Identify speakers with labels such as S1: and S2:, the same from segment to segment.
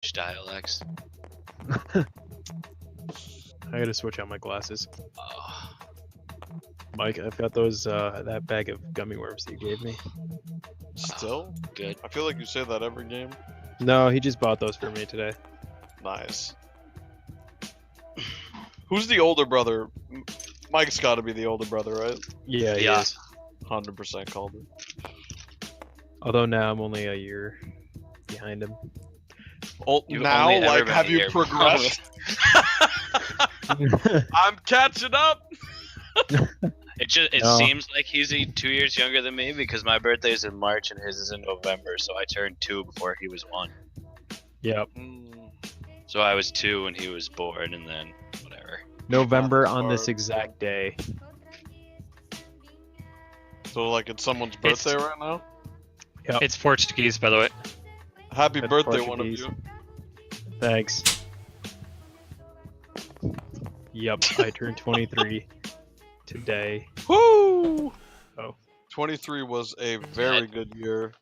S1: dialects.
S2: I gotta switch out my glasses.
S1: Oh,
S2: Mike, I've got those that bag of gummy worms that you gave me.
S3: Still?
S1: good.
S3: I feel like you say that every game.
S2: No, he just bought those for me today.
S3: Nice. Who's the older brother? Mike's got to be the older brother, right?
S2: Yeah, he
S1: Yeah.
S2: is.
S3: 100% called it.
S2: Although now I'm only a year behind him.
S3: Oh,
S1: You've
S3: now,
S1: only ever
S3: like,
S1: been
S3: have
S1: a
S3: you
S1: year
S3: progressed? I'm catching up.
S1: It
S2: No.
S1: seems like he's 2 years younger than me because my birthday is in March and his is in November, so I turned 2 before he was 1.
S2: Yep.
S1: So I was 2 when he was born, and then whatever.
S2: November
S3: Math is
S2: on this
S3: hard.
S2: exact day.
S3: So, like, it's someone's
S4: It's-
S3: birthday right now?
S2: Yep.
S4: It's Portuguese, by the way.
S3: Happy
S2: That's
S3: birthday, one of
S2: Portuguese.
S3: you.
S2: Thanks. Yep, I turned 23 today.
S3: Woo!
S2: Oh.
S3: 23 was a very good year.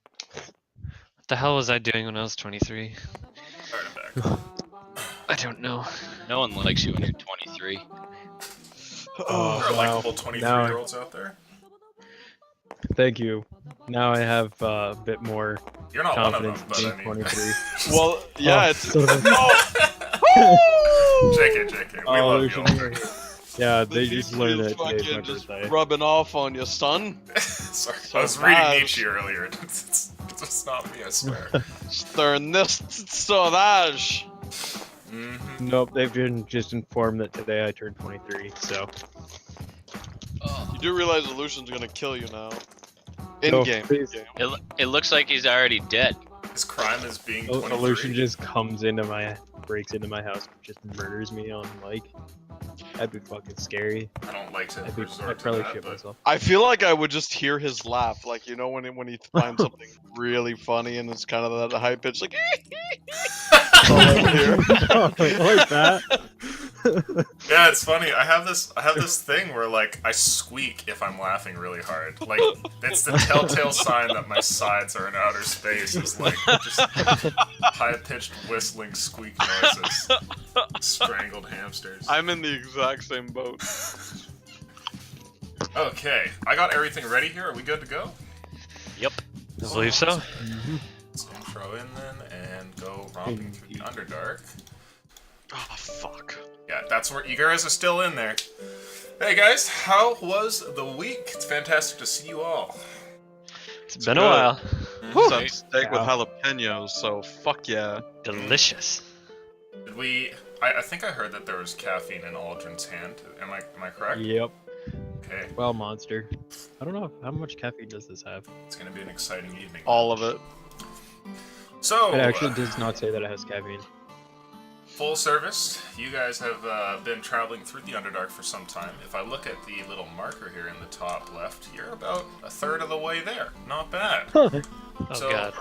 S4: What the hell was I doing when I was 23? I don't know.
S1: No one likes you when you're 23.
S2: Oh,
S5: There are
S2: wow.
S5: likable 23-year-olds out there.
S2: Thank you. Now I have a bit more
S5: You're not one of them,
S2: confidence
S5: but
S2: in
S5: I
S2: being
S5: mean.
S2: 23.
S3: Well, yeah,
S2: Oh,
S3: it's.
S2: son of a-
S3: Oh!
S5: JK, we
S2: Oh,
S5: love
S2: there's
S5: you,
S2: some-
S5: Aldrin.
S2: Yeah,
S3: The
S2: they just
S3: PC
S2: learned
S3: is
S2: it today's my
S3: fucking just
S2: birthday.
S3: rubbing off on you, son.
S5: Sorry,
S3: So
S5: I was reading
S3: bad.
S5: Nietzsche earlier. It's not me, I swear.
S3: Stirring this sauvage.
S5: Mm-hmm.
S2: Nope, they've just informed that today I turned 23, so.
S3: You do realize Illusion's gonna kill you now. In
S2: Oh,
S3: game.
S2: please.
S1: It looks like he's already dead.
S5: His crime is being
S2: Illusion
S5: 23.
S2: just breaks into my house, just murders me on mic. That'd be fucking scary.
S5: I don't like to
S2: I'd
S5: resort to
S2: probably
S5: that,
S2: shit
S5: but
S2: myself.
S3: I feel like I would just hear his laugh, like, you know, when he finds something really funny and it's kind of that high pitch, like. That's all I would hear.
S2: like that.
S5: yeah, it's funny. I have this thing where like I squeak if I'm laughing really hard. Like it's the telltale sign that my sides are in outer space. Is like just high-pitched whistling squeak noises. Strangled hamsters.
S3: I'm in the exact same boat.
S5: Okay, I got everything ready here. Are we good to go?
S1: Yep.
S4: I believe so.
S5: Let's intro in then and go romping through the Underdark.
S3: Oh, fuck.
S5: Yeah, that's where you guys are still in there. Hey guys, how was the week? It's fantastic to see you all.
S4: It's been
S3: good.
S4: a while.
S3: Some steak with
S2: Yeah.
S3: jalapenos, so fuck yeah.
S4: Delicious.
S5: Did we? I think I heard that there was caffeine in Aldrin's hand. Am I correct?
S2: Yep.
S5: Okay,
S2: Well, monster. I don't know how much caffeine does this have.
S5: it's gonna be an exciting evening.
S3: All of it.
S5: So,
S2: It actually does not say that it has caffeine.
S5: full service. You guys have been traveling through the Underdark for some time. If I look at the little marker here in the top left, you're about a third of the way there. Not bad.
S4: Oh
S5: So,
S4: god.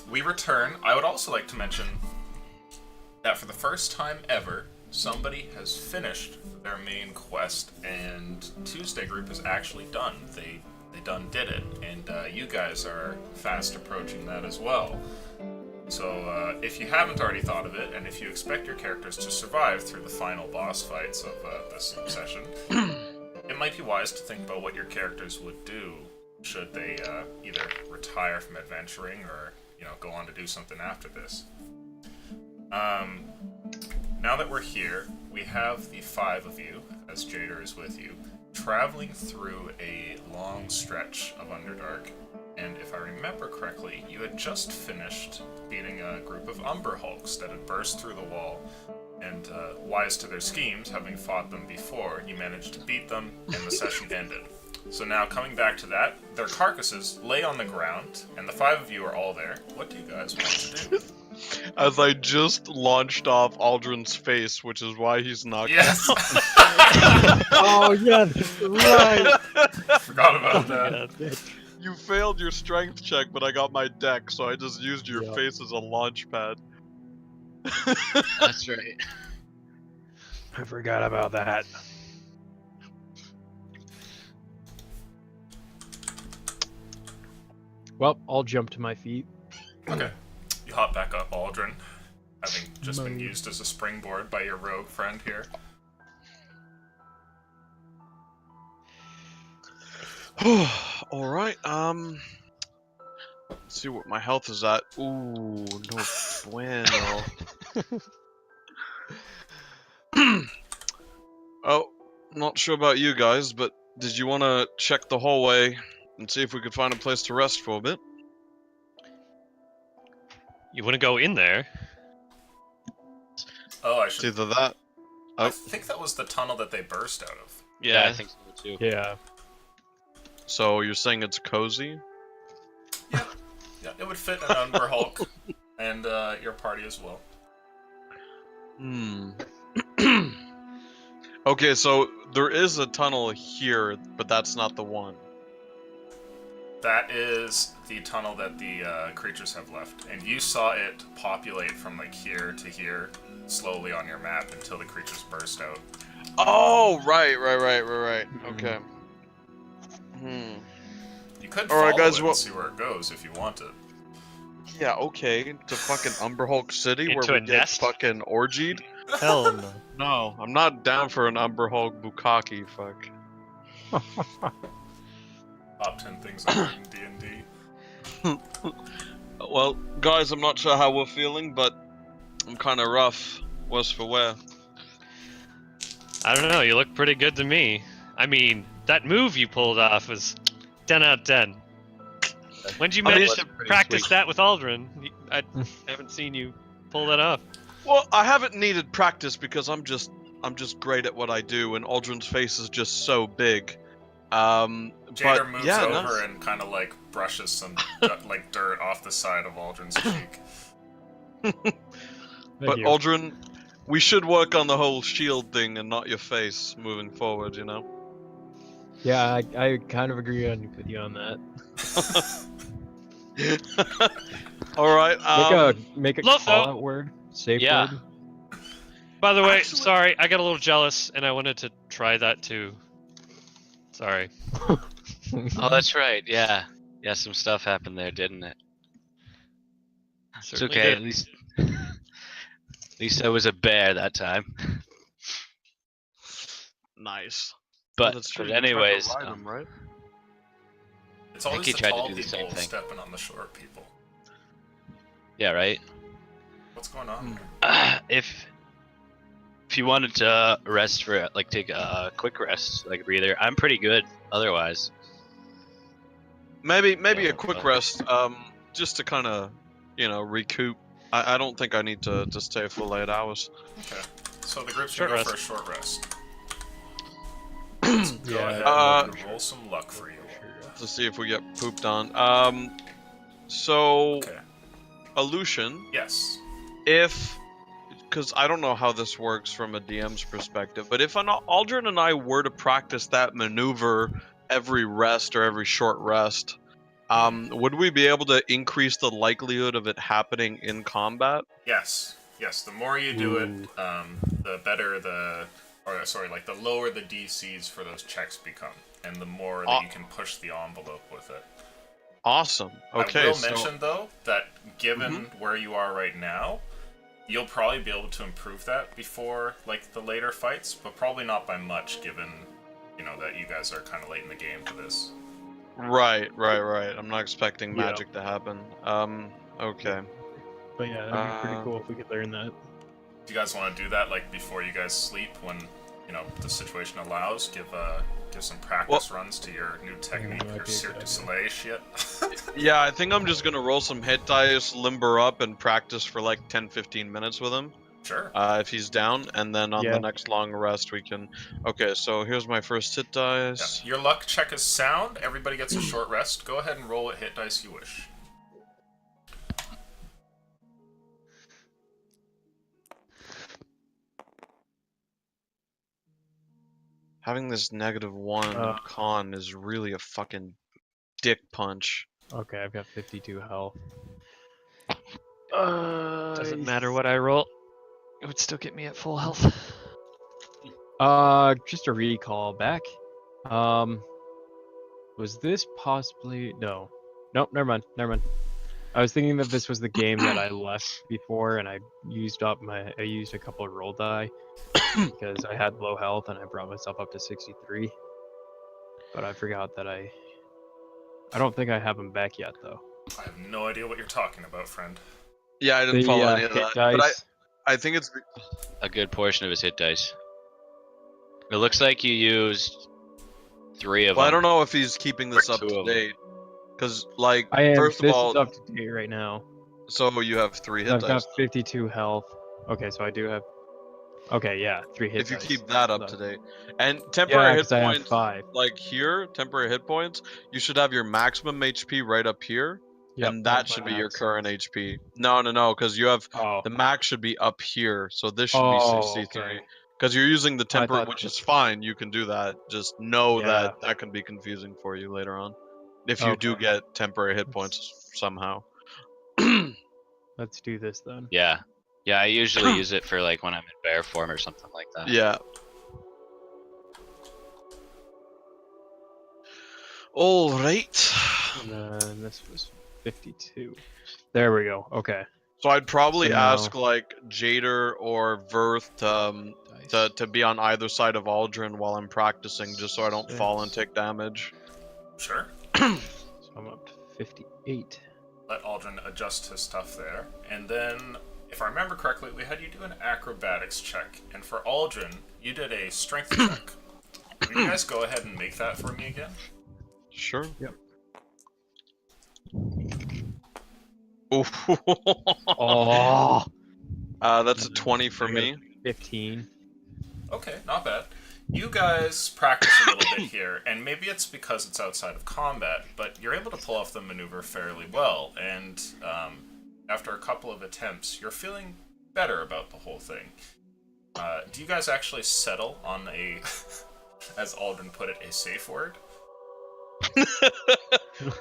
S5: we return. I would also like to mention that for the first time ever, somebody has finished their main quest, and Tuesday Group is actually done. They done did it, and you guys are fast approaching that as well. So if you haven't already thought of it, and if you expect your characters to survive through the final boss fights of this session, it might be wise to think about what your characters would do should they either retire from adventuring or go on to do something after this. Now that we're here, we have the 5 of you, as Jader is with you, traveling through a long stretch of Underdark. And if I remember correctly, you had just finished beating a group of Umber Hulks that had burst through the wall. And wise to their schemes, having fought them before, you managed to beat them, and the session ended. So now, coming back to that, their carcasses lay on the ground, and the 5 of you are all there. What do you guys want to do?
S3: As I just launched off Aldrin's face, which is why he's not.
S5: Yes!
S2: Oh, yeah, that's right.
S5: Forgot about that.
S2: Yeah.
S3: You failed your strength check, but I got my deck, so I just used your
S2: Yep.
S3: face as a launch pad.
S1: That's right.
S2: I forgot about that. Well, I'll jump to my feet.
S5: Okay. You hop back up, Aldrin. having just been used as a springboard by your rogue friend here.
S3: Alright, let's see what my health is at. Ooh, no bueno. Oh, not sure about you guys, but did you want to check the hallway and see if we could find a place to rest for a bit?
S4: You want to go in there?
S5: Oh, I
S3: It's
S5: should.
S3: either that.
S5: I
S3: Oh,
S5: think that was the tunnel that they burst out of.
S1: Yeah, I think so too.
S2: Yeah.
S3: so you're saying it's cozy?
S5: Yeah, it would fit an Umber Hulk and your party as well.
S3: Hmm. Okay, so there is a tunnel here, but that's not the one.
S5: That is the tunnel that the creatures have left, and you saw it populate from like here to here slowly on your map until the creatures burst out.
S3: Oh, right. Okay.
S5: You could
S3: All
S5: follow
S3: right, guys,
S5: it
S3: well-
S5: and see where it goes if you wanted.
S3: Yeah, okay. To fucking Umber Hulk City where
S4: Into
S3: we
S4: a
S3: get
S4: nest?
S3: fucking orgied?
S4: Hell no.
S3: No, I'm not down for an Umber Hulk Bukkake, fuck.
S5: Top 10 things I heard in D&D.
S3: Well, guys, I'm not sure how we're feeling, but I'm kind of rough. Worse for wear.
S4: I don't know. You look pretty good to me. I mean, that move you pulled off was 10 out of 10. When did you
S3: I mean,
S4: manage
S1: it's
S4: to
S1: pretty
S4: practice
S1: sweet.
S4: that with Aldrin? I haven't seen you pull that off.
S3: Well, I haven't needed practice because I'm just great at what I do, and Aldrin's face is just so big.
S5: Jader
S3: But
S5: moves
S3: yeah,
S5: over
S3: nice.
S5: and kind of like brushes some like dirt off the side of Aldrin's cheek.
S3: But
S2: you.
S3: Aldrin, we should work on the whole shield thing and not your face moving forward, you know?
S2: Yeah, I kind of agree with you on that.
S3: Alright,
S2: Make a
S4: Lotho.
S2: call out word. Safe
S1: Yeah.
S2: word.
S4: By the way,
S3: Actually-
S4: sorry, I got a little jealous and I wanted to try that too. Sorry.
S1: Oh, that's right. Yeah. Yeah, some stuff happened there, didn't it? It's
S4: Certainly
S1: okay.
S4: did.
S1: At least I was a bear that time.
S3: nice.
S1: But,
S3: That's true,
S1: but
S3: you tried to
S1: anyways,
S3: ride him, right?
S5: It's
S1: I think
S5: always
S1: he
S5: the
S1: tried to
S5: tall
S1: do the
S5: people
S1: same thing.
S5: stepping on the short people.
S1: yeah, right.
S5: What's going on there?
S1: If you wanted to rest for like take a quick rest, like a breather, I'm pretty good otherwise.
S3: Maybe
S1: Yeah,
S3: a quick
S1: but-
S3: rest, just to kind of, recoup. I don't think I need to stay a full 8 hours.
S5: Okay, so the group's
S4: Short
S5: gonna go
S4: rest.
S5: for a short rest. Go ahead and roll some luck for you.
S3: To see if we get pooped on. So,
S5: Okay.
S3: Aleutian,
S5: Yes.
S3: because I don't know how this works from a DM's perspective, but if Aldrin and I were to practice that maneuver every rest or every short rest, would we be able to increase the likelihood of it happening in combat?
S5: Yes. Yes. The more you do it, the better the lower the DCs for those checks become, and the more that you can push the envelope with it.
S3: Awesome. Okay,
S5: I will
S3: so
S5: mention though that given where you are right now, you'll probably be able to improve that before like the later fights, but probably not by much, given that you guys are kind of late in the game for this.
S3: right. I'm not expecting
S2: Yeah.
S3: magic to happen. Okay.
S2: But yeah, that'd be pretty cool if we could learn that.
S5: Do you guys want to do that like before you guys sleep when the situation allows? Give some practice runs to your new technique,
S2: might
S5: your
S2: be a
S5: Cirque
S2: good
S5: du Soleil shit.
S3: Yeah, I think I'm just gonna roll some hit dice, limber up, and practice for like 10-15 minutes with him.
S5: Sure.
S3: If he's down, and then on
S2: Yeah.
S3: the next long rest we can. Okay, so here's my first hit
S5: Yeah.
S3: dice.
S5: Your luck check is sound. Everybody gets a short rest. Go ahead and roll what hit dice you wish.
S3: Having this -1 con is really a fucking dick punch.
S2: Okay, I've got 52 health.
S4: Doesn't matter what I roll. It would still get me at full health.
S2: Just a recall back. Was this possibly no? Nope, never mind. I was thinking that this was the game that I left before, and I used a couple of roll die because I had low health and I brought myself up to 63. But I forgot that I don't think I have them back yet though.
S5: I have no idea what you're talking about, friend.
S3: Yeah, I didn't follow any of
S2: hit
S3: that.
S2: dice.
S3: But I think it's
S1: A good portion of his hit dice. It looks like you used 3 of
S3: well, I
S1: them.
S3: don't know if he's keeping this
S1: Or
S3: up
S1: 2
S3: to
S1: of them.
S3: date. Because, like,
S2: I am.
S3: first of
S2: This
S3: all,
S2: is up to date right now.
S3: so you have 3 hit
S2: I've
S3: dice.
S2: got 52 health. Okay, so I do have. Okay, yeah, 3 hit
S3: If you
S2: dice.
S3: keep that up
S2: So-
S3: to date. And
S2: Yeah,
S3: temporary hit
S2: because I have
S3: points,
S2: 5.
S3: like here, temporary hit points, you should have your maximum HP right up here.
S2: Yep,
S3: and that
S2: that's my
S3: should be your
S2: max.
S3: current HP. No, because you have
S2: Oh.
S3: the max should be up here, so this should be
S2: Oh,
S3: 63.
S2: okay.
S3: Because you're using the
S2: I
S3: temporary,
S2: thought
S3: which
S2: that-
S3: is fine. You can do that. Just know
S2: Yeah.
S3: that that can be confusing for you later on, if you do
S2: Okay.
S3: get temporary hit points somehow.
S2: Let's do this then.
S1: Yeah. Yeah, I usually use it for like when I'm in bear form or something like that.
S3: Yeah. All right.
S2: And then this was 52. There we go. Okay.
S3: So I'd probably
S2: So now-
S3: ask like Jader or Verth to be on either side of Aldrin while I'm practicing, just so I don't fall and take damage.
S5: Sure.
S2: So I'm up to 58.
S5: Let Aldrin adjust his stuff there. And then, if I remember correctly, we had you do an acrobatics check. And for Aldrin, you did a strength check. Will you guys go ahead and make that for me again?
S3: Sure.
S2: Yep. Oh,
S3: That's a 20 for me.
S2: 15.
S5: Okay, not bad. You guys practice a little bit here, and maybe it's because it's outside of combat, but you're able to pull off the maneuver fairly well, and after a couple of attempts, you're feeling better about the whole thing. Do you guys actually settle on a, as Aldrin put it, a safe word?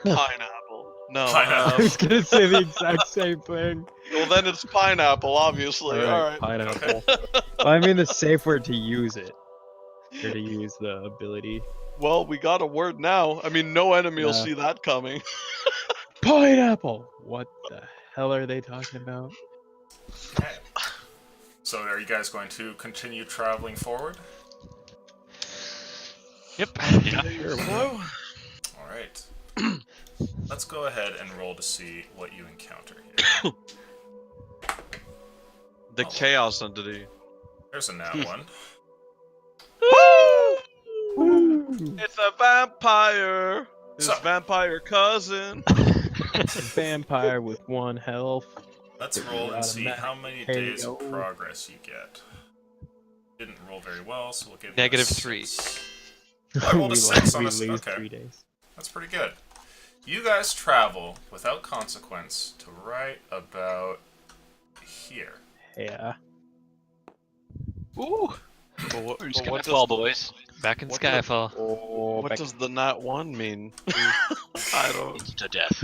S3: Pineapple. No.
S5: Pineapple.
S2: I was gonna say the exact same thing.
S3: Well, then it's pineapple, obviously. Alright.
S2: Pineapple. I mean the safe word to use it. Or to use the ability.
S3: Well, we got a word now. I mean, no enemy will
S2: Yeah.
S3: see that coming.
S2: Pineapple! What the hell are they talking about?
S5: Okay. So are you guys going to continue traveling forward?
S4: Yep.
S1: Yeah.
S3: So,
S5: Alright. Let's go ahead and roll to see what you encounter here.
S3: the chaos entity.
S5: There's a nat 1.
S3: It's a vampire. His
S5: So-
S3: vampire cousin.
S2: Vampire with 1 health.
S5: Let's roll and see how many
S2: Hey,
S5: days of
S2: yo.
S5: progress you get. Didn't roll very well, so we'll give you
S4: Negative
S5: a
S4: 3.
S5: 6. I rolled a 6 on
S2: we
S5: this.
S2: lose
S5: Okay.
S2: 3 days.
S5: That's pretty good. You guys travel without consequence to right about here.
S2: Yeah.
S3: Ooh.
S1: We're just
S3: But
S1: gonna
S3: what
S1: fall,
S3: does-
S1: boys.
S4: Back in
S3: What
S4: Skyfall.
S2: Oh,
S3: What does the nat 1 mean? I don't.
S1: To death.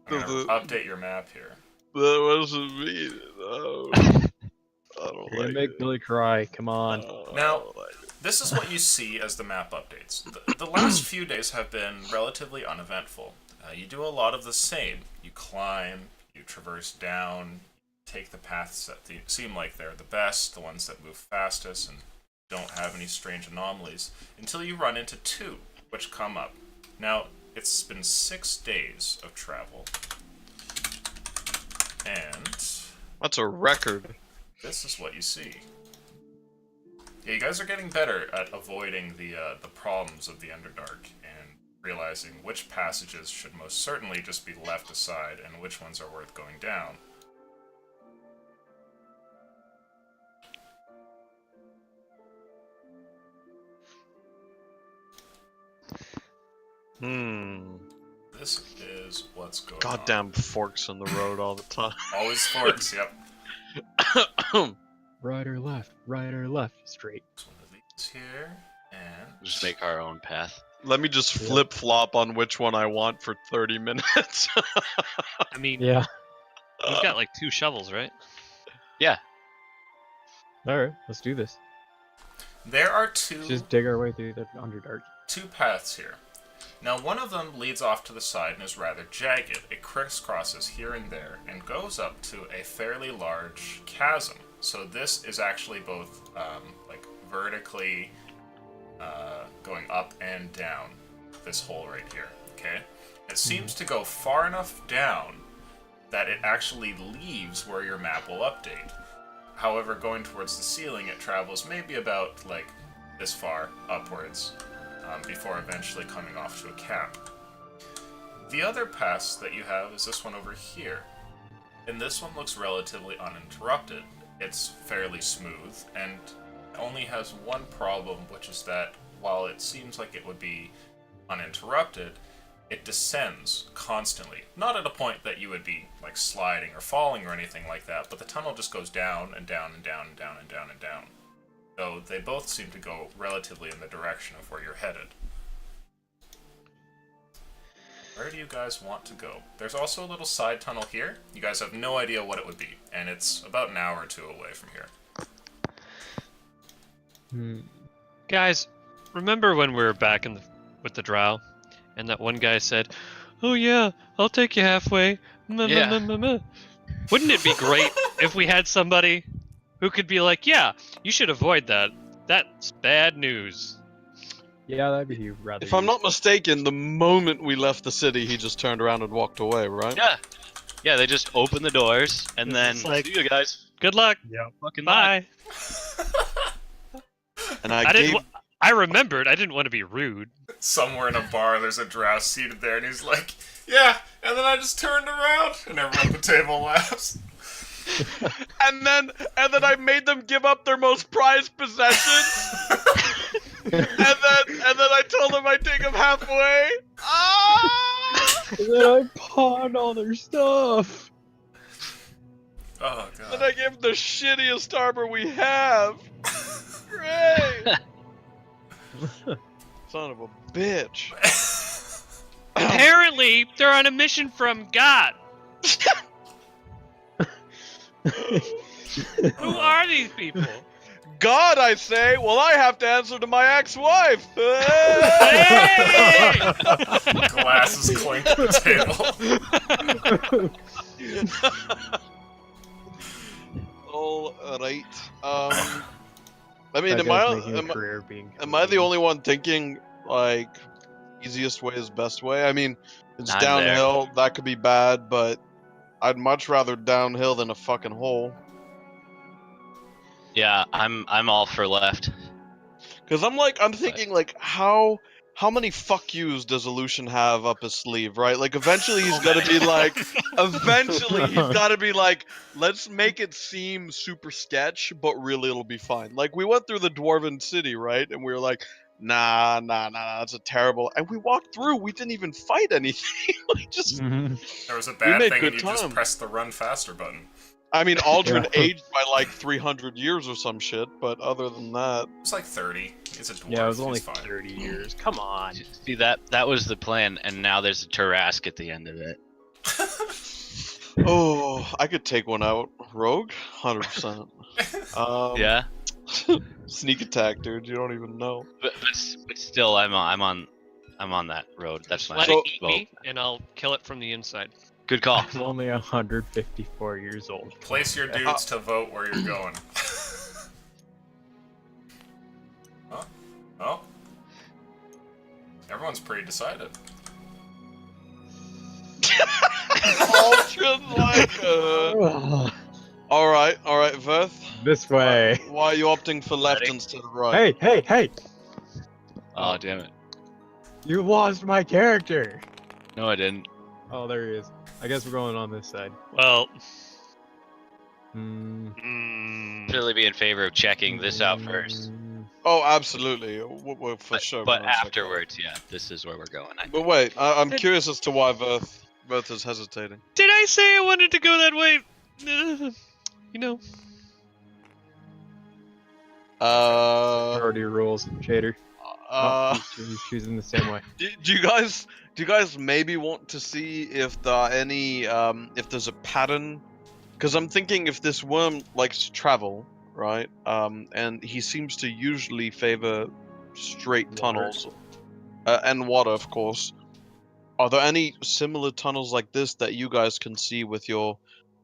S5: I'm gonna
S3: Does it-
S5: update your map here.
S3: What does it mean? Oh, I don't
S2: You're gonna
S3: like
S2: make
S3: it.
S2: Billy cry. Come on.
S3: Oh, I
S5: Now-
S3: don't like it.
S5: This is what you see as the map updates. The last few days have been relatively uneventful. You do a lot of the same. You climb, you traverse down, take the paths that seem like they're the best, the ones that move fastest and don't have any strange anomalies, until you run into 2, which come up. Now, it's been 6 days of travel. And
S3: That's a record.
S5: this is what you see. Yeah, you guys are getting better at avoiding the problems of the Underdark and realizing which passages should most certainly just be left aside and which ones are worth going down. This is what's going on.
S3: Goddamn forks in the road all the time.
S5: Always forks, yep.
S2: Right or left? Right or left? Straight.
S5: There's one of these here, and...
S1: Just make our own path.
S3: Let me just
S2: Yep.
S3: flip flop on which one I want for 30 minutes.
S4: I mean,
S2: Yeah.
S4: we've got like 2 shovels, right?
S2: Alright, let's do this.
S5: There are two
S2: Just dig our way through the Underdark.
S5: paths here. Now, one of them leads off to the side and is rather jagged. It crisscrosses here and there and goes up to a fairly large chasm. So this is actually both like vertically going up and down this hole right here. Okay, it seems to go far enough down that it actually leaves where your map will update. However, going towards the ceiling, it travels maybe about like this far upwards before eventually coming off to a cap. The other pass that you have is this one over here. And this one looks relatively uninterrupted. It's fairly smooth and only has one problem, which is that while it seems like it would be uninterrupted, it descends constantly. Not at a point that you would be like sliding or falling or anything like that, but the tunnel just goes down and down and down and down and down and down. So they both seem to go relatively in the direction of where you're headed. Where do you guys want to go? There's also a little side tunnel here. You guys have no idea what it would be, and it's about an hour or two away from here.
S4: Guys, remember when we were back with the drow, and that one guy said, "Oh yeah, I'll take you halfway."
S1: Yeah.
S4: Wouldn't it be great if we had somebody who could be like, "Yeah, you should avoid that. That's bad news."
S2: Yeah, that'd be rather.
S3: If I'm not mistaken, the moment we left the city, he just turned around and walked away, right?
S1: Yeah. Yeah, they just open the doors and then
S4: It's like-
S1: see you guys.
S4: Good luck.
S2: Yeah.
S1: Fucking
S4: Bye.
S3: And
S4: I didn't. I remembered. I didn't want to be rude.
S5: Somewhere in a bar, there's a drow seated there, and he's like, "Yeah," and then I just turned around, and everyone at the table laughs.
S3: and then I made them give up their most prized possessions. and then I told them I'd take them halfway. Ah!
S2: And then I pawned all their stuff.
S5: Oh,
S3: And
S5: God.
S3: I gave them the shittiest armor we have. Great. Son of a bitch.
S4: Apparently, they're on a mission from God. Who are these people?
S3: God, I say. Well, I have to answer to my ex-wife.
S4: Hey!
S5: Glasses clink at the table.
S3: All right. I mean,
S2: That
S3: am I,
S2: guy's making a
S3: am,
S2: career being
S3: am I the only one thinking, like, easiest way is best way? I mean, it's
S1: I'm there.
S3: downhill, that could be bad, but I'd much rather downhill than a fucking hole.
S1: Yeah, I'm all for left.
S3: Because I'm thinking, like, how many fuck yous does Aleutian have up his sleeve, right? Like, eventually he's gotta be like, let's make it seem super sketch, but really it'll be fine. Like, we went through the Dwarven City, right? And we were like, nah, that's a terrible... And we walked through, we didn't even fight anything. We just...
S5: There was a bad
S3: made
S5: thing,
S3: good
S5: and you
S3: time.
S5: just pressed the run faster button.
S3: I mean, Aldrin
S2: Yeah.
S3: aged by like 300 years or some shit, but other than that...
S5: It's like 30. It's a dwarf.
S2: Yeah, it was only
S5: He's fine.
S2: 30 years. Come on.
S1: See, that was the plan, and now there's a Tarask at the end of it.
S3: Oh, I could take one out. Rogue? 100%.
S1: Yeah,
S3: Sneak attack, dude. You don't even know.
S1: but still, I'm on that road. That's my
S4: Let
S3: So-
S4: it eat me, and I'll kill it from the inside.
S1: good call.
S2: I'm only 154 years old.
S5: Place your dudes to vote where you're going. Huh? Oh. Everyone's pretty decided.
S3: Aldrin's like, Alright, Verth.
S2: This way.
S3: Why are you opting for left
S1: Ready?
S3: instead of right?
S2: Hey!
S1: Oh damn it!
S2: You lost my character!
S1: No, I didn't.
S2: Oh, there he is. I guess we're going on this side.
S4: Well,
S1: Really be in favor of checking this out first,
S3: Oh, absolutely. For sure.
S1: but
S3: we're gonna check
S1: afterwards, yeah, this is where we're going.
S3: it. But wait, I'm curious as to why Verth is hesitating.
S4: did I say I wanted to go that way? You know.
S2: Priority rules, Shader. He's choosing the same way.
S3: Do you guys maybe want to see if there are any if there's a pattern? Because I'm thinking if this worm likes to travel, right? And he seems to usually favor straight tunnels. and water, of course. Are there any similar tunnels like this that you guys can see with your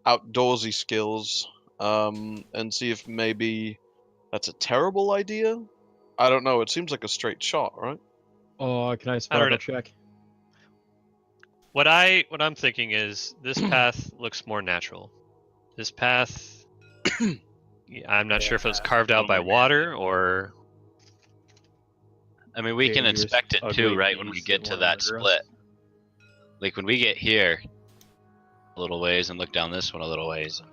S3: outdoorsy skills? And see if maybe that's a terrible idea? I don't know. It seems like a straight shot, right?
S2: Oh, can I
S4: I
S2: survival
S4: don't
S2: check?
S4: What I'm thinking is this path looks more natural. This path, I'm not sure if it was
S2: Yeah,
S4: carved out by
S2: totally
S4: water or.
S1: I mean, we can
S2: Dangerous,
S1: inspect it too,
S2: ugly
S1: right? When we
S2: beasts
S1: get
S2: that
S1: to
S2: wanna
S1: that
S2: murder us.
S1: split. Like when we get here a little ways and look down this one a little ways and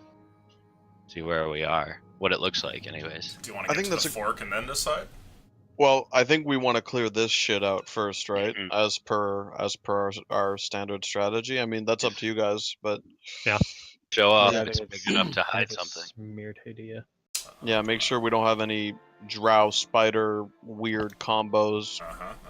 S1: see where we are. What it looks like, anyways.
S5: Do you want
S3: I
S5: to get
S3: think
S5: to
S3: that's
S5: the
S3: a-
S5: fork and then decide?
S3: Well, I think we want to clear this shit out first, right?
S1: Mhm.
S3: As per our standard strategy. I mean, that's up to you guys, but
S1: Show off
S2: Yeah, I
S1: if it's
S2: think
S1: big
S2: it's
S1: enough to
S2: kind
S1: hide
S2: of a
S1: something.
S2: smeared idea.
S3: yeah, make sure we don't have any drow spider weird combos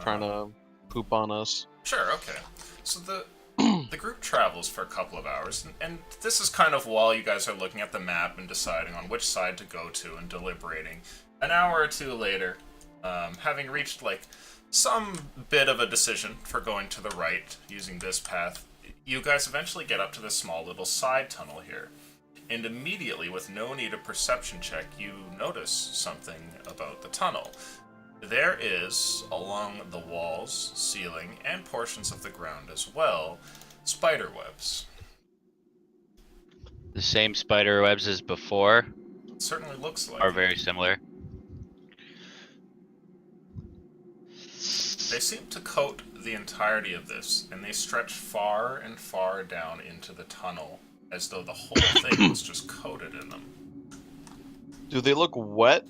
S3: trying to poop on us.
S5: Sure, okay. So the group travels for a couple of hours, and this is kind of while you guys are looking at the map and deciding on which side to go to and deliberating. An hour or two later, having reached like some bit of a decision for going to the right using this path, you guys eventually get up to this small little side tunnel here. And immediately, with no need of perception check, you notice something about the tunnel. There is, along the walls, ceiling, and portions of the ground as well, spider webs.
S1: The same spider webs as before
S5: It certainly looks like
S1: are
S5: it.
S1: very similar.
S5: They seem to coat the entirety of this, and they stretch far and far down into the tunnel, as though the whole thing was just coated in them.
S3: Do they look wet?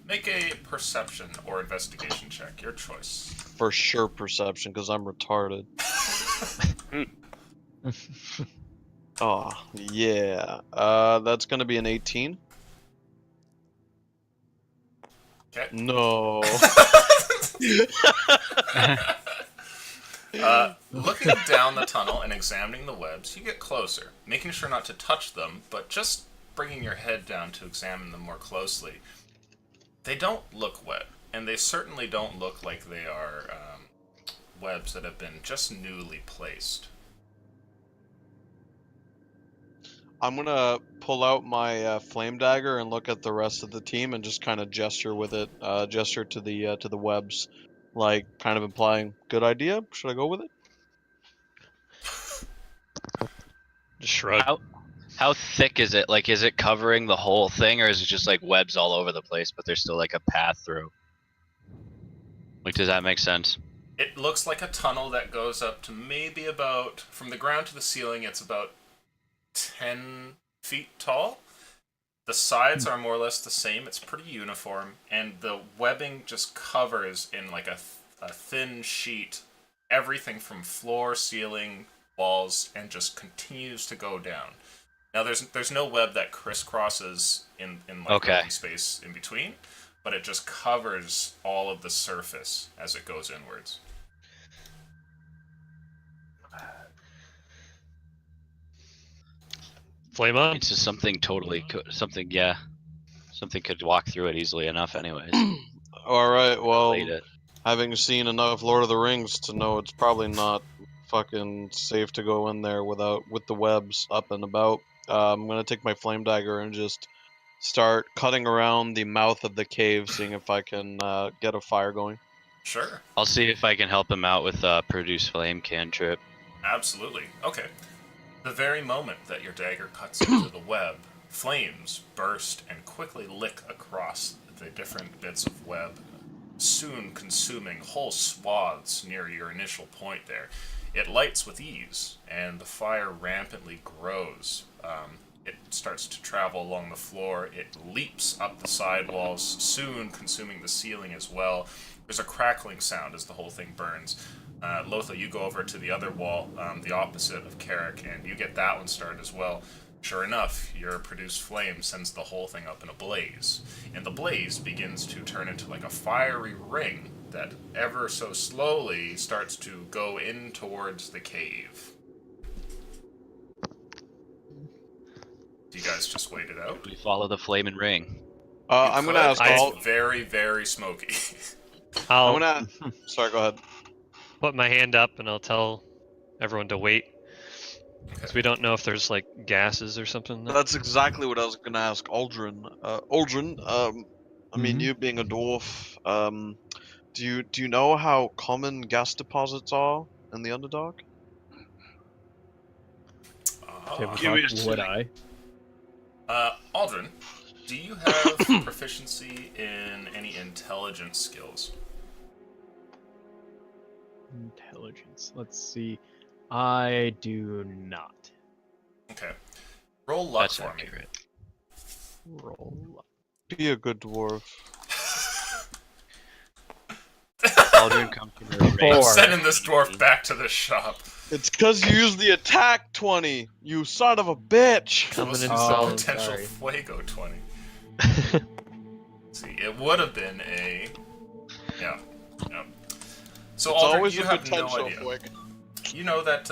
S5: Make a perception or investigation check, your choice.
S3: For sure perception, because I'm retarded. Oh, yeah. That's gonna be an 18.
S5: Okay.
S3: No.
S5: Looking down the tunnel and examining the webs, you get closer, making sure not to touch them, but just bringing your head down to examine them more closely. They don't look wet, and they certainly don't look like they are webs that have been just newly placed.
S3: I'm gonna pull out my flame dagger and look at the rest of the team and just kind of gesture with it, gesture to the webs, like kind of implying, "Good idea. Should I go with it?"
S4: Just shrug.
S1: How thick is it? Like, is it covering the whole thing, or is it just like webs all over the place, but there's still like a path through? Like, does that make sense?
S5: It looks like a tunnel that goes up to maybe about, from the ground to the ceiling, it's about 10 feet tall. The sides are more or less the same. It's pretty uniform, and the webbing just covers in like a thin sheet everything from floor, ceiling, walls, and just continues to go down. Now there's no web that crisscrosses in like
S1: Okay.
S5: open space in between, but it just covers all of the surface as it goes inwards.
S4: Flame on.
S1: It's just something totally, something, yeah. Something could walk through it easily enough anyways.
S3: All right. Well,
S1: Relate it.
S3: having seen enough Lord of the Rings to know it's probably not fucking safe to go in there with the webs up and about. I'm gonna take my flame dagger and just start cutting around the mouth of the cave, seeing if I can get a fire going.
S5: Sure.
S1: I'll see if I can help him out with produce flame cantrip.
S5: Absolutely. Okay. The very moment that your dagger cuts into the web, flames burst and quickly lick across the different bits of web, soon consuming whole swaths near your initial point there. It lights with ease, and the fire rampantly grows. It starts to travel along the floor. It leaps up the sidewalls, soon consuming the ceiling as well. There's a crackling sound as the whole thing burns. Lotho, you go over to the other wall, the opposite of Carrick, and you get that one started as well. Sure enough, your produced flame sends the whole thing up in a blaze, and the blaze begins to turn into like a fiery ring that ever so slowly starts to go in towards the cave. Do you guys just wait it out?
S1: We follow the flaming ring.
S3: I'm gonna ask
S5: It's
S3: all.
S5: very, very smoky.
S4: I'll
S3: I'm gonna. Sorry, go ahead.
S4: put my hand up and I'll tell everyone to wait. Because we don't know if there's like gases or something.
S3: That's exactly what I was gonna ask Aldrin. Aldrin, I mean, you being a dwarf, do you know how common gas deposits are in the Underdark?
S2: Tabletop, would I?
S5: Aldrin, do you have proficiency in any intelligence skills?
S2: Intelligence. Let's see. I do not.
S5: Okay. Roll luck
S1: That's
S5: for me.
S1: accurate.
S2: Roll up.
S3: Be a good dwarf.
S1: Aldrin comes from her
S5: I'm
S2: Four.
S5: sending this dwarf back to the shop.
S3: It's because you used the attack 20, you son of a bitch!
S5: It
S4: Coming
S5: was
S4: in
S5: a
S4: solid.
S5: potential
S2: sorry.
S5: Fuego 20. See, it would have been a... Yeah. So,
S3: It's
S5: Aldrin,
S3: always
S5: you
S3: a
S5: have no
S3: potential,
S5: idea.
S3: Flick.
S5: You know that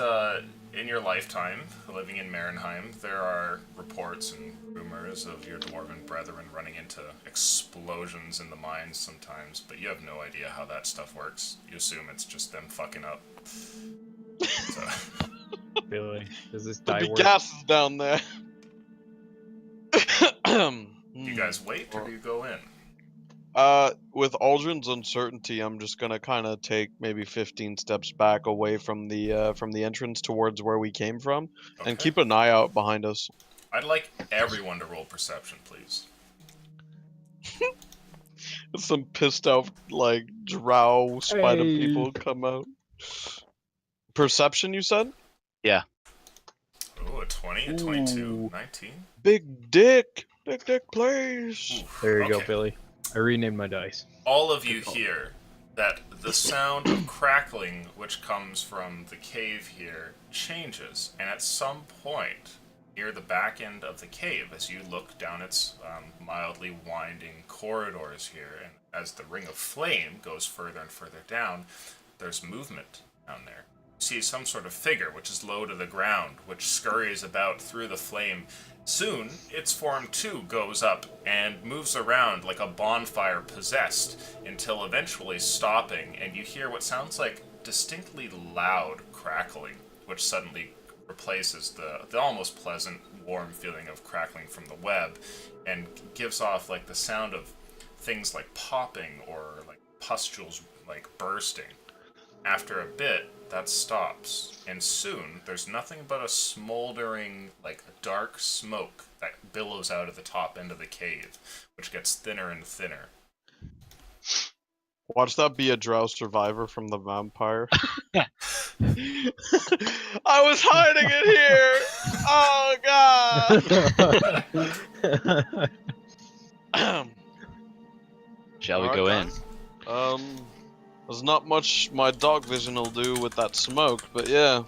S5: in your lifetime, living in Marenheim, there are reports and rumors of your dwarven brethren running into explosions in the mines sometimes, but you have no idea how that stuff works. You assume it's just them fucking up. So,
S2: Billy, does this
S3: There'll
S2: die
S3: be
S2: work?
S3: gases down there.
S5: you guys wait or do you go in?
S3: With Aldrin's uncertainty, I'm just gonna kind of take maybe 15 steps back away from the entrance towards where we came from,
S5: Okay.
S3: and keep an eye out behind us.
S5: I'd like everyone to roll perception, please.
S3: Some pissed off like drow spider
S2: Hey.
S3: people come out. Perception, you said?
S5: Oh, a 20, a 22,
S2: Ooh.
S5: 19.
S3: Big dick plays.
S5: Oof,
S2: There you go,
S5: okay.
S2: Billy. I renamed my dice.
S5: All of you hear that the sound of crackling which comes from the cave here changes, and at some point near the back end of the cave, as you look down its mildly winding corridors here, and as the ring of flame goes further and further down, there's movement down there. You see some sort of figure which is low to the ground, which scurries about through the flame. Soon, its form too goes up and moves around like a bonfire possessed until eventually stopping, and you hear what sounds like distinctly loud crackling, which suddenly replaces the almost pleasant, warm feeling of crackling from the web, and gives off like the sound of things like popping or like pustules like bursting. After a bit, that stops, and soon there's nothing but a smoldering, like dark smoke that billows out of the top end of the cave, which gets thinner and thinner.
S3: Watch that be a drow survivor from the vampire. I was hiding it here! Oh god!
S1: Shall we go in?
S3: There's not much my dog vision will do with that smoke, but yeah.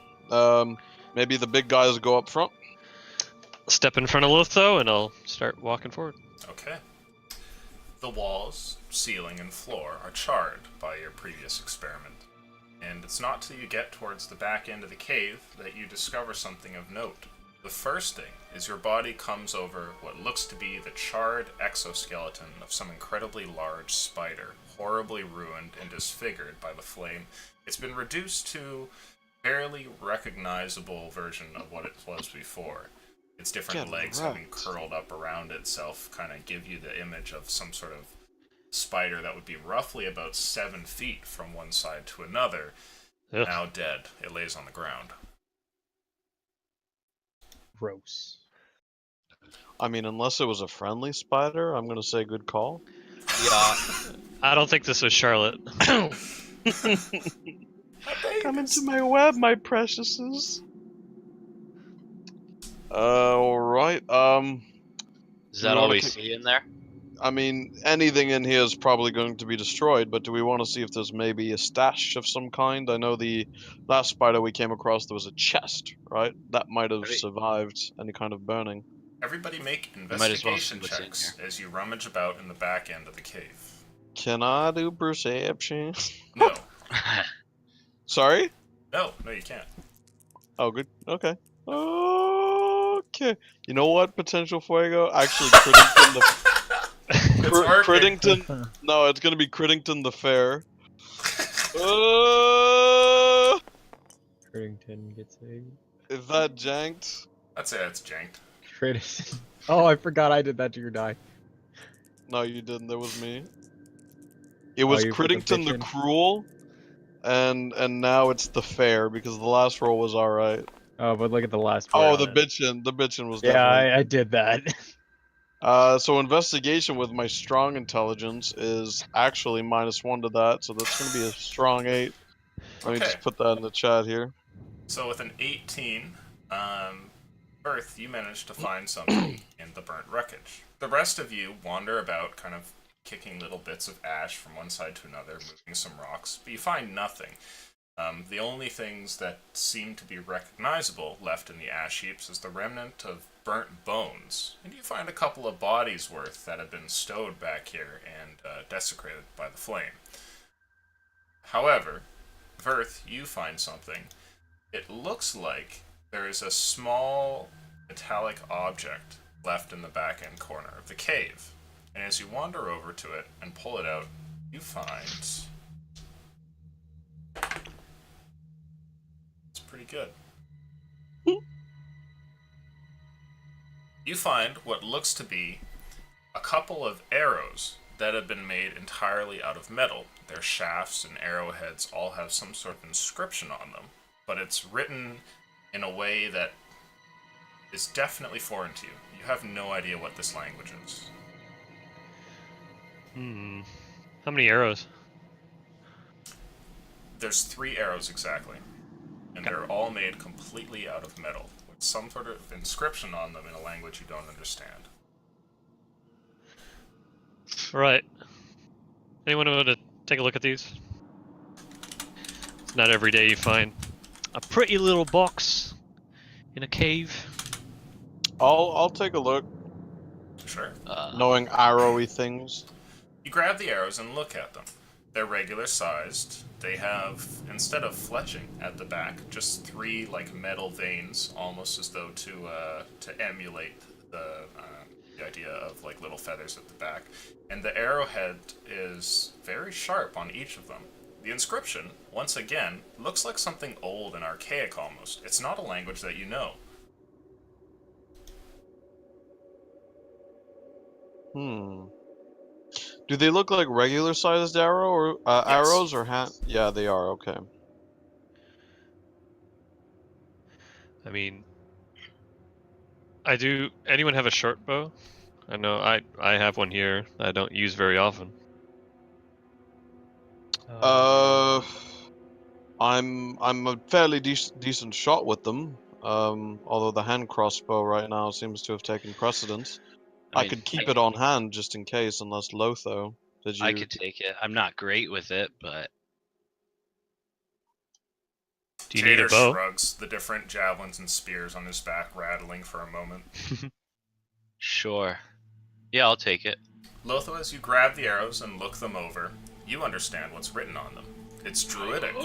S3: Maybe the big guys go up front.
S4: Step in front of Lotho and I'll start walking forward.
S5: Okay. The walls, ceiling, and floor are charred by your previous experiment, and it's not till you get towards the back end of the cave that you discover something of note. The first thing is your body comes over what looks to be the charred exoskeleton of some incredibly large spider, horribly ruined and disfigured by the flame. It's been reduced to a barely recognizable version of what it was before. Its different
S3: Get
S5: legs having
S3: wrecked.
S5: curled up around itself kind of give you the image of some sort of spider that would be roughly about 7 feet from one side to another.
S4: Ugh.
S5: Now dead. It lays on the ground.
S2: Gross.
S3: I mean, unless it was a friendly spider, I'm gonna say good call.
S1: Yeah.
S4: I don't think this was Charlotte.
S3: Come into my web, my preciouses. Alright,
S1: Is that all we see in there?
S3: I mean, anything in here is probably going to be destroyed, but do we want to see if there's maybe a stash of some kind? I know the last spider we came across, there was a chest, right? That might have
S1: Right.
S3: survived any kind of burning.
S5: Everybody make
S1: might as well see
S5: investigation
S1: what's in
S5: checks as you rummage about in the back end of the cave.
S3: Can I do perception?
S5: No.
S3: Sorry?
S5: No, you can't.
S3: Oh, good. Okay. Okay. You know what, Potential Fuego? Actually, critical in the
S5: It's working.
S3: Crittington. No, it's gonna be Crittington the Fair.
S2: Crittington gets saved.
S3: Is that janked?
S5: I'd say that's janked.
S2: Crittington. Oh, I forgot I did that to your die.
S3: No, you didn't. That was me. It was
S2: you put the
S3: Crittington the
S2: bitchin'.
S3: Cruel, and now it's the Fair because the last roll was all right.
S2: Oh, but look at the last
S3: Oh,
S2: word
S3: the
S2: on it.
S3: bitchin was
S2: Yeah,
S3: definitely.
S2: I did that.
S3: So investigation with my strong intelligence is actually -1 to that, so that's gonna be a strong 8. Let me
S5: Okay.
S3: just put that in the chat here.
S5: So with an 18, Earth, you managed to find something in the burnt wreckage. The rest of you wander about, kind of kicking little bits of ash from one side to another, moving some rocks, but you find nothing. The only things that seem to be recognizable left in the ash heaps is the remnant of burnt bones, and you find a couple of bodies worth that have been stowed back here and desecrated by the flame. However, Verth, you find something. It looks like there is a small metallic object left in the back end corner of the cave. And as you wander over to it and pull it out, you find... It's pretty good. You find what looks to be a couple of arrows that have been made entirely out of metal. Their shafts and arrowheads all have some sort of inscription on them, but it's written in a way that is definitely foreign to you. You have no idea what this language is.
S4: How many arrows?
S5: There's 3 arrows exactly, and they're all made completely out of metal, with some sort of inscription on them in a language you don't understand.
S4: Right. Anyone want to take a look at these? It's not every day you find a pretty little box in a cave.
S3: I'll take a look,
S5: Sure.
S3: knowing arrowy things.
S5: You grab the arrows and look at them. They're regular sized. They have, instead of fletching at the back, just 3 like metal veins, almost as though to emulate the idea of like little feathers at the back. And the arrowhead is very sharp on each of them. The inscription, once again, looks like something old and archaic almost. It's not a language that you know.
S3: Do they look like regular sized arrow or
S5: Yes.
S3: arrows or hand? Yeah, they are. Okay.
S4: I mean, I do. Anyone have a short bow? I know I have one here that I don't use very often.
S3: I'm a fairly decent shot with them. Although the hand crossbow right now seems to have taken precedence. I
S1: mean,
S3: could keep it on hand just in case, unless Lotho. Did you?
S1: I could take it. I'm not great with it, but
S4: Do you need a
S5: Jader
S4: bow?
S5: shrugs, the different javelins and spears on his back rattling for a moment.
S1: sure. Yeah, I'll take it.
S5: Lotho, as you grab the arrows and look them over, you understand what's written on them. It's Druidic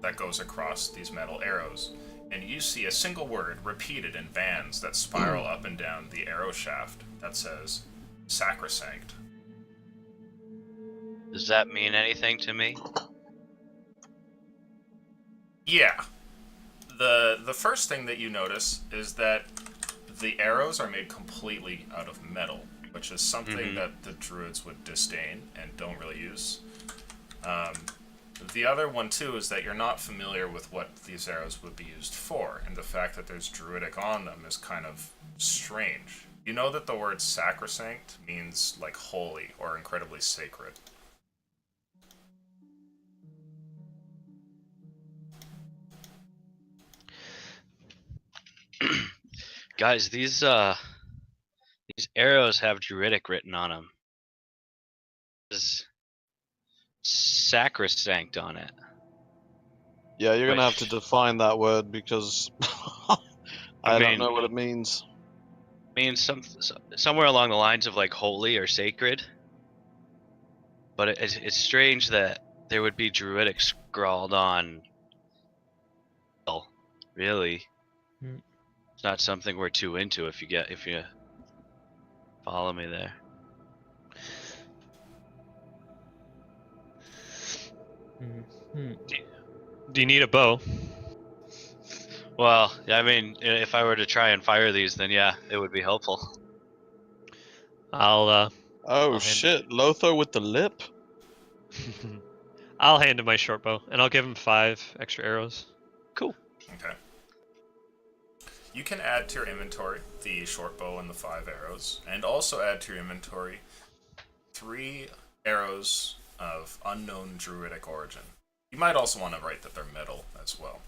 S5: that goes across these metal arrows, and you see a single word repeated in bands that spiral up and down the arrow shaft that says, Sacrosanct.
S1: Does that mean anything to me?
S5: Yeah. The first thing that you notice is that the arrows are made completely out of metal, which is something that the druids would disdain and don't really use. The other one, too, is that you're not familiar with what these arrows would be used for, and the fact that there's druidic on them is kind of strange. You know that the word sacrosanct means, like, holy or incredibly sacred.
S1: Guys, these arrows have Druidic written on them. There's sacrosanct on it.
S3: Yeah, you're gonna
S1: Wait.
S3: have to define that word because I don't
S1: mean-
S3: know what it means.
S1: I mean, somewhere along the lines of like holy or sacred. But it's strange that there would be Druidic scrawled on. Well, really,
S2: Hmm.
S1: it's not something we're too into. If you follow me there.
S2: Mhm.
S4: Do you need a bow?
S1: Well, I mean, if I were to try and fire these, then yeah, it would be helpful.
S4: I'll
S3: Oh
S4: I'll hand-
S3: shit, Lothar with the lip.
S4: I'll hand him my short bow, and I'll give him 5 extra arrows.
S1: Cool.
S5: Okay. You can add to your inventory the short bow and the 5 arrows, and also add to your inventory 3 arrows of unknown druidic origin. You might also want to write that they're metal as well.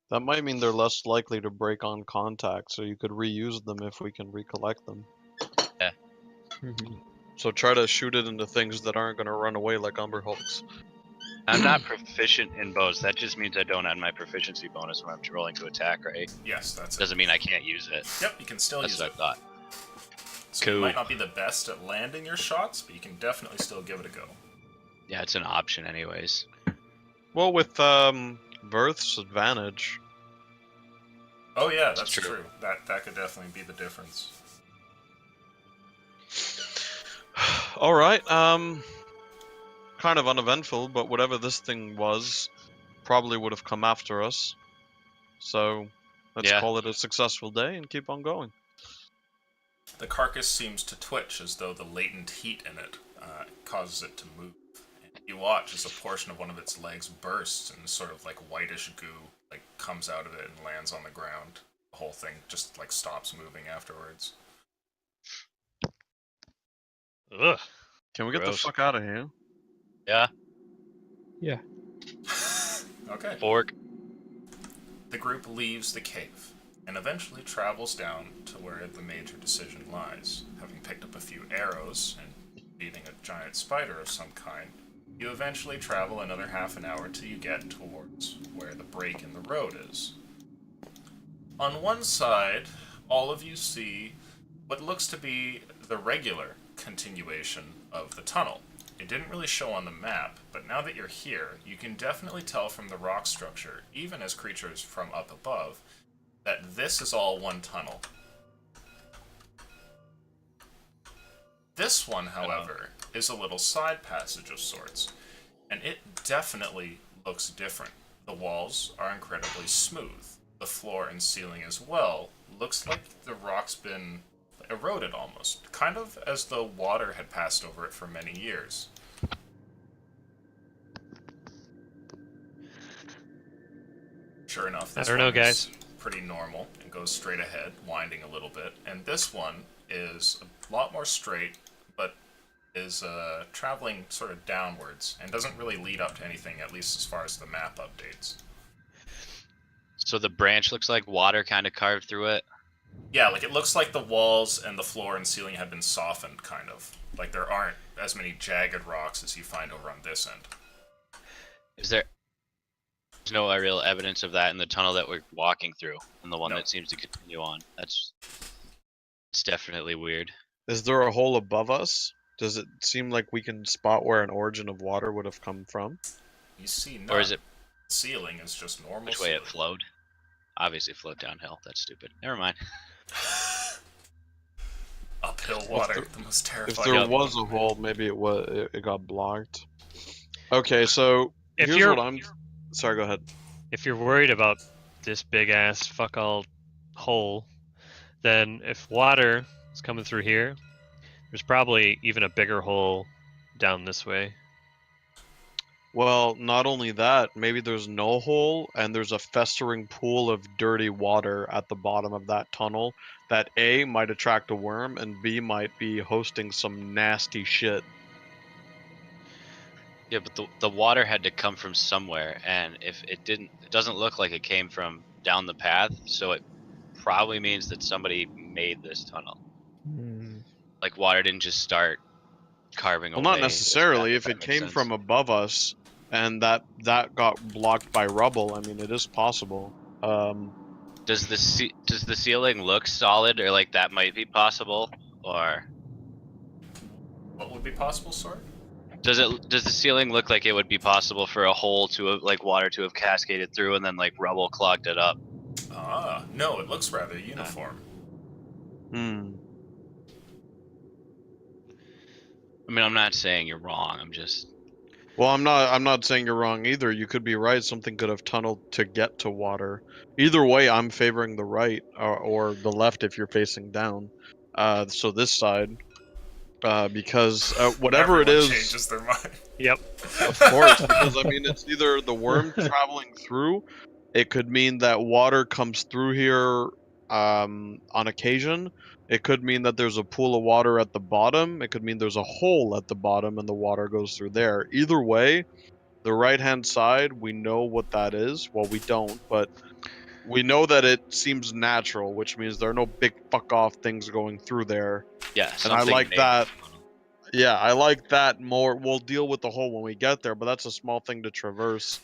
S3: That might mean they're less likely to break on contact, so you could reuse them if we can recollect them.
S2: Mhm.
S3: So try to shoot it into things that aren't going to run away like Umber Hulks.
S1: I'm not proficient in bows. That just means I don't add my proficiency bonus when I'm rolling to attack, right?
S5: Yes, that's it.
S1: Doesn't mean I can't use it.
S5: Yep, you can still
S1: That's
S5: use
S1: what
S5: it.
S1: I thought.
S5: So you
S1: Cool.
S5: might not be the best at landing your shots, but you can definitely still give it a go.
S1: Yeah, it's an option anyways.
S3: Well, with Verth's advantage.
S5: Oh yeah, that's
S1: true.
S5: true. That could definitely be the difference.
S3: All right. Kind of uneventful, but whatever this thing was, probably would have come after us. So let's
S1: Yeah.
S3: call it a successful day and keep on going.
S5: The carcass seems to twitch as though the latent heat in it causes it to move. And you watch as a portion of one of its legs bursts and sort of like whitish goo like comes out of it and lands on the ground. The whole thing just like stops moving afterwards.
S4: Ugh.
S3: Can we get
S4: Gross.
S3: the fuck out of here?
S1: Yeah.
S2: Yeah.
S5: Okay.
S1: Fork.
S5: The group leaves the cave and eventually travels down to where the major decision lies. Having picked up a few arrows and beating a giant spider of some kind, you eventually travel another half an hour till you get towards where the break in the road is. On one side, all of you see what looks to be the regular continuation of the tunnel. It didn't really show on the map, but now that you're here, you can definitely tell from the rock structure, even as creatures from up above, that this is all one tunnel. This one, however, is a little side passage of sorts, and it definitely looks different. The walls are incredibly smooth. The floor and ceiling as well looks like the rock's been eroded almost, kind of as though water had passed over it for many years. Sure enough, this
S4: I don't know,
S5: one is
S4: guys.
S5: pretty normal and goes straight ahead, winding a little bit. And this one is a lot more straight, but is traveling sort of downwards and doesn't really lead up to anything, at least as far as the map updates.
S1: So the branch looks like water kind of carved through it.
S5: Yeah, like it looks like the walls and the floor and ceiling have been softened, kind of. Like there aren't as many jagged rocks as you find over on this end.
S1: There's no real evidence of that in the tunnel that we're walking through, and the one
S5: No.
S1: that seems to continue on. It's definitely weird.
S3: Is there a hole above us? Does it seem like we can spot where an origin of water would have come from?
S5: You see none.
S1: Or is it
S5: Ceiling is just normal
S1: which way it
S5: ceiling.
S1: flowed? Obviously it flowed downhill. That's stupid. Never mind.
S5: Uphill water, the most terrifying.
S3: If there was a hole, maybe it got blocked. Okay, so
S4: If
S3: here's
S4: you're
S3: what I'm. Sorry, go ahead.
S4: if you're worried about this big ass fuck all hole, then if water is coming through here, there's probably even a bigger hole down this way.
S3: Well, not only that, maybe there's no hole and there's a festering pool of dirty water at the bottom of that tunnel that A might attract a worm and B might be hosting some nasty shit.
S1: Yeah, but the water had to come from somewhere, and if it didn't, it doesn't look like it came from down the path, so it probably means that somebody made this tunnel.
S2: Mm.
S1: Like water didn't just start carving
S3: Well,
S1: away.
S3: not
S1: this
S3: necessarily.
S1: path,
S3: If
S1: that
S3: it
S1: makes
S3: came
S1: sense.
S3: from above us and that got blocked by rubble, I mean, it is possible.
S1: Does the ceiling look solid, or like that might be possible, or
S5: What would be possible, sorry?
S1: does the ceiling look like it would be possible for a hole to have, like water to have cascaded through and then like rubble clogged it up?
S5: Ah, no, it looks rather uniform.
S1: I mean, I'm not saying you're wrong. I'm just
S3: Well, I'm not saying you're wrong either. You could be right. Something could have tunneled to get to water. Either way, I'm favoring the right or the left if you're facing down. So this side, because whatever it
S5: Everyone
S3: is,
S5: changes their mind.
S4: Yep.
S3: of course, because I mean, it's either the worm traveling through. It could mean that water comes through here on occasion. It could mean that there's a pool of water at the bottom. It could mean there's a hole at the bottom and the water goes through there. Either way, the right-hand side, we know what that is. Well, we don't, but we know that it seems natural, which means there are no big fuck off things going through there.
S1: Yeah,
S3: And I
S1: something
S3: like
S1: made-
S3: that. Yeah, I like that more. We'll deal with the hole when we get there, but that's a small thing to traverse.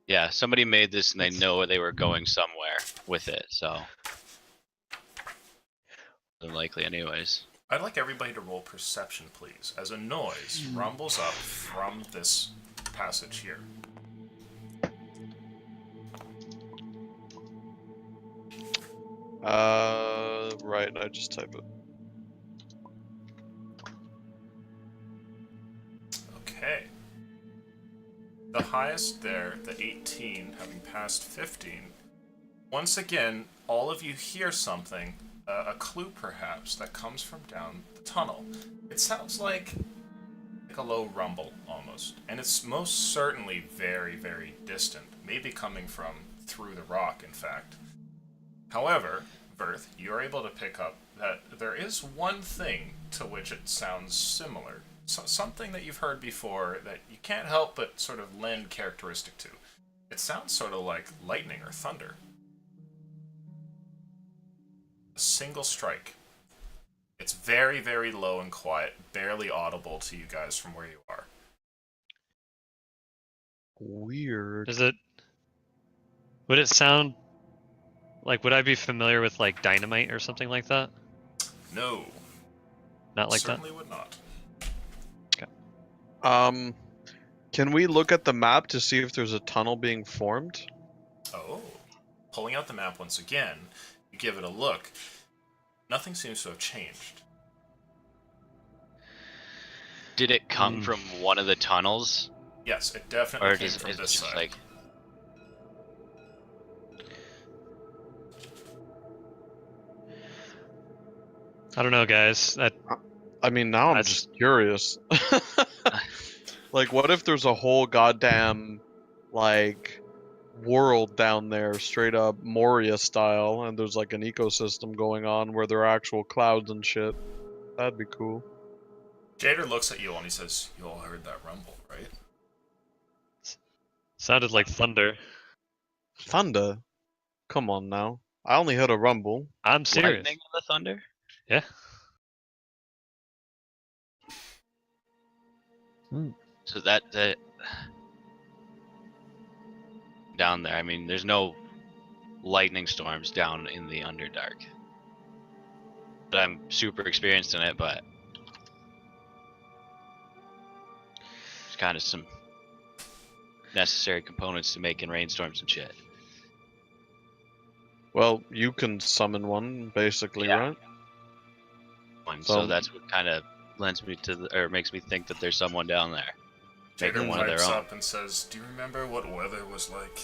S1: Yeah, somebody made this and they know they were going somewhere with it, so. Unlikely anyways.
S5: I'd like everybody to roll perception, please, as a noise rumbles up from this passage here.
S3: Right, I just type it.
S5: Okay. The highest there, the 18, having passed 15. Once again, all of you hear something, a clue perhaps, that comes from down the tunnel. It sounds like a low rumble, almost. And it's most certainly very, very distant. Maybe coming from through the rock, in fact. However, Verth, you're able to pick up that there is one thing to which it sounds similar. So something that you've heard before that you can't help but sort of lend characteristic to. It sounds sort of like lightning or thunder. A single strike. It's very, very low and quiet, barely audible to you guys from where you are.
S3: Weird.
S4: Is it? Would it sound like? Would I be familiar with like dynamite or something like that?
S5: No.
S4: Not like that.
S5: Certainly would not.
S3: Can we look at the map to see if there's a tunnel being formed?
S5: Oh. Pulling out the map once again, you give it a look. Nothing seems to have changed.
S1: Did it come from one of the tunnels?
S5: Yes, it definitely
S1: Or
S5: came
S1: is
S5: from
S1: it
S5: this
S1: just
S5: side.
S1: like.
S4: I don't know, guys. That
S3: I mean, now I'm
S4: That's-
S3: just curious. Like, what if there's a whole goddamn, like, world down there, straight up Moria style, and there's like an ecosystem going on where there are actual clouds and shit? That'd be cool.
S5: Jader looks at you and he says, "You all heard that rumble, right?"
S4: sounded like thunder.
S3: Thunder? Come on now. I only heard a rumble.
S4: I'm serious.
S1: Lightning and the thunder?
S4: Yeah.
S1: So that down there, I mean, there's no lightning storms down in the Underdark. But I'm super experienced in it, but there's kind of some necessary components to making rainstorms and shit.
S3: Well, you can summon one, basically,
S1: Yeah.
S3: right?
S1: And
S3: So-
S1: so that's what kind of lends me to, or makes me think that there's someone down there. Maybe
S5: Jader
S1: one of their
S5: pipes
S1: own.
S5: up and says, "Do you remember what weather was like?"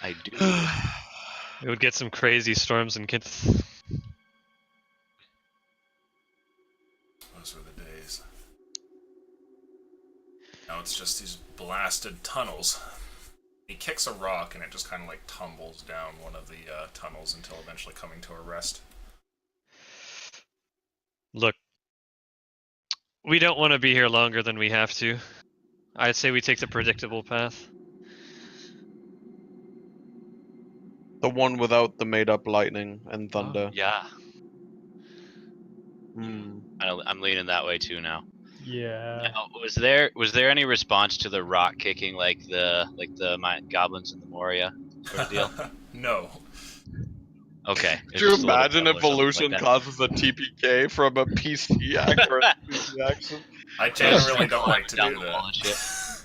S1: I do.
S4: It would get some crazy storms and kids.
S5: Those were the days. Now it's just these blasted tunnels. He kicks a rock and it just kind of like tumbles down one of the tunnels until eventually coming to a rest.
S4: Look, we don't want to be here longer than we have to. I'd say we take the predictable path.
S3: The one without the made-up lightning and thunder.
S1: Yeah,
S3: Hmm.
S1: I'm leaning that way too now.
S2: Yeah.
S1: Now, was there any response to the rock kicking like the goblins in the Moria sort of deal?
S5: No.
S1: Okay.
S3: Could you imagine if Evolution causes a TPK from a PC actor and a PC accent?
S5: I generally don't like to do that.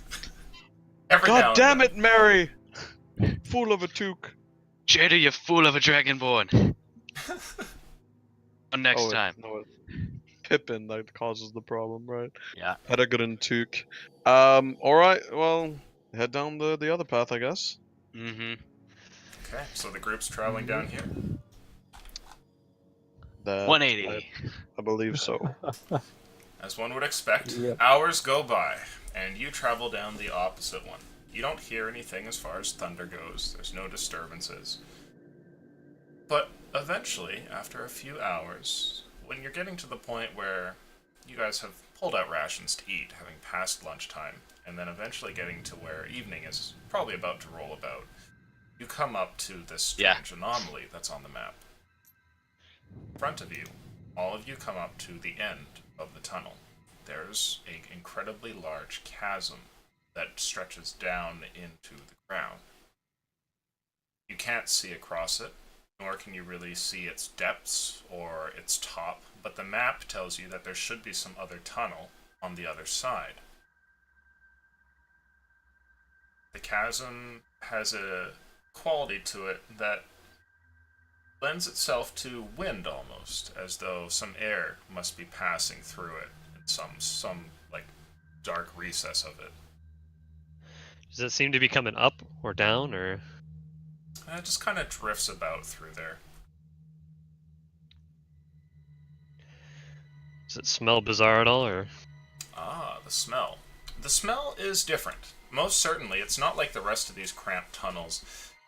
S5: Every now
S3: God
S5: and
S3: damn
S5: then.
S3: it, Mary! Fool of a toque.
S1: Jada, you fool of a dragonborn. Next
S3: Oh,
S1: time.
S3: no, Pippin that causes the problem, right?
S1: Yeah.
S3: Peregrine Took. Alright, well, head down the other path, I guess.
S1: Mm-hmm.
S5: Okay, so the group's traveling down here.
S3: That
S1: 180.
S3: I believe so.
S5: As one would expect,
S2: Yep.
S5: hours go by, and you travel down the opposite one. You don't hear anything as far as thunder goes, there's no disturbances. But eventually, after a few hours, when you're getting to the point where you guys have pulled out rations to eat, having passed lunchtime, and then eventually getting to where evening is probably about to roll about, you come up to this strange anomaly that's on the map. In front of you, all of you come up to the end of the tunnel. There's an incredibly large chasm that stretches down into the ground. You can't see across it, nor can you really see its depths or its top, but the map tells you that there should be some other tunnel on the other side. The chasm has a quality to it that lends itself to wind almost, as though some air must be passing through it in some like dark recess of it.
S4: Does it seem to be coming up or down, or
S5: And it just kind of drifts about through there.
S4: does it smell bizarre at all, or
S5: Ah, the smell. The smell is different. Most certainly, it's not like the rest of these cramped tunnels.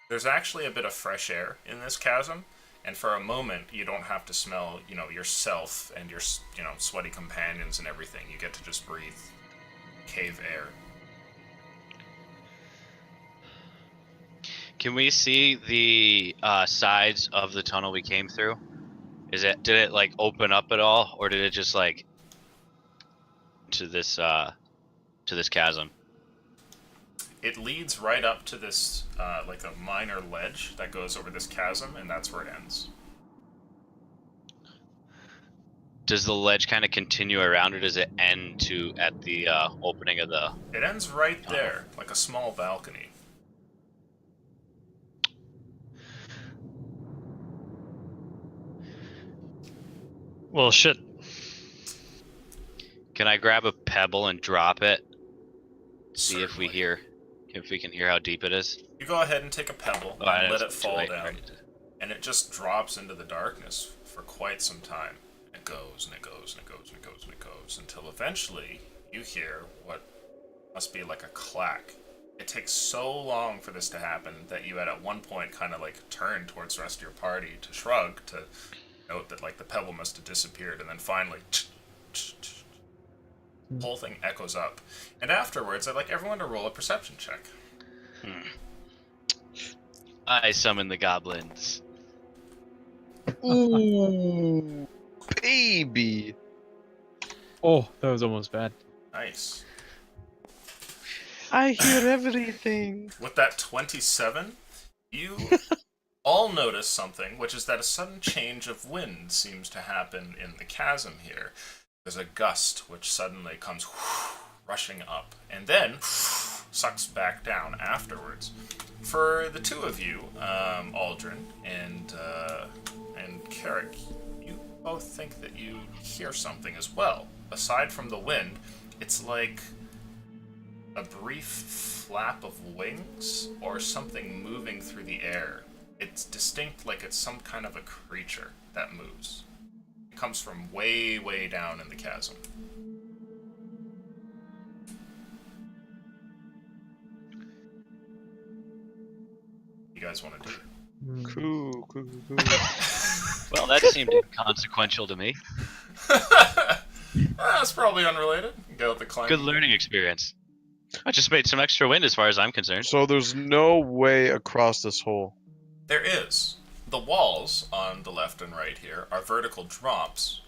S5: There's actually a bit of fresh air in this chasm, and for a moment, you don't have to smell, yourself and your, sweaty companions and everything. You get to just breathe cave air.
S1: Can we see the sides of the tunnel we came through? Did it like open up at all, or did it just like to this chasm?
S5: It leads right up to this, like a minor ledge that goes over this chasm, and that's where it ends.
S1: Does the ledge kind of continue around, or does it end at the opening of the?
S5: It ends right there, like a small balcony.
S4: well, shit.
S1: Can I grab a pebble and drop it? See if we
S5: Certainly.
S1: can hear how deep it is.
S5: You go ahead and take a pebble
S1: Oh,
S5: and let
S1: it's
S5: it
S1: too
S5: fall
S1: late.
S5: down.
S1: Already.
S5: And it just drops into the darkness for quite some time. It goes and it goes and it goes and it goes and it goes until eventually you hear what must be like a clack. It takes so long for this to happen that you at one point kind of like turn towards the rest of your party to shrug to note that like the pebble must have disappeared, and then finally the whole thing echoes up. And afterwards I'd like everyone to roll a perception check.
S1: I summon the goblins.
S3: Ooh, baby.
S2: Oh, that was almost bad.
S5: Nice.
S3: I hear everything.
S5: With that 27, you all notice something, which is that a sudden change of wind seems to happen in the chasm here. There's a gust which suddenly comes rushing up, and then sucks back down afterwards. For the two of you, Aldrin and Carrick, you both think that you hear something as well. Aside from the wind, it's like a brief flap of wings or something moving through the air. It's distinct, like it's some kind of a creature that moves. It comes from way, way down in the chasm. You guys want to do?
S3: Cool.
S1: Well, that seemed inconsequential to me.
S5: That's probably unrelated. Go with the climb.
S1: Good learning experience. I just made some extra wind as far as I'm concerned.
S3: So there's no way across this hole.
S5: There is. The walls on the left and right here are vertical drops,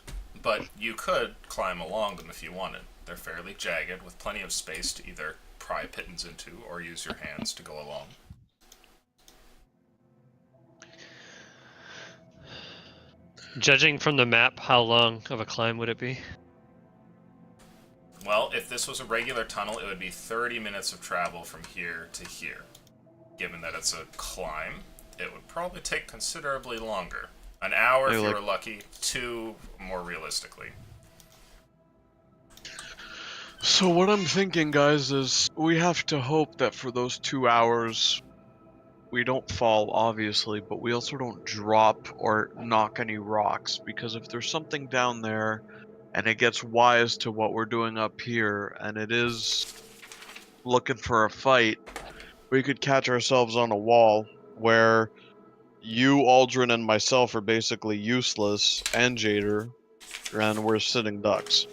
S5: but you could climb along them if you wanted. They're fairly jagged, with plenty of space to either pry pittance into or use your hands to go along.
S4: Judging from the map, how long of a climb would it be?
S5: Well, if this was a regular tunnel, it would be 30 minutes of travel from here to here. Given that it's a climb, it would probably take considerably longer. An hour if you were lucky, 2 more realistically.
S3: So what I'm thinking, guys, is we have to hope that for those 2 hours we don't fall, obviously, but we also don't drop or knock any rocks, because if there's something down there and it gets wise to what we're doing up here and it is looking for a fight, we could catch ourselves on a wall where you, Aldrin, and myself are basically useless, and Jader, and we're sitting ducks.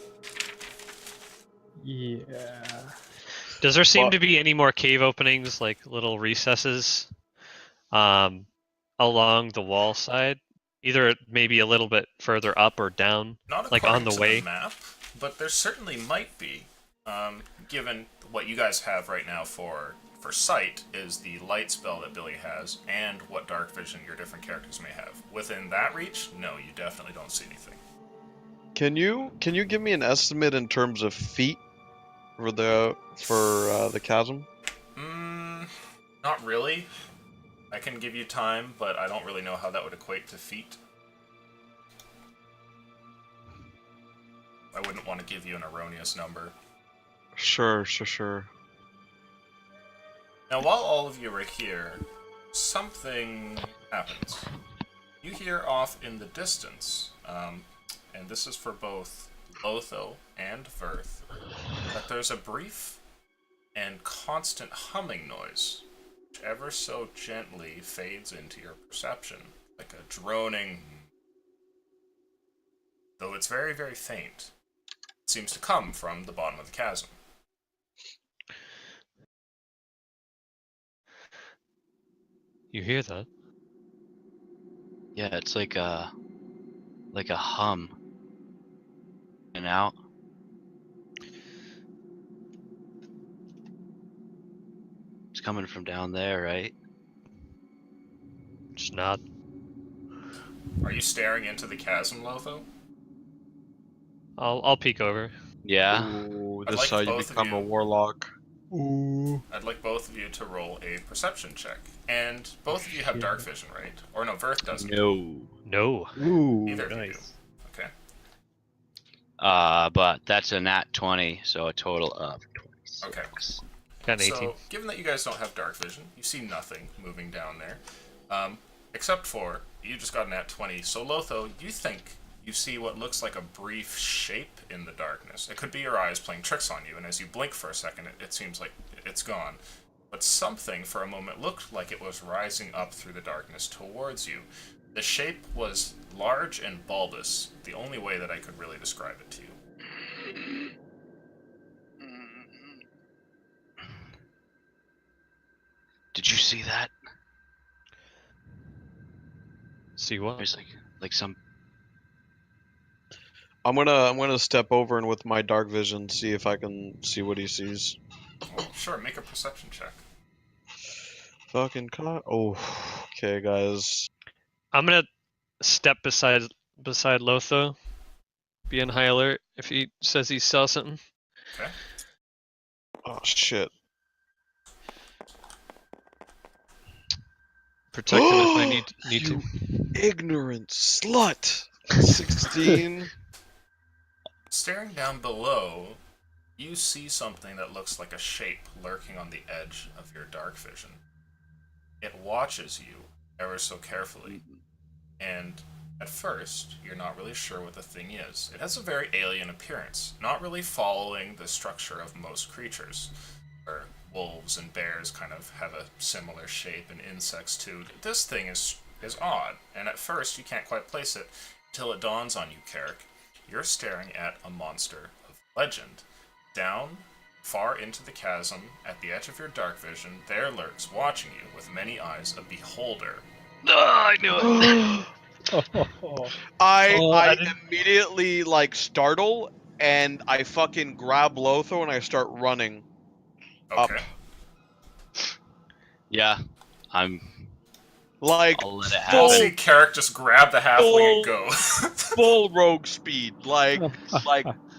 S2: Yeah.
S4: Does there seem
S3: But-
S4: to be any more cave openings, like little recesses, along the wall side? Either maybe a little bit further up or down,
S5: Not
S4: like
S5: according
S4: on the
S5: to
S4: way.
S5: the map, but there certainly might be. Given what you guys have right now for sight is the light spell that Billy has, and what dark vision your different characters may have. Within that reach, no, you definitely don't see anything.
S3: Can you give me an estimate in terms of feet for the chasm?
S5: Not really. I can give you time, but I don't really know how that would equate to feet. I wouldn't want to give you an erroneous number.
S3: Sure.
S5: Now, while all of you are here, something happens. You hear off in the distance, and this is for both Lotho and Verth, that there's a brief and constant humming noise, which ever so gently fades into your perception, like a droning, though it's very, very faint. It seems to come from the bottom of the chasm.
S4: You hear that?
S1: Yeah, it's like a hum. And out. It's coming from down there, right?
S4: Just nod.
S5: Are you staring into the chasm, Lotho?
S4: I'll peek over.
S1: Yeah.
S3: Ooh,
S5: I'd
S3: this
S5: like
S3: is how you
S5: both of
S3: become a
S5: you-
S3: warlock.
S2: Ooh.
S5: I'd like both of you to roll a perception check. And both of you have dark vision, right? Or no, Verth doesn't.
S1: No.
S4: No.
S2: Ooh.
S5: Neither of you
S2: Nice.
S5: do. Okay.
S1: But that's a nat 20, so a total of 26.
S5: Okay.
S4: Got an 18.
S5: So, given that you guys don't have dark vision, you see nothing moving down there. Except for, you just got a nat 20. So, Lotho, you think you see what looks like a brief shape in the darkness. It could be your eyes playing tricks on you, and as you blink for a second, it seems like it's gone. But something, for a moment, looked like it was rising up through the darkness towards you. The shape was large and bulbous, the only way that I could really describe it to you.
S1: Did you see that?
S4: See what?
S1: There's like some.
S3: I'm gonna step over and with my dark vision see if I can see what he sees.
S5: Well, sure, make a perception check.
S3: Fucking oh, okay, guys.
S4: I'm gonna step beside Lotho, be on high alert if he says he saw something.
S5: Okay.
S3: Oh shit.
S4: Protect him if I need to.
S3: You ignorant slut. 16.
S5: Staring down below, you see something that looks like a shape lurking on the edge of your dark vision. It watches you ever so carefully, and at first, you're not really sure what the thing is. It has a very alien appearance, not really following the structure of most creatures, where wolves and bears kind of have a similar shape, and insects too. This thing is odd, and at first you can't quite place it until it dawns on you, Carrick. You're staring at a monster of legend. Down, far into the chasm, at the edge of your dark vision, there lurks, watching you with many eyes, a beholder.
S1: I knew it.
S3: I immediately like startle and I fucking grab Lotho and I start running. Up.
S5: Okay.
S1: Yeah, I'm.
S3: Like
S1: I'll let it
S5: You'll
S1: happen.
S5: see Carrick just grab the halfling and go.
S3: full rogue speed. Like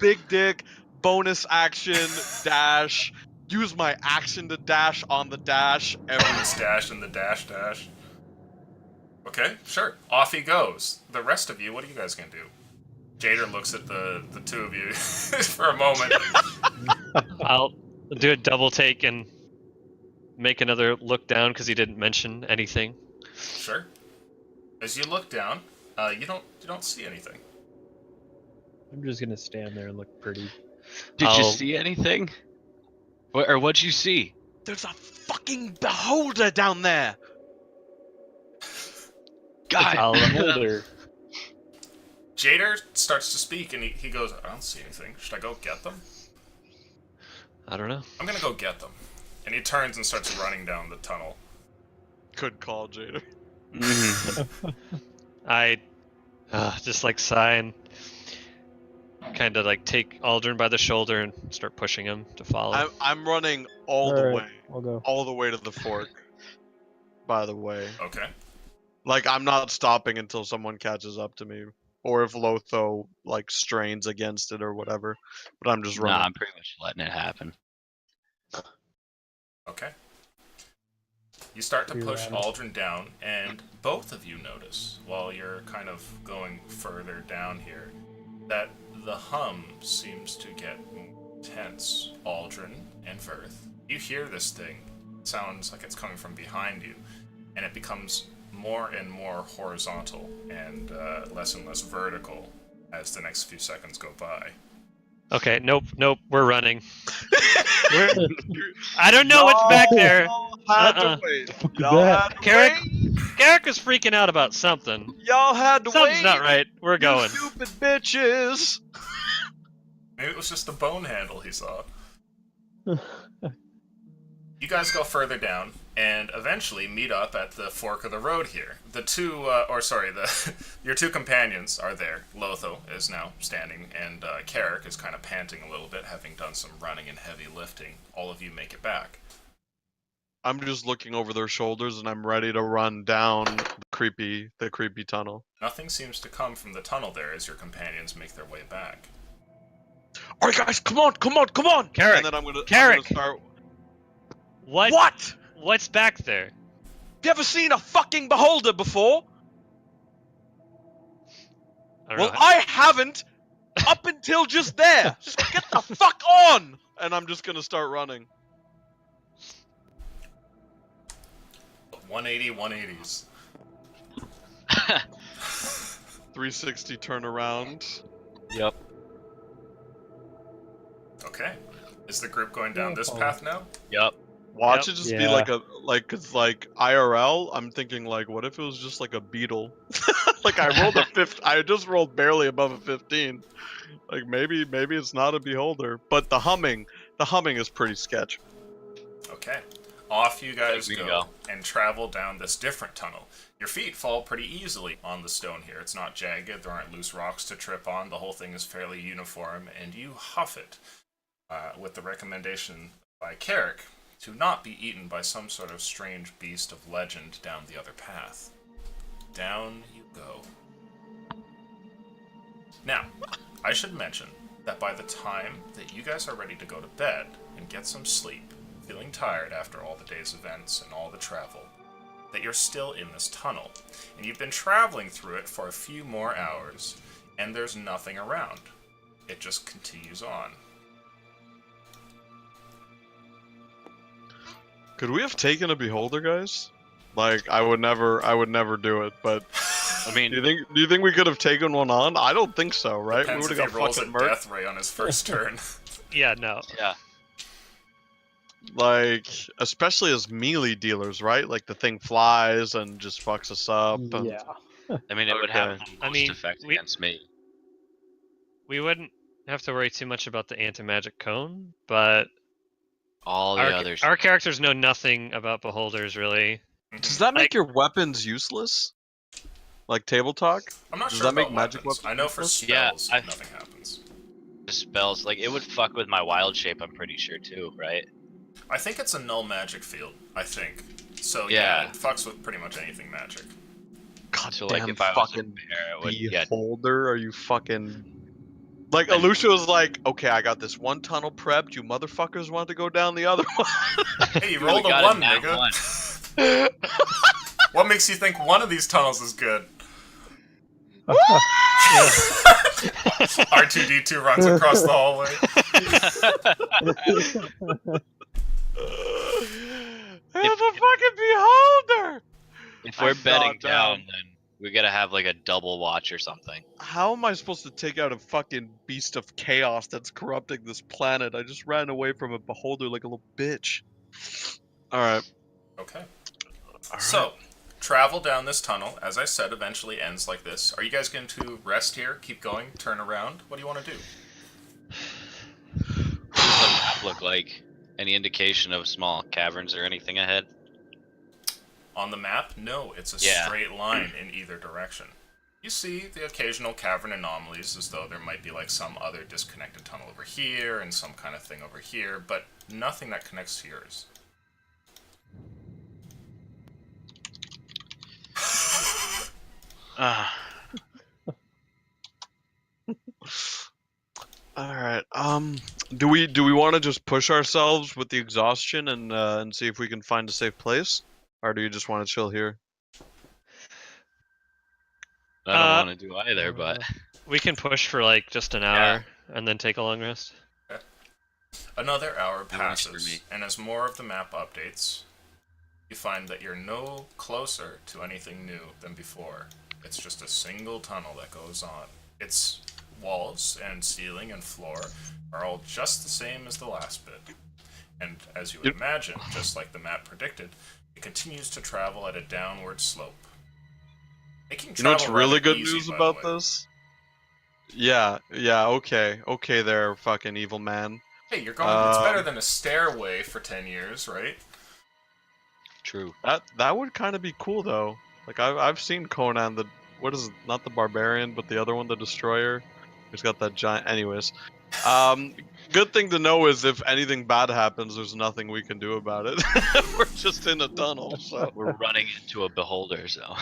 S3: big dick, bonus action, dash, use my action to dash on the dash, everything.
S5: Dash and the dash. Okay, sure. Off he goes. The rest of you, what are you guys gonna do? Jader looks at the two of you for a moment.
S4: I'll do a double take and make another look down because he didn't mention anything.
S5: Sure. As you look down, you don't see anything.
S2: I'm just gonna stand there and look pretty.
S1: Did you
S4: I'll-
S1: see anything? Or what'd you see?
S3: There's a fucking beholder down there.
S1: God.
S4: I'll-
S2: Beholder.
S5: Jader starts to speak, and he goes, I don't see anything. Should I go get them?
S4: I don't know.
S5: I'm gonna go get them. And he turns and starts running down the tunnel.
S3: Good call, Jader.
S4: I just like sigh and kind of like take Aldrin by the shoulder and start pushing him to follow.
S3: I'm running all the
S2: Alright,
S3: way,
S2: I'll go.
S3: all the way to the fork. By the way,
S5: Okay.
S3: like I'm not stopping until someone catches up to me, or if Lotho like strains against it or whatever. But I'm just
S1: Nah,
S3: running.
S1: I'm pretty much letting it happen.
S5: Okay. You start to
S2: You're
S5: push
S2: right.
S5: Aldrin down, and both of you notice, while you're kind of going further down here, that the hum seems to get more tense. Aldrin and Verth, you hear this thing. It sounds like it's coming from behind you, and it becomes more and more horizontal and less vertical as the next few seconds go by.
S4: Okay, nope, we're running. I don't know what's back there.
S3: Y'all had
S4: Uh-uh.
S3: to wait.
S2: Fuck
S3: Y'all
S2: that.
S3: had to
S4: Carrick,
S3: wait.
S4: Garrick was freaking out about something.
S3: Y'all had to
S4: Something's
S3: wait.
S4: not right. We're
S3: You
S4: going.
S3: stupid bitches.
S5: Maybe it was just the bone handle he saw. You guys go further down and eventually meet up at the fork of the road here. The two, your two companions are there. Lotho is now standing, and Carrick is kind of panting a little bit, having done some running and heavy lifting. All of you make it back.
S3: I'm just looking over their shoulders and I'm ready to run down the creepy tunnel.
S5: Nothing seems to come from the tunnel there as your companions make their way back.
S3: Alright guys, come on!
S4: Carrick,
S3: And then I'm gonna
S4: Carrick.
S3: start.
S4: What? What's back there?
S3: You ever seen a fucking beholder before?
S4: I don't
S3: Well,
S4: know.
S3: I haven't up until just there. Just get the fuck on! And I'm just gonna start running.
S5: 180, 180s.
S3: 360 turnaround.
S1: Yep.
S5: Okay. Is the group going down this
S2: Oh.
S5: path now?
S1: Yep.
S3: Watch
S4: Yep.
S3: it just be
S2: Yeah.
S3: cause like IRL, I'm thinking like, what if it was just like a beetle? Like I rolled I just rolled barely above a 15. Like maybe it's not a beholder, but the humming is pretty sketch.
S5: Okay. Off you guys
S1: We
S5: go and travel down this different tunnel. Your feet fall pretty easily on the stone here. It's not jagged, there aren't loose rocks to trip on. The whole thing is fairly uniform, and you huff it with the recommendation by Carrick to not be eaten by some sort of strange beast of legend down the other path. Down you go. Now, I should mention that by the time that you guys are ready to go to bed and get some sleep, feeling tired after all the day's events and all the travel, that you're still in this tunnel, and you've been traveling through it for a few more hours, and there's nothing around. It just continues on.
S3: Could we have taken a beholder, guys? Like I would never do it, but
S1: I mean,
S3: do you think we could have taken one on? I don't think so, right? We
S5: Depends
S3: would
S5: if
S3: have
S5: he
S3: got
S5: rolls a
S3: fucking murked.
S5: death ray on his first turn.
S4: Yeah, no.
S1: yeah.
S3: Like, especially as melee dealers, right? Like the thing flies and just fucks us up. And...
S2: Yeah.
S1: I mean, it would have
S3: Okay.
S1: the most
S4: I mean,
S1: effect
S4: we-
S1: against me.
S4: We wouldn't have to worry too much about the anti-magic cone, but
S1: All the others.
S4: our characters know nothing about beholders, really.
S3: Does that make
S4: Like-
S3: your weapons useless? Like table talk?
S5: I'm not
S3: Does
S5: sure
S3: that make
S5: about
S3: magic
S5: weapons. I
S3: weapons
S5: know for
S3: useless?
S1: Yeah,
S5: spells,
S1: I-
S5: nothing happens.
S1: The spells, like, it would fuck with my wild shape, I'm pretty sure, too, right?
S5: I think it's a null magic field, I think. So yeah,
S1: Yeah.
S5: it fucks with pretty much anything magic.
S3: God
S1: So,
S3: damn
S1: like, if I was a
S3: fucking
S1: bear, it would, yeah,
S3: beholder? Are you fucking... Like, Alusha was like, okay, I got this one tunnel prepped. You motherfuckers want to go down the other one?
S5: Hey, you
S1: You
S5: rolled
S1: really
S5: a
S1: got it
S5: 1,
S1: nat
S5: nigga.
S1: one.
S5: What makes you think one of these tunnels is good? R2D2 runs across the hallway.
S3: It's a fucking beholder!
S1: If we're
S3: I'm
S1: bedding
S3: not down.
S1: down, then we gotta have like a double watch or something.
S3: How am I supposed to take out a fucking beast of chaos that's corrupting this planet? I just ran away from a beholder like a little bitch. Alright.
S5: Okay. So, travel down this tunnel, as I said, eventually ends like this. Are you guys going to rest here, keep going, turn around? What do you want to do?
S1: What does the map look like? Any indication of small caverns or anything ahead?
S5: On the map, no, it's a
S1: Yeah.
S5: straight line in either direction. You see the occasional cavern anomalies, as though there might be like some other disconnected tunnel over here and some kind of thing over here, but nothing that connects to yours.
S3: Alright, do we want to just push ourselves with the exhaustion and see if we can find a safe place? Or do you just want to chill here?
S1: I don't want to do either, but
S4: We can push for like just an hour and then take a long rest.
S5: Another hour
S1: That works for
S5: passes,
S1: me.
S5: and as more of the map updates, you find that you're no closer to anything new than before. It's just a single tunnel that goes on. Its walls and ceiling and floor are all just the same as the last bit. And as you would imagine, just like the map predicted, it continues to travel at a downward slope. Making
S3: You know what's
S5: travel
S3: really
S5: rather
S3: good
S5: easy,
S3: news
S5: by the
S3: about
S5: way.
S3: this? Yeah, okay. Okay there, fucking evil man.
S5: Hey, you're going. It's better than a stairway for 10 years, right?
S1: true.
S3: That would kind of be cool though. Like I've seen Conan the what is it? Not the barbarian, but the other one, the destroyer. He's got that giant. Anyways, good thing to know is if anything bad happens, there's nothing we can do about it. We're just in a tunnel. So.
S1: We're running into a beholder, so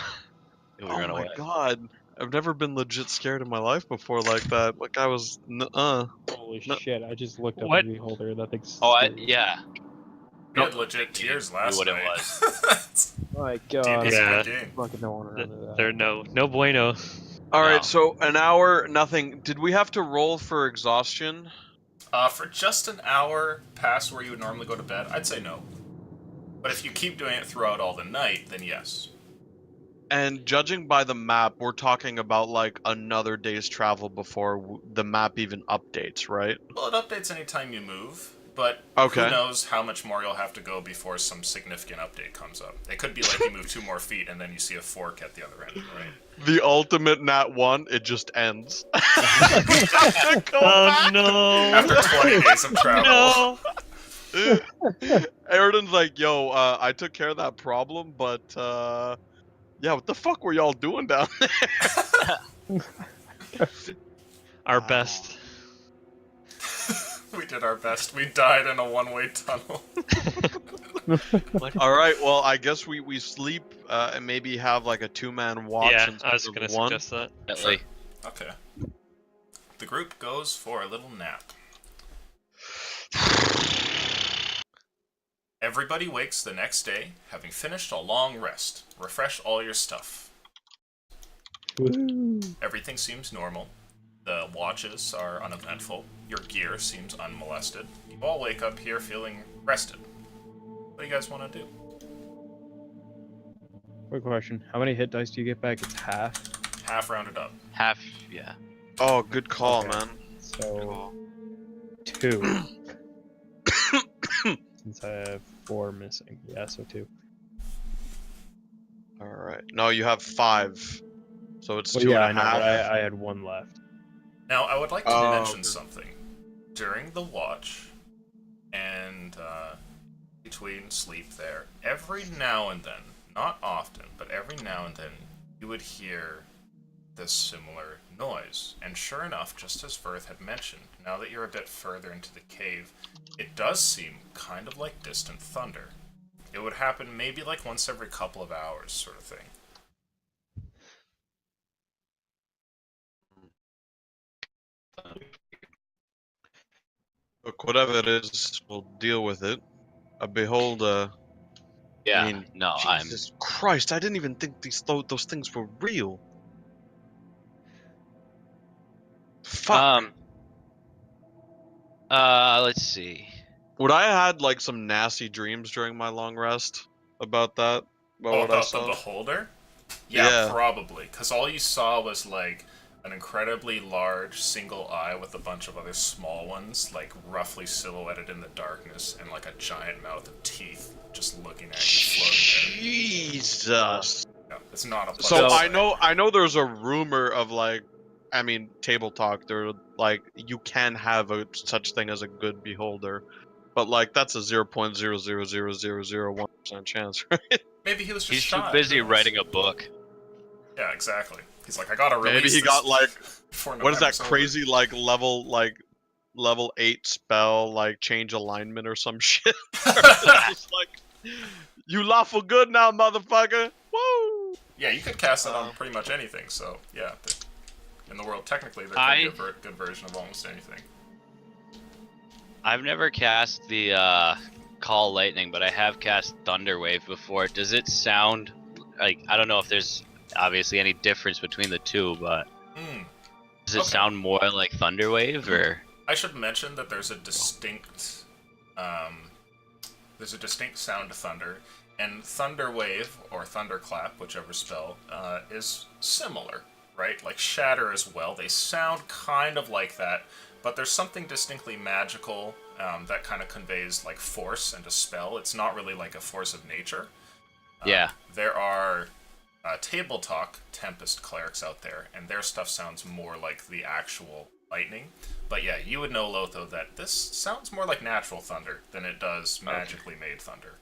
S1: we
S3: Oh
S1: run
S3: my
S1: away.
S3: god, I've never been legit scared in my life before like that. Like I was,
S2: Holy
S3: No.
S2: shit! I just looked up
S4: What?
S2: the beholder. That thing's.
S1: Oh,
S2: scary.
S1: yeah.
S5: We
S1: Nope.
S5: had legit tears
S1: Knew
S5: last
S1: what it
S5: night.
S1: was.
S2: My god.
S5: DB's a
S4: Yeah.
S5: good game.
S2: Fucking don't want to run into that.
S4: They're no bueno.
S3: All right,
S1: No.
S3: so an hour, nothing. Did we have to roll for exhaustion?
S5: For just an hour past where you would normally go to bed, I'd say no. But if you keep doing it throughout all the night, then yes.
S3: And judging by the map, we're talking about like another day's travel before the map even updates, right?
S5: Well, it updates anytime you move, but
S3: Okay.
S5: who knows how much more you'll have to go before some significant update comes up. It could be like you move 2 more feet and then you see a fork at the other end, right?
S3: The ultimate nat 1, it just ends.
S4: Oh no!
S5: After 20 days of travel.
S4: No!
S3: Aridon's like, yo, I took care of that problem, but yeah, what the fuck were y'all doing down there?
S4: Our best.
S5: We did our best. We died in a one-way tunnel.
S3: All right, well, I guess we sleep and maybe have like a 2-man watch.
S4: Yeah,
S3: instead
S4: I was
S3: of
S4: gonna
S3: one.
S4: suggest that.
S1: Definitely.
S5: Okay. The group goes for a little nap. Everybody wakes the next day, having finished a long rest. Refresh all your stuff.
S2: Woo.
S5: Everything seems normal. The watches are uneventful. Your gear seems unmolested. You all wake up here feeling rested. What do you guys want to do?
S2: Quick question: how many hit dice do you get back? It's half.
S5: Half rounded up.
S1: Half, yeah.
S3: Oh, good call,
S2: Okay.
S3: man.
S2: So 2. Since I have 4 missing. Yeah, so 2.
S3: All right. No, you have 5, so it's
S2: Well,
S3: 2
S2: yeah, I
S3: and
S2: know.
S3: a half.
S2: But I had 1 left.
S5: Now, I would like to
S3: Oh,
S5: mention
S3: okay.
S5: something. During the watch and between sleep there, every now and then, not often, but every now and then, you would hear this similar noise. And sure enough, just as Verth had mentioned, now that you're a bit further into the cave, it does seem kind of like distant thunder. It would happen maybe like once every couple of hours, sort of thing.
S3: Look, whatever it is, we'll deal with it. Behold,
S1: Yeah.
S3: I mean,
S1: no,
S3: Jesus Christ, I didn't even think those things were real. Fuck.
S1: Let's see.
S3: Would I have had like some nasty dreams during my long rest about that? About
S5: Oh,
S3: what I
S5: about the
S3: saw?
S5: beholder? Yeah,
S3: Yeah.
S5: probably. Because all you saw was like an incredibly large single eye with a bunch of other small ones, like roughly silhouetted in the darkness, and like a giant mouth of teeth just looking at you floating
S3: Jesus.
S5: there. Yeah, it's not a
S3: So
S5: pleasant
S3: I
S5: sight.
S3: know there's a rumor of like, I mean, table talk. There like you can have a such thing as a good beholder, but like that's a 0.0000001% chance, right?
S5: Maybe he was just
S1: He's too
S5: shy.
S1: busy
S5: who knows?
S1: writing a book.
S5: Yeah, exactly. He's like, I gotta release
S3: Maybe he
S5: this
S3: got like
S5: before
S3: what is that
S5: November's over."
S3: crazy like level 8 spell like change alignment or some shit. It's just like you lawful good now, motherfucker. Woo!
S5: Yeah, you could cast that on pretty much anything. So yeah, in the world, technically, there could be a good version of almost anything.
S1: I've never cast the Call Lightning, but I have cast Thunderwave before. Does it sound like, I don't know if there's obviously any difference between the two, but does it
S5: Okay.
S1: sound more like Thunderwave or?
S5: I should mention that there's a distinct sound to thunder, and Thunderwave or Thunderclap, whichever spell, is similar, right? Like Shatter as well. They sound kind of like that, but there's something distinctly magical that kind of conveys like force and a spell. It's not really like a force of nature.
S1: Yeah.
S5: There are table talk Tempest clerics out there, and their stuff sounds more like the actual lightning. But yeah, you would know, Lotho, that this sounds more like natural thunder than it does magically made thunder.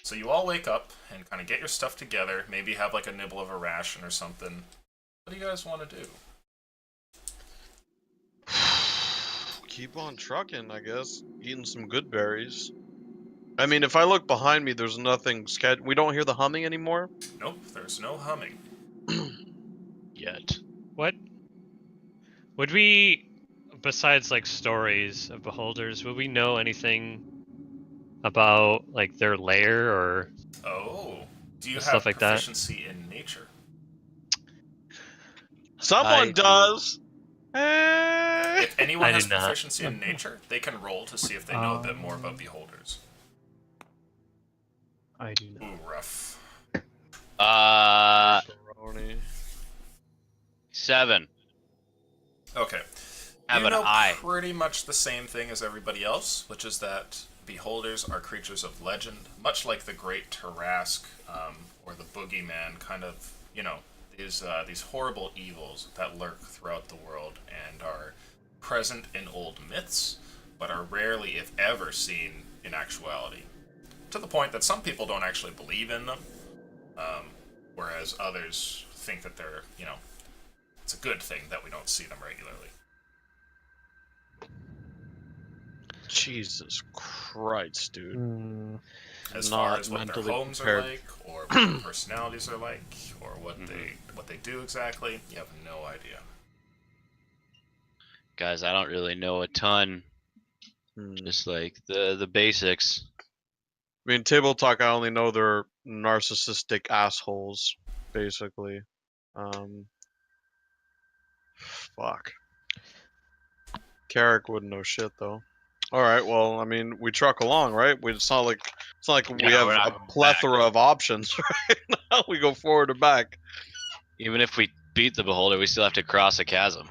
S5: So you all wake up and kind of get your stuff together, maybe have like a nibble of a ration or something. What do you guys want to do?
S3: Keep on trucking, I guess. Eating some good berries. I mean, if I look behind me, there's nothing we don't hear the humming anymore.
S5: Nope, there's no humming.
S1: Yet.
S4: What would we, besides like stories of beholders, would we know anything about like their lair or
S5: Oh, do you
S4: Stuff
S5: have
S4: like that.
S5: proficiency in nature?
S3: Someone
S1: I
S3: does.
S5: If anyone
S4: I
S5: has
S4: do not.
S5: proficiency in nature, they can roll to see if they know a bit more about beholders.
S2: I do not.
S5: Ooh, rough.
S1: 7.
S5: Okay.
S1: Have
S5: you
S1: an
S5: know
S1: eye.
S5: pretty much the same thing as everybody else, which is that beholders are creatures of legend, much like the Great Tarrasque or the Boogeyman, kind of, you know, these horrible evils that lurk throughout the world and are present in old myths, but are rarely, if ever, seen in actuality. To the point that some people don't actually believe in them, whereas others think that they're, you know, it's a good thing that we don't see them regularly.
S3: Jesus Christ, dude.
S5: As
S3: Not
S5: far as what their
S3: mentally
S5: homes
S3: prepared.
S5: are like, or what their personalities are like, or what they do exactly, you have no idea.
S1: Guys, I don't really know a ton. Just like the basics.
S3: I mean, table talk. I only know they're narcissistic assholes, basically. Fuck. Carrick wouldn't know shit though. All right, well, I mean, we truck along, right? It's not like we
S1: Yeah,
S3: have
S1: we're not
S3: a
S1: going
S3: plethora of options right now. We go forward or back.
S1: Even if we beat the beholder, we still have to cross a chasm.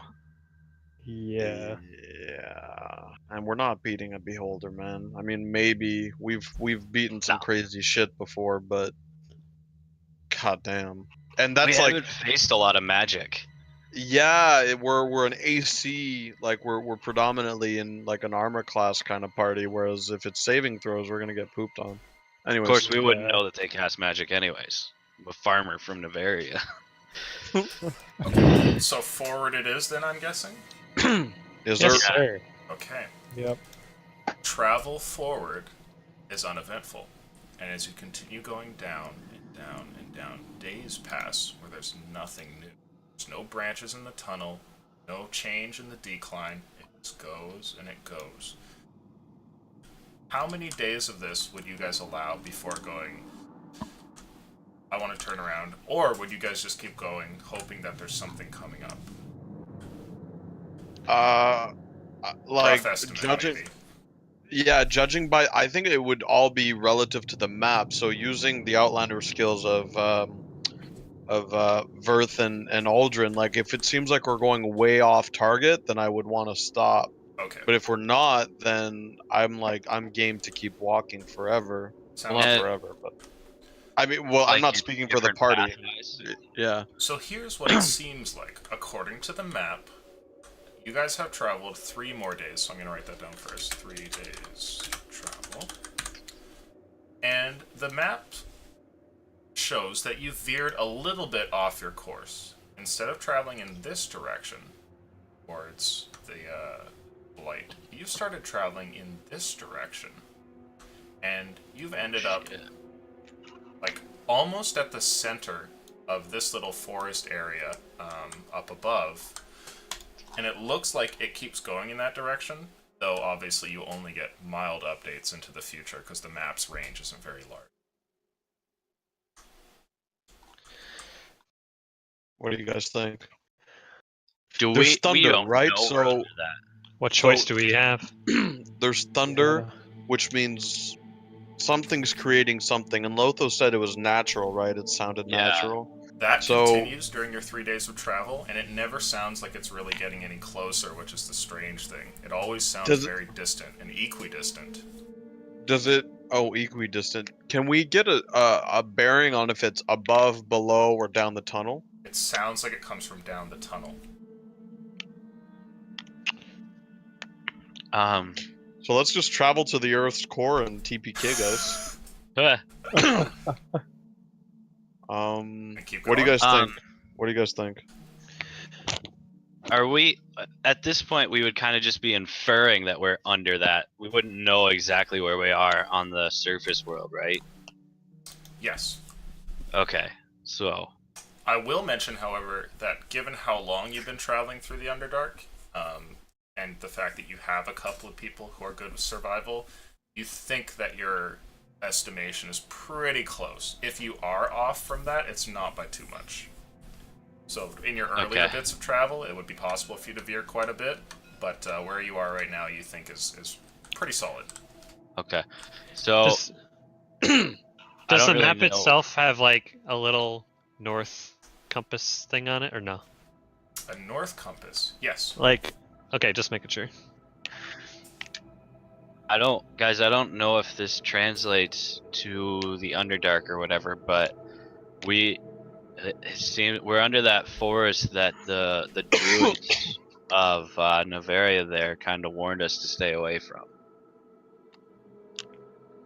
S2: Yeah.
S3: Yeah, and we're not beating a beholder, man. I mean, maybe we've beaten some
S1: No.
S3: crazy shit before, but goddamn. And that's
S1: we
S3: like,
S1: haven't faced a lot of magic.
S3: yeah, we're an AC, like we're predominantly in like an armor class kind of party. Whereas if it's saving throws, we're gonna get pooped on. Anyways,
S1: Of course, we wouldn't
S2: Yeah.
S1: know that they cast magic anyways. I'm a farmer from Navaria.
S5: So forward it is then, I'm guessing?
S3: is there?
S2: Yes, sir.
S5: Okay.
S2: Yep.
S5: Travel forward is uneventful, and as you continue going down and down and down, days pass where there's nothing new. There's no branches in the tunnel, no change in the decline. It just goes and it goes. How many days of this would you guys allow before going, I want to turn around, or would you guys just keep going, hoping that there's something coming up?
S3: Like
S5: Rough estimate,
S3: judging.
S5: maybe.
S3: Yeah, judging by, I think it would all be relative to the map. So using the Outlander skills of Verth and Aldrin, like if it seems like we're going way off target, then I would want to stop.
S5: Okay.
S3: But if we're not, then I'm game to keep walking forever. Well,
S5: Sounds
S3: not
S1: And-
S5: good.
S3: forever, but I mean, well, I'm
S1: Like
S3: not
S1: you-
S3: speaking for the
S1: different
S3: party.
S1: pathways.
S3: Yeah.
S5: So here's what it seems like. According to the map, you guys have traveled 3 more days, so I'm going to write that down first. 3 days travel. And the map shows that you veered a little bit off your course. Instead of traveling in this direction, towards the light, you started traveling in this direction. And you've ended up
S1: Shit.
S5: like almost at the center of this little forest area up above, and it looks like it keeps going in that direction, though obviously you only get mild updates into the future because the map's range isn't very large.
S3: What do you guys think?
S1: Do
S3: There's
S1: we
S3: thunder,
S1: don't
S3: right?
S1: know
S3: So-
S1: after that.
S4: What choice do we have?
S3: There's thunder,
S2: Yeah.
S3: which means something's creating something. And Lotho said it was natural, right? It sounded
S1: Yeah.
S3: natural.
S5: That
S3: So-
S5: continues during your 3 days of travel, and it never sounds like it's really getting any closer, which is the strange thing. It always sounds
S3: Does it-
S5: very distant and equidistant.
S3: Does it? Oh, equidistant. Can we get a bearing on if it's above, below, or down the tunnel?
S5: It sounds like it comes from down the tunnel.
S3: So let's just travel to the Earth's core and TPK guys.
S5: And keep
S3: What do you
S5: going.
S3: guys think? What do you guys think?
S1: Are we at this point? We would kind of just be inferring that we're under that. We wouldn't know exactly where we are on the surface world, right?
S5: Yes.
S1: Okay, so
S5: I will mention, however, that given how long you've been traveling through the Underdark, and the fact that you have a couple of people who are good with survival, you think that your estimation is pretty close. If you are off from that, it's not by too much. So in your earlier
S1: Okay.
S5: bits of travel, it would be possible for you to veer quite a bit, but where you are right now, you think is pretty solid.
S1: okay, so
S4: Does,
S1: I
S4: does
S1: don't
S4: the
S1: really
S4: map
S1: know.
S4: itself have like a little north compass thing on it, or no?
S5: A north compass, yes.
S4: Like, okay, just making sure.
S1: I don't know if this translates to the Underdark or whatever, but it seems we're under that forest that the druids of Novaria there kind of warned us to stay away from.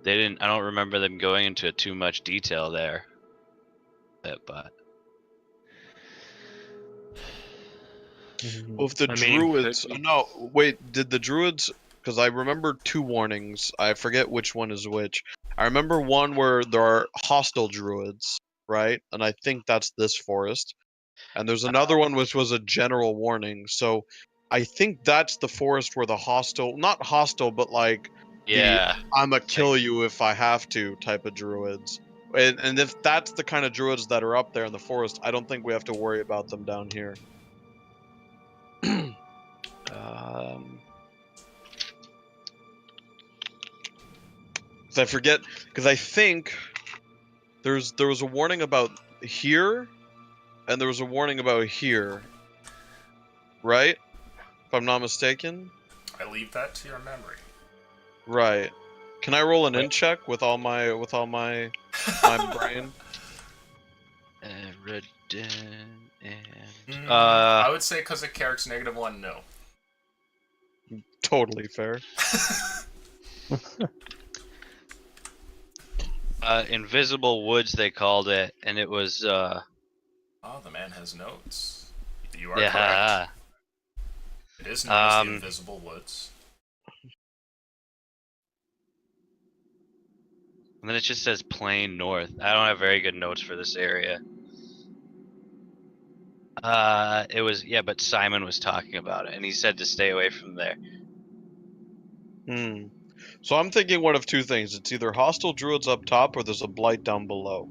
S1: They didn't. I don't remember them going into too much detail there. But
S3: Well, if the
S4: I mean,
S3: druids, no, wait, did the druids? Because I remember 2 warnings. I forget which one is which. I remember one where there are hostile druids, right? And I think that's this forest. And there's another one which was a general warning. So I think that's the forest where the hostile, not hostile, but like
S1: yeah,
S3: I'ma kill you if I have to type of druids. And if that's the kind of druids that are up there in the forest, I don't think we have to worry about them down here. Because I forget, because I think there was a warning about here, and there was a warning about here, right? If I'm not mistaken.
S5: I leave that to your memory.
S3: Right. Can I roll an in check with all my my brain?
S1: Eridan and
S5: I would say because of Carrick's -1, no.
S3: Totally fair.
S1: Invisible Woods they called it, and it was
S5: Oh, the man has notes. You are correct.
S1: yeah.
S5: It is known as the
S1: Um,
S5: Invisible Woods.
S1: And then it just says plain north. I don't have very good notes for this area. It was but Simon was talking about it, and he said to stay away from there.
S3: So I'm thinking one of 2 things. It's either hostile druids up top or there's a blight down below.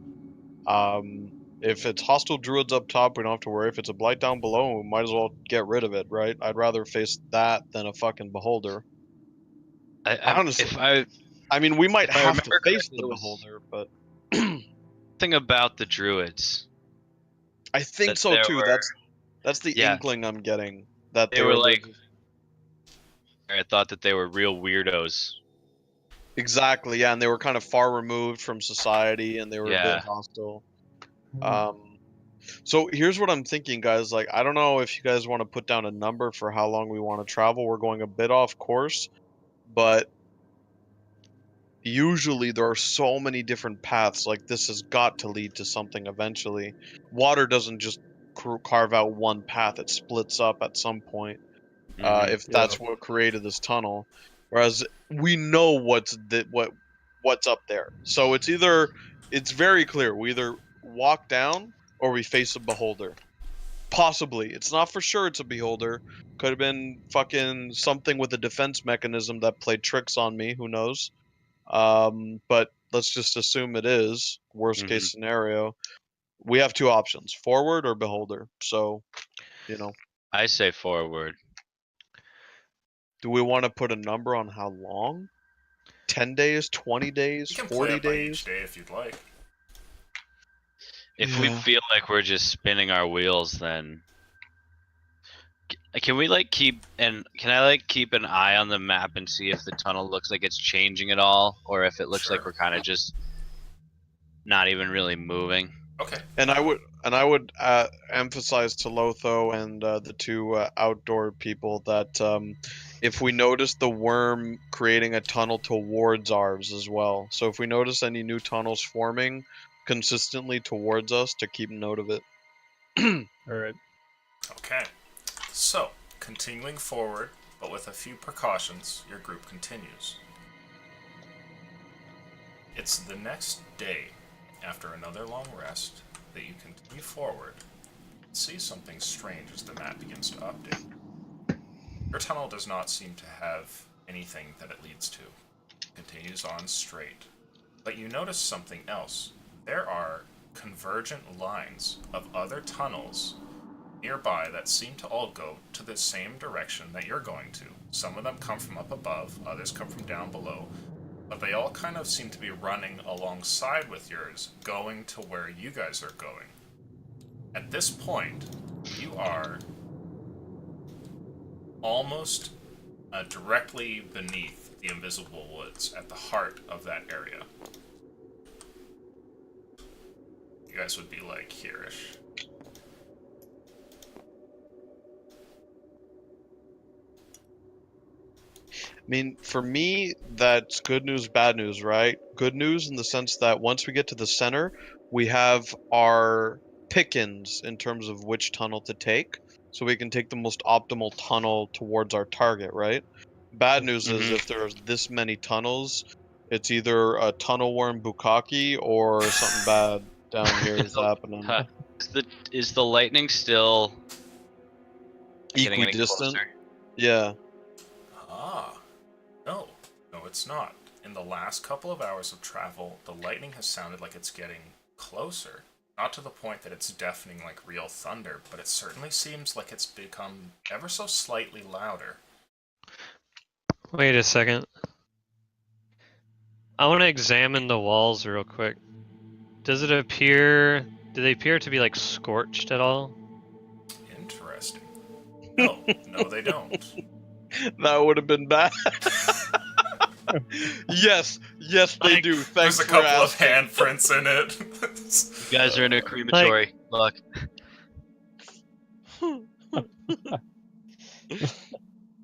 S3: If it's hostile druids up top, we don't have to worry. If it's a blight down below, we might as well get rid of it, right? I'd rather face that than a fucking beholder. Honestly.
S1: If I
S3: I mean, we might
S1: if I
S3: have to
S1: remember
S3: face
S1: correctly,
S3: the
S1: it was
S3: beholder, but
S1: something about the druids.
S3: I think
S1: That
S3: so
S1: there
S3: too.
S1: were-
S3: That's the
S1: Yeah.
S3: inkling I'm getting that
S1: They were
S3: the-
S1: like, I thought that they were real weirdos.
S3: exactly, yeah, and they were kind of far removed from society, and they were a
S1: Yeah.
S3: bit hostile. So here's what I'm thinking, guys. Like, I don't know if you guys want to put down a number for how long we want to travel. We're going a bit off course, but usually there are so many different paths. Like, this has got to lead to something eventually. Water doesn't just carve out one path; it splits up at some point.
S1: Mhm.
S3: If that's what created this tunnel, whereas we know what's up there. So it's very clear. We either walk down or we face a beholder. Possibly. It's not for sure it's a beholder. Could have been fucking something with a defense mechanism that played tricks on me, who knows. But let's just assume it is. Worst case scenario. We have two options, forward or beholder. So, you know,
S1: I say forward.
S3: do we want to put a number on how long? 10 days, 20 days,
S5: You can play
S3: 40
S5: it by
S3: days?
S5: each day if you'd like.
S1: If we
S3: Yeah.
S1: feel like we're just spinning our wheels, then can we like keep and can I like keep an eye on the map and see if the tunnel looks like it's changing at all, or if it looks like
S5: Sure.
S1: we're kind of just not even really moving?
S5: Okay.
S3: And I would emphasize to Lotho and the two outdoor people that if we notice the worm creating a tunnel towards ours as well. So if we notice any new tunnels forming consistently towards us, to keep note of it.
S2: All right.
S5: Okay. So, continuing forward, but with a few precautions, your group continues. It's the next day, after another long rest, that you continue forward and see something strange as the map begins to update. Your tunnel does not seem to have anything that it leads to. It continues on straight. But you notice something else. There are convergent lines of other tunnels nearby that seem to all go to the same direction that you're going to. Some of them come from up above, others come from down below, but they all kind of seem to be running alongside with yours, going to where you guys are going. At this point, you are almost directly beneath the invisible woods, at the heart of that area. You guys would be like here-ish.
S3: I mean, for me, that's good news, bad news, right? Good news in the sense that once we get to the center, we have our pickings in terms of which tunnel to take, so we can take the most optimal tunnel towards our target, right? Bad news is if there's this many tunnels, it's either a tunnel worm bukkake or something bad down here is happening.
S1: Huh. Is the lightning still getting any
S3: Equidistant?
S1: closer?
S3: Yeah.
S5: Ah. No, it's not. In the last couple of hours of travel, the lightning has sounded like it's getting closer. Not to the point that it's deafening like real thunder, but it certainly seems like it's become ever so slightly louder.
S4: Wait a second. I want to examine the walls real quick. Do they appear to be like scorched at all?
S5: Interesting. No, they don't.
S3: That would have been bad. yes, they
S4: Like,
S3: do. Thanks
S5: There's a
S3: for
S5: couple of
S3: asking.
S5: handprints in it.
S1: You guys are in a crematory. Look.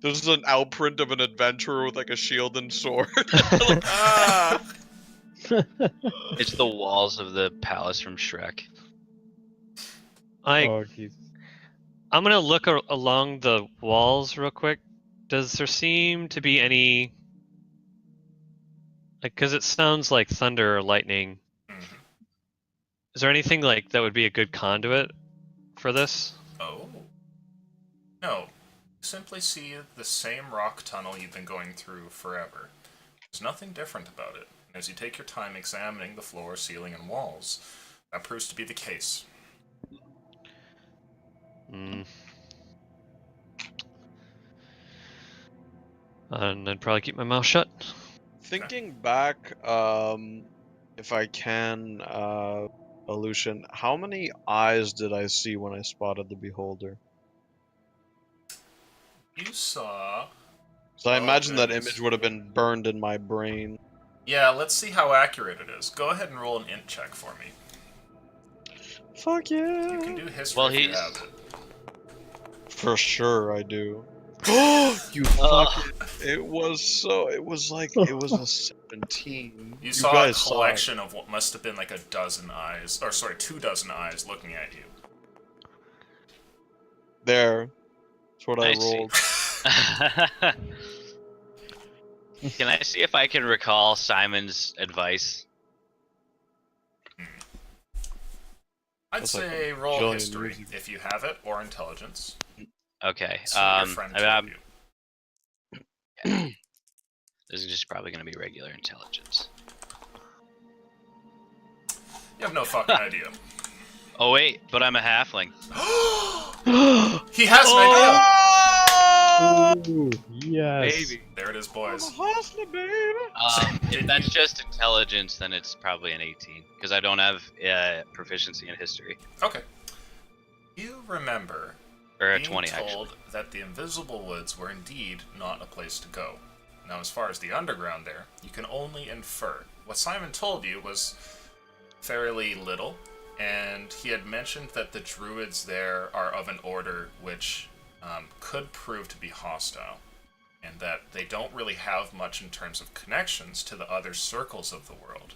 S3: This is an outprint of an adventurer with like a shield and sword. Like, ah!
S1: It's the walls of the palace from Shrek.
S4: Like,
S2: Oh jeez.
S4: I'm gonna look along the walls real quick. Does there seem to be any, like, because it sounds like thunder or lightning.
S5: Mhm.
S4: Is there anything like that would be a good conduit for this?
S5: Oh. No. You simply see the same rock tunnel you've been going through forever. There's nothing different about it. As you take your time examining the floor, ceiling, and walls, That proves to be the case.
S4: Mm. And then probably keep my mouth shut.
S3: Thinking back, if I can, Aleutian, how many eyes did I see when I spotted the beholder?
S5: You saw...
S3: So I
S5: Oh,
S3: imagine that
S5: goodness.
S3: image would have been burned in my brain.
S5: Yeah, let's see how accurate it is. Go ahead and roll an int check for me.
S3: Fuck yeah!
S5: You can do history
S1: Well,
S5: if you
S1: he's-
S5: have it.
S3: For sure, I do. You fucking! It was a 17.
S5: You saw a
S3: guys saw it.
S5: collection of what must have been like a dozen eyes, or sorry, 24 eyes looking at you.
S3: There. That's what I
S1: I see.
S3: rolled.
S1: Can I see if I can recall Simon's advice?
S5: I'd
S3: That's like
S5: say
S3: a
S5: roll
S3: bajillion
S5: history
S3: years ago.
S5: if you have it, or intelligence.
S1: Okay.
S5: See what your friend told you.
S1: This is just probably going to be regular intelligence.
S5: You have no fucking idea.
S1: Oh wait, but I'm a halfling.
S5: He has an idea!
S2: Ooh, yes.
S1: Baby.
S5: There it is, boys.
S1: If that's just intelligence, then it's probably an 18 because I don't have proficiency in history,
S5: Okay. You remember
S1: or a
S5: being
S1: 20
S5: told
S1: actually.
S5: that the Invisible Woods were indeed not a place to go. Now, as far as the underground there, you can only infer. What Simon told you was fairly little, and he had mentioned that the druids there are of an order which could prove to be hostile, and that they don't really have much in terms of connections to the other circles of the world,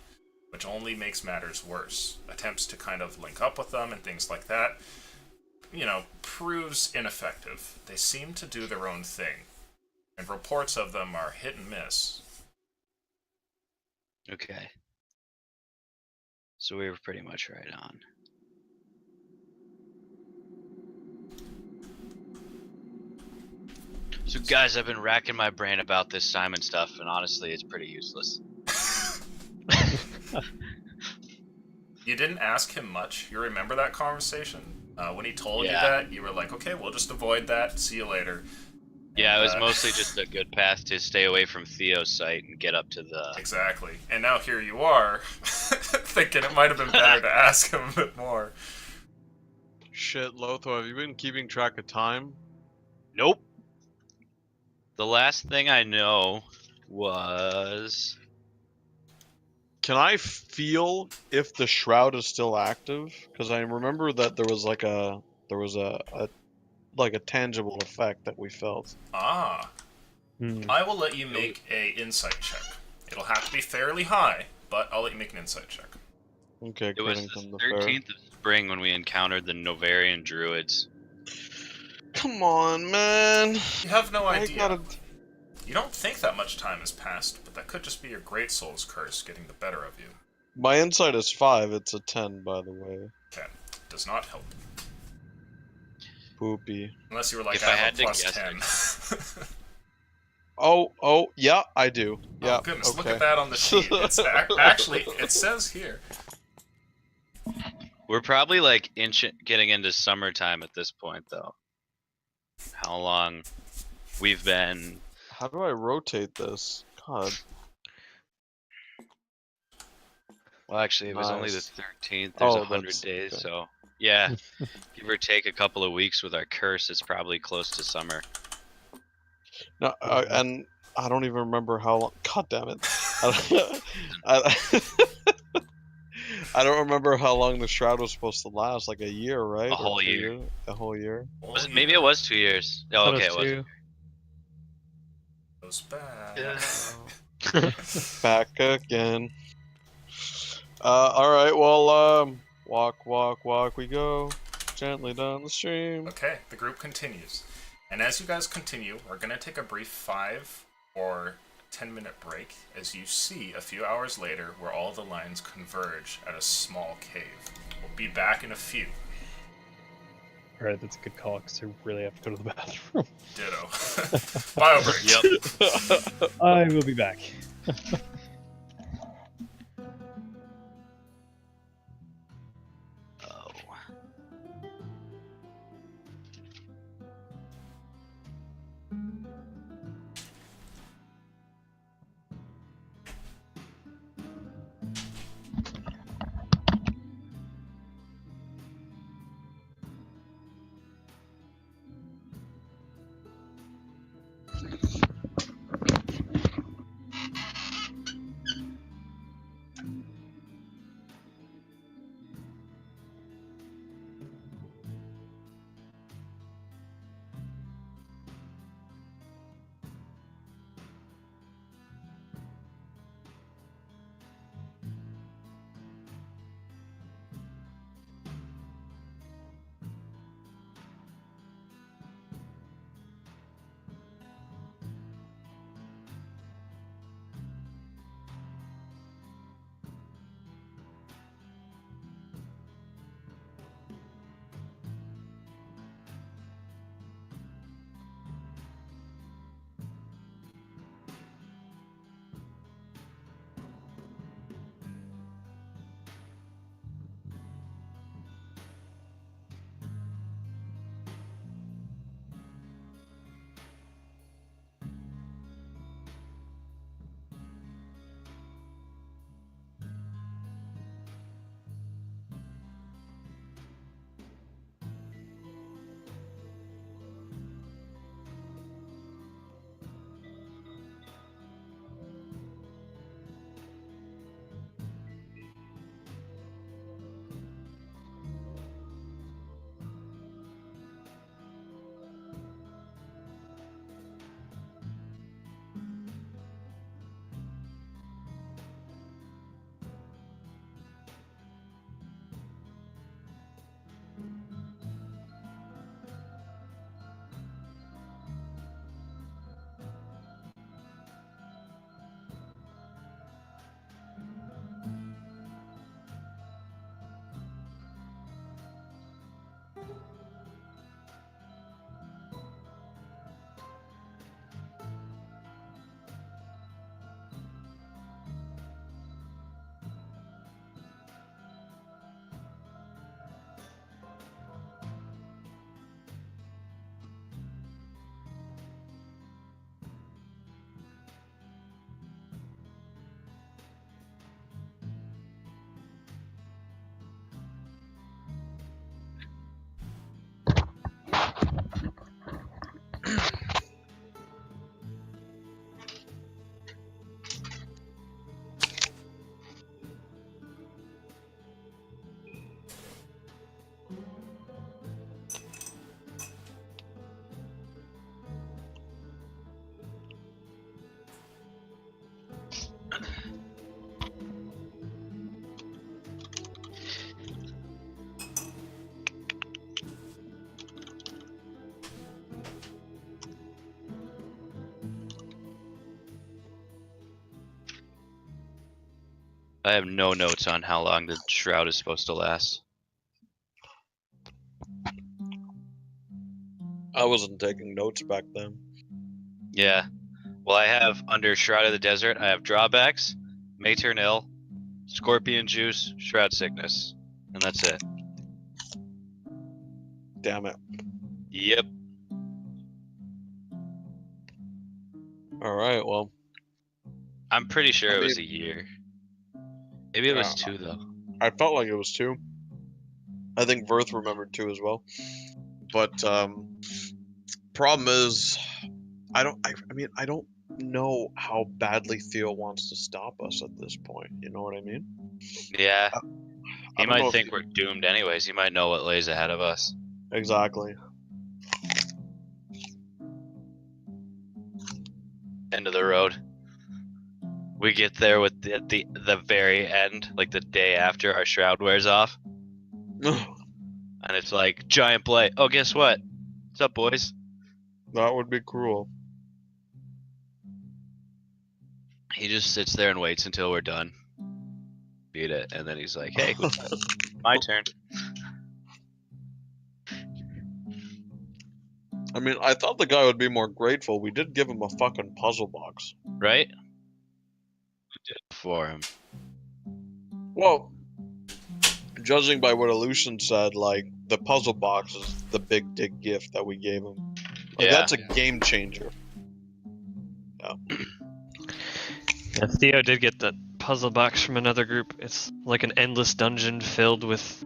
S5: which only makes matters worse. Attempts to kind of link up with them and things like that, proves ineffective. They seem to do their own thing, and reports of them are hit and miss.
S1: Okay. So we were pretty much right on. So guys, I've been racking my brain about this Simon stuff, and honestly, it's pretty useless.
S5: You didn't ask him much. You remember that conversation? When he told you
S1: Yeah.
S5: that, you were like, okay, we'll just avoid that. See you later.
S1: Yeah, it was
S5: And,
S1: mostly just a good path to stay away from Theo's site and get up to the...
S5: Exactly. And now here you are, thinking it might have been better to ask him a bit more.
S3: Shit, Lotho, have you been keeping track of time?
S1: Nope. The last thing I know was...
S3: Can I feel if the shroud is still active? Because I remember that there was a tangible effect that we felt.
S5: Ah.
S2: Hmm.
S5: I will let you make a insight check. It'll have to be fairly high, but I'll let you make an insight check.
S3: Okay,
S1: It was
S3: Crittington
S1: the
S3: the Fair.
S1: 13th of spring when we encountered the Novarian druids.
S3: Come on, man.
S5: You have no
S3: I
S5: idea.
S3: gotta.
S5: You don't think that much time has passed, but that could just be your Great Soul's curse getting the better of you.
S3: My insight is 5. It's a 10, by the way.
S5: 10. Does not help.
S3: Poopy.
S5: Unless you were like,
S1: If
S5: I
S1: I
S5: have
S1: had
S5: a
S1: to
S5: plus
S1: guess
S5: 10.
S3: Oh, yeah, I do. Yeah.
S5: Oh goodness, look
S3: okay.
S5: at that on the sheet. It's actually, it says here.
S1: We're probably like getting into summertime at this point, though. How long we've been...
S3: How do I rotate this? God.
S1: Well, actually, it was only the
S3: Nice.
S1: 13th. There's
S3: Oh,
S1: 100
S3: that's-
S1: days,
S3: okay.
S1: so yeah, give or take a couple of weeks with our curse, it's probably close to summer.
S3: No, and I don't even remember how long. God damn it. I, I don't remember how long the shroud was supposed to last. Like a year, right?
S1: A
S3: Or
S1: whole
S3: 2
S1: year.
S3: years? A whole year.
S1: Was it, maybe it was 2 years. Oh,
S4: Thought
S1: okay, it was.
S4: two.
S5: Goes back.
S3: Back again. Alright, well, walk we go. Gently down the stream.
S5: Okay, the group continues. And as you guys continue, we're going to take a brief 5 or 10-minute break as you see a few hours later where all the lines converge at a small cave. We'll be back in a few.
S2: Alright, that's a good call because I really have to go to the bathroom.
S5: Ditto. Bio break.
S1: Yep.
S2: I will be back.
S1: I have no notes on how long the shroud is supposed to last.
S3: I wasn't taking notes back then.
S1: Yeah. Well, I have under Shroud of the Desert, I have drawbacks, may turn ill, scorpion juice, shroud sickness, and that's it.
S3: Damn it.
S1: Yep.
S3: Alright, well.
S1: I'm pretty sure
S3: I
S1: it was
S3: mean-
S1: a year. Maybe it was
S3: Yeah.
S1: 2 though.
S3: I felt like it was 2. I think Verth remembered 2 as well. But, problem is, I don't know how badly Theo wants to stop us at this point. You know what I mean?
S1: Yeah.
S3: I
S1: He
S3: don't know
S1: might
S3: if
S1: think we're doomed anyways. He might know what lays ahead of us.
S3: Exactly.
S1: End of the road. We get there with the very end, like the day after our shroud wears off, and it's like giant play. Oh, guess what? What's up, boys?
S3: That would be cruel.
S1: He just sits there and waits until we're done. Beat it, and then he's like, "Hey, my turn."
S3: I mean, I thought the guy would be more grateful. We did give him a fucking puzzle box.
S1: Right? We did it for him.
S3: Well, judging by what Aleutian said, like, the puzzle box is the big dick gift that we gave him. Like,
S1: Yeah.
S3: That's a game changer.
S4: Yeah, Theo did get that puzzle box from another group. It's like an endless dungeon filled with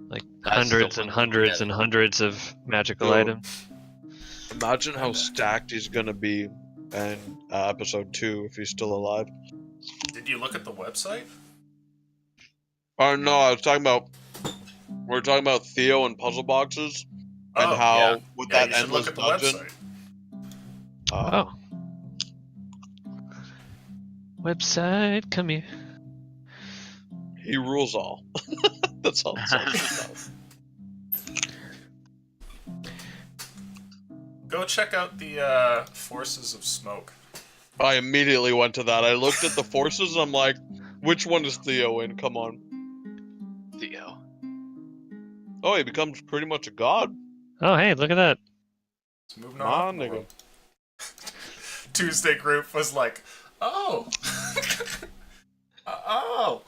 S4: like
S1: That's
S4: hundreds
S1: the
S4: and
S1: one.
S4: hundreds
S1: Yeah.
S4: and hundreds of magical
S3: Yo.
S4: items.
S3: Imagine how stacked he's gonna be in episode 2 if he's still alive.
S5: Did you look at the website?
S3: Oh no, I was talking about. We're talking about Theo and puzzle boxes and
S5: Oh,
S3: how
S5: yeah.
S3: with
S5: Yeah,
S3: that
S5: you should
S3: endless
S5: look at the
S3: dungeon.
S5: website.
S4: Oh. Website, come here.
S3: He rules all. That's all. It's all.
S5: Go check out the Forces of Smoke.
S3: I immediately went to that. I looked at the forces. I'm like, which one is Theo in? Come on.
S1: Theo.
S3: Oh, he becomes pretty much a god.
S4: Oh, hey, look at that.
S5: It's moving
S3: Come
S5: on.
S3: on, nigga.
S5: Tuesday group was like, oh, oh.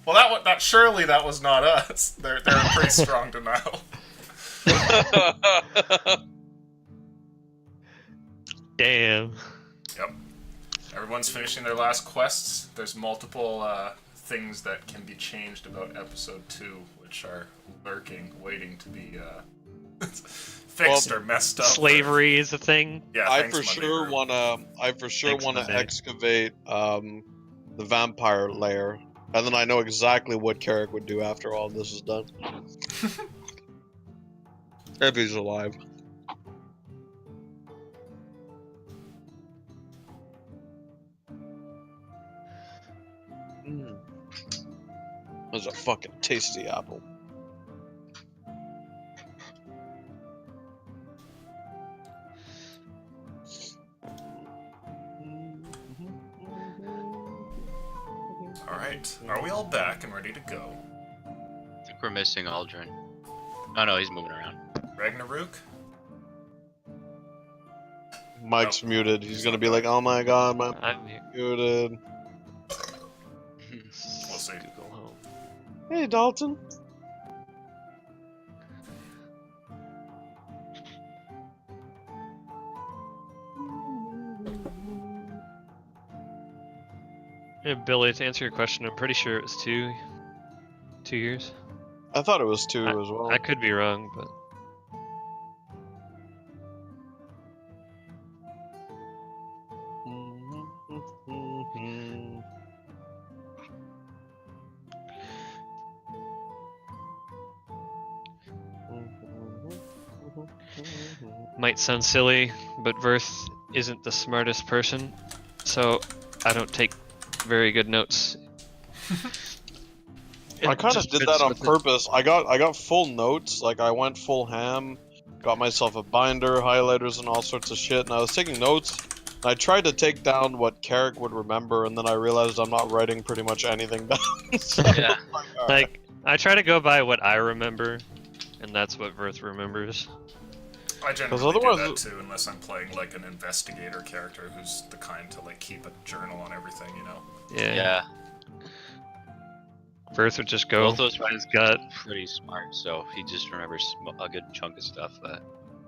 S5: Well, that surely that was not us. They're in pretty strong denial.
S4: Damn.
S5: Yep. Everyone's finishing their last quests. There's multiple things that can be changed about episode 2, which are lurking, waiting to be fixed or messed up.
S4: Slavery is a thing.
S5: Yeah,
S3: I
S5: thanks,
S3: for
S5: Monday
S3: sure
S5: Brew.
S3: wanna
S4: Thanks,
S3: wanna
S4: Monday.
S3: excavate the vampire lair, and then I know exactly what Carrick would do after all this is done. If he's alive. That's a fucking tasty apple.
S5: Alright, are we all back and ready to go?
S1: I think we're missing Aldrin. Oh no, he's moving around.
S5: Ragnarok?
S3: Mike's muted. He's gonna be like, "Oh my god, my
S4: I'm here.
S3: muted."
S5: We'll see.
S4: Google Home.
S3: Hey, Dalton.
S4: Yeah, Billy, to answer your question, I'm pretty sure it was 2 years.
S3: I thought it was 2 as well.
S4: I could be wrong, but might sound silly, but Verth isn't the smartest person, so I don't take very good notes.
S3: I kind of
S4: Just
S3: did
S4: fits
S3: that on
S4: with it.
S3: purpose. I got full notes. Like I went full ham, got myself a binder, highlighters, and all sorts of shit. And I was taking notes. And I tried to take down what Carrick would remember, and then I realized I'm not writing pretty much anything down. So,
S1: Yeah.
S3: alright.
S4: Like, I try to go by what I remember, and that's what Verth remembers.
S5: I generally
S3: otherwise
S5: do that too, unless I'm playing like an investigator character who's the kind to like keep a journal on everything, you know.
S1: Yeah.
S4: Verth would just go
S1: Both those
S4: by his gut.
S1: pretty smart, so he just remembers a good chunk of stuff. That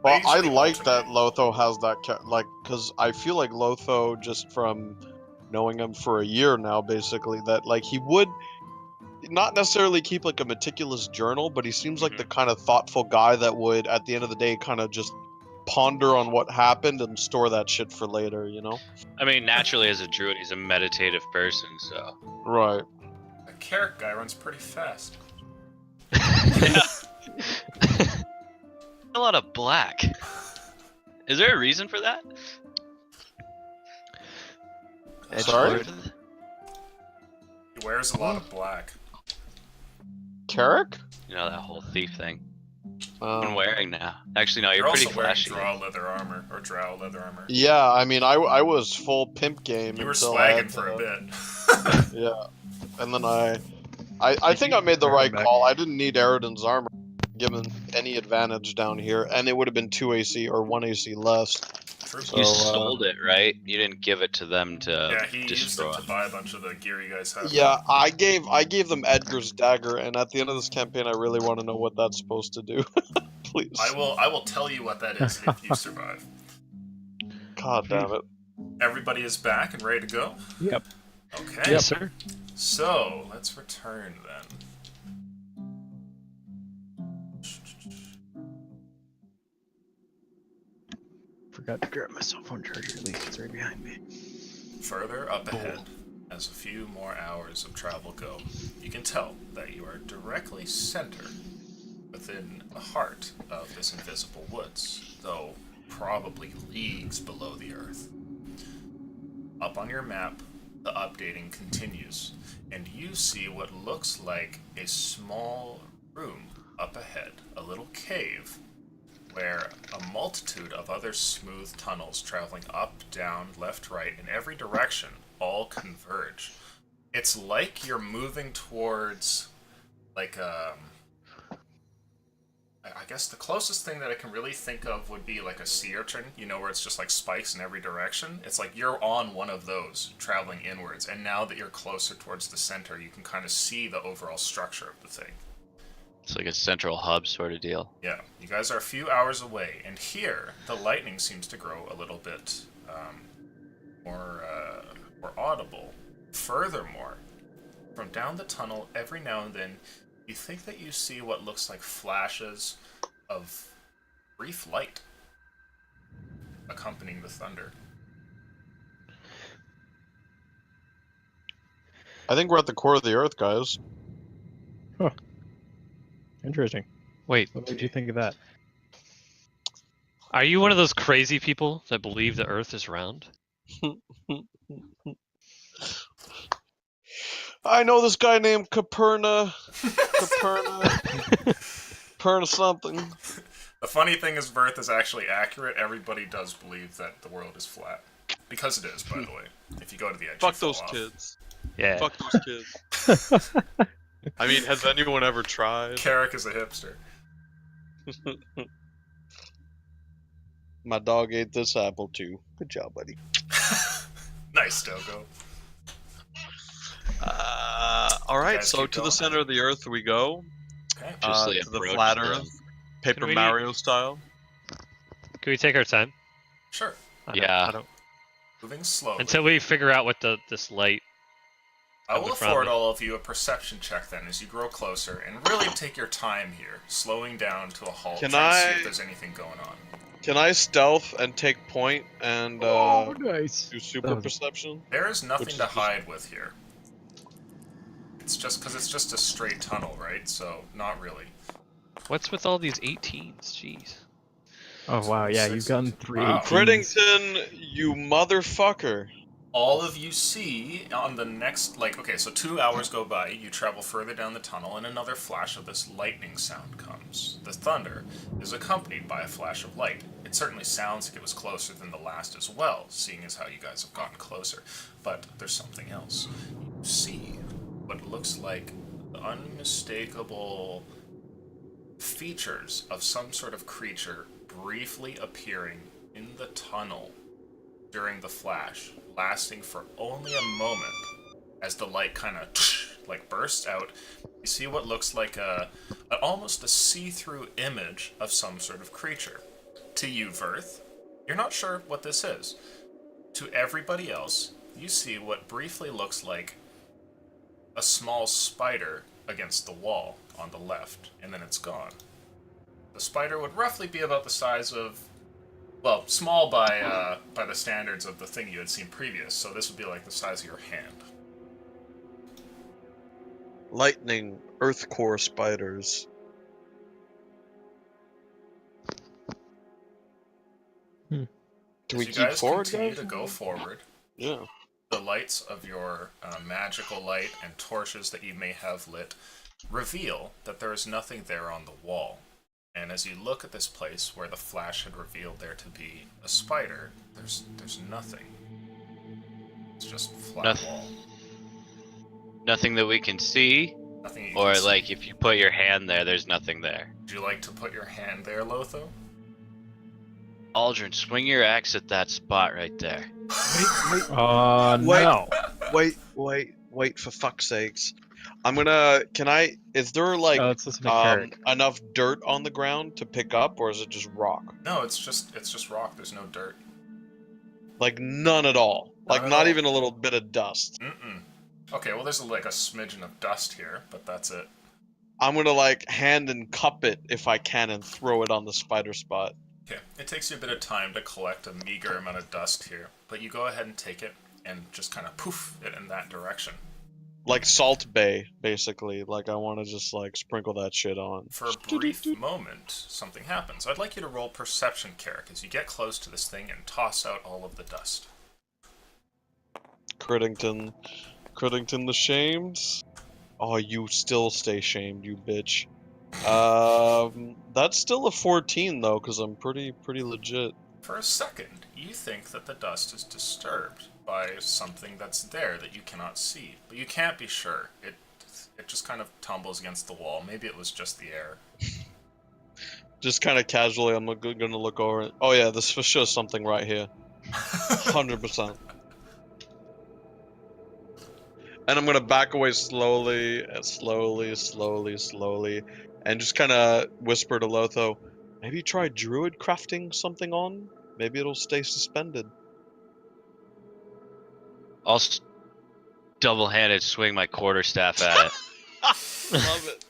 S3: Well, I
S5: usually
S3: like that
S5: alternate.
S3: Lotho has that, because I feel like Lotho, just from knowing him for a year now, basically, that, like, he would not necessarily keep, like, a meticulous journal, but he seems like the kind of thoughtful guy that would, at the end of the day, kind of just ponder on what happened and store that shit for later, you know?
S1: I mean, naturally as a druid, he's a meditative person, so
S3: Right.
S5: The Carrick guy runs pretty fast.
S1: a lot of black. Is there a reason for that?
S3: Sorry?
S5: He wears a lot of black.
S3: Carrick?
S1: You know, that whole thief thing. I'm wearing now. Actually, no,
S5: You're
S1: you're pretty
S5: also wearing
S1: flashy.
S5: draw leather armor or drow leather armor.
S3: Yeah, I mean, I was full pimp game
S5: You were
S3: until I
S5: swagging
S3: had
S5: for a
S3: to-
S5: bit.
S3: Yeah. And then I think I made the
S2: Turn
S3: right
S2: back.
S3: call. I didn't need Eridan's armor given any advantage down here, and it would have been 2 AC or 1 AC less.
S5: True.
S3: So,
S1: You sold it, right? You didn't give it to them to
S5: Yeah, he used
S1: destroy.
S5: it to buy a bunch of the gear you guys have.
S3: Yeah, I gave them Edgar's dagger, and at the end of this campaign, I really want to know what that's supposed to do. Please.
S5: I will tell you what that is if you survive.
S3: God damn it.
S5: Everybody is back and ready to go?
S2: Yep.
S5: Okay.
S4: Yes, sir.
S5: So, let's return then.
S2: Forgot to grab my cell phone charger. At least it's right behind me.
S5: Further up ahead, as a few more hours of travel go, you can tell that you are directly centered within the heart of this invisible woods, though probably leagues below the earth. Up on your map, the updating continues, and you see what looks like a small room up ahead, a little cave, where a multitude of other smooth tunnels traveling up, down, left, right, in every direction all converge. It's like you're moving towards, like, I guess the closest thing that I can really think of would be like a sea urchin, you know, where it's just like spikes in every direction. It's like you're on one of those, traveling inwards, and now that you're closer towards the center, you can kind of see the overall structure of the thing.
S1: It's like a central hub sort of deal.
S5: Yeah, you guys are a few hours away, and here the lightning seems to grow a little bit more audible. Furthermore, from down the tunnel, every now and then, you think that you see what looks like flashes of brief light accompanying the thunder.
S3: I think we're at the core of the earth, guys.
S2: Interesting.
S4: Wait,
S2: What did you think of that?
S4: are you one of those crazy people that believe the Earth is round?
S3: I know this guy named Caperna something.
S5: The funny thing is, Verth is actually accurate. Everybody does believe that the world is flat. Because it is, by the way. If you go to the edge, you
S3: Fuck
S5: fall
S3: those
S5: off.
S3: kids.
S4: Yeah.
S3: Fuck those kids. I mean, has anyone ever tried?
S5: Carrick is a hipster.
S3: My dog ate this apple too. Good job, buddy.
S5: Nice, Dogo.
S3: Alright,
S5: Guys,
S3: so
S5: keep
S3: to the
S5: going.
S3: center of the earth we go.
S5: Okay.
S1: Just the
S3: To the
S1: approach
S3: flat
S1: to-
S3: earth. Paper
S4: Can we-
S3: Mario style.
S4: Can we take our time?
S5: Sure.
S1: Yeah.
S4: I don't,
S5: Moving slowly.
S4: until we figure out what this light.
S5: I will
S4: Come in front
S5: afford
S4: of me.
S5: all of you a perception check then as you grow closer and really take your time here, slowing down to a halt,
S3: Can
S5: trying to see
S3: I-
S5: if there's anything going on.
S3: Can I stealth and take point and
S2: nice.
S3: do super
S2: That was-
S3: perception?
S5: There is nothing
S3: Which
S5: to
S3: is-
S5: hide with here. It's just because it's just a straight tunnel, right? So, not really.
S4: What's with all these 18s? Jeez.
S2: Oh wow, yeah, you've
S5: Sixes.
S2: gotten 3
S5: Wow.
S2: 18s.
S3: Crittington, you motherfucker.
S5: all of you see on the next, okay, so 2 hours go by, you travel further down the tunnel, and another flash of this lightning sound comes. The thunder is accompanied by a flash of light. It certainly sounds like it was closer than the last as well, seeing as how you guys have gotten closer. But there's something else. You see what looks like unmistakable features of some sort of creature briefly appearing in the tunnel during the flash, lasting for only a moment. As the light kind of bursts out, you see what looks like almost a see-through image of some sort of creature. To you, Verth, you're not sure what this is. To everybody else, you see what briefly looks like a small spider against the wall on the left, and then it's gone. The spider would roughly be about the size of, well, small by the standards of the thing you had seen previous, so this would be like the size of your hand.
S3: Lightning, earth core spiders. Can we
S5: As
S3: keep
S5: you guys
S3: forward,
S5: continue
S3: guys?
S5: to go forward,
S3: Yeah.
S5: the lights of your magical light and torches that you may have lit reveal that there is nothing there on the wall. And as you look at this place where the flash had revealed there to be a spider, there's nothing. It's just flat wall.
S1: Nothing that we can see,
S5: Nothing you
S1: or
S5: can see.
S1: like if you put your hand there, there's nothing there.
S5: Would you like to put your hand there, Lotho?
S1: Aldrin, swing your axe at that spot right there.
S3: Wait,
S2: No.
S3: wait, for fuck's sakes. Is there
S2: Let's listen to Carrick.
S3: enough dirt on the ground to pick up, or is it just rock?
S5: No, it's just rock. There's no dirt.
S3: Like none at all. Like
S5: None at
S3: not
S5: all.
S3: even a little bit of dust.
S5: Mm-mm. Okay, well there's like a smidgen of dust here, but that's it.
S3: I'm gonna hand and cup it if I can and throw it on the spider spot.
S5: Okay, it takes you a bit of time to collect a meager amount of dust here, but you go ahead and take it and just kind of poof it in that direction.
S3: Like Salt Bay, basically. Like I want to just sprinkle that shit on.
S5: For a brief moment, something happens. I'd like you to roll perception, Carrick, as you get close to this thing and toss out all of the dust.
S3: Crittington the shamed. Oh, you still stay shamed, you bitch. That's still a 14 though, because I'm pretty legit.
S5: For a second, you think that the dust is disturbed by something that's there that you cannot see, but you can't be sure. It just kind of tumbles against the wall. Maybe it was just the air.
S3: Just kind of casually, I'm gonna look over it. Oh yeah, this for sure something right here. 100%. And I'm gonna back away slowly, and just kind of whisper to Lotho, maybe try druid crafting something on? Maybe it'll stay suspended.
S1: I'll double-handed swing my quarterstaff at it.
S3: Love it.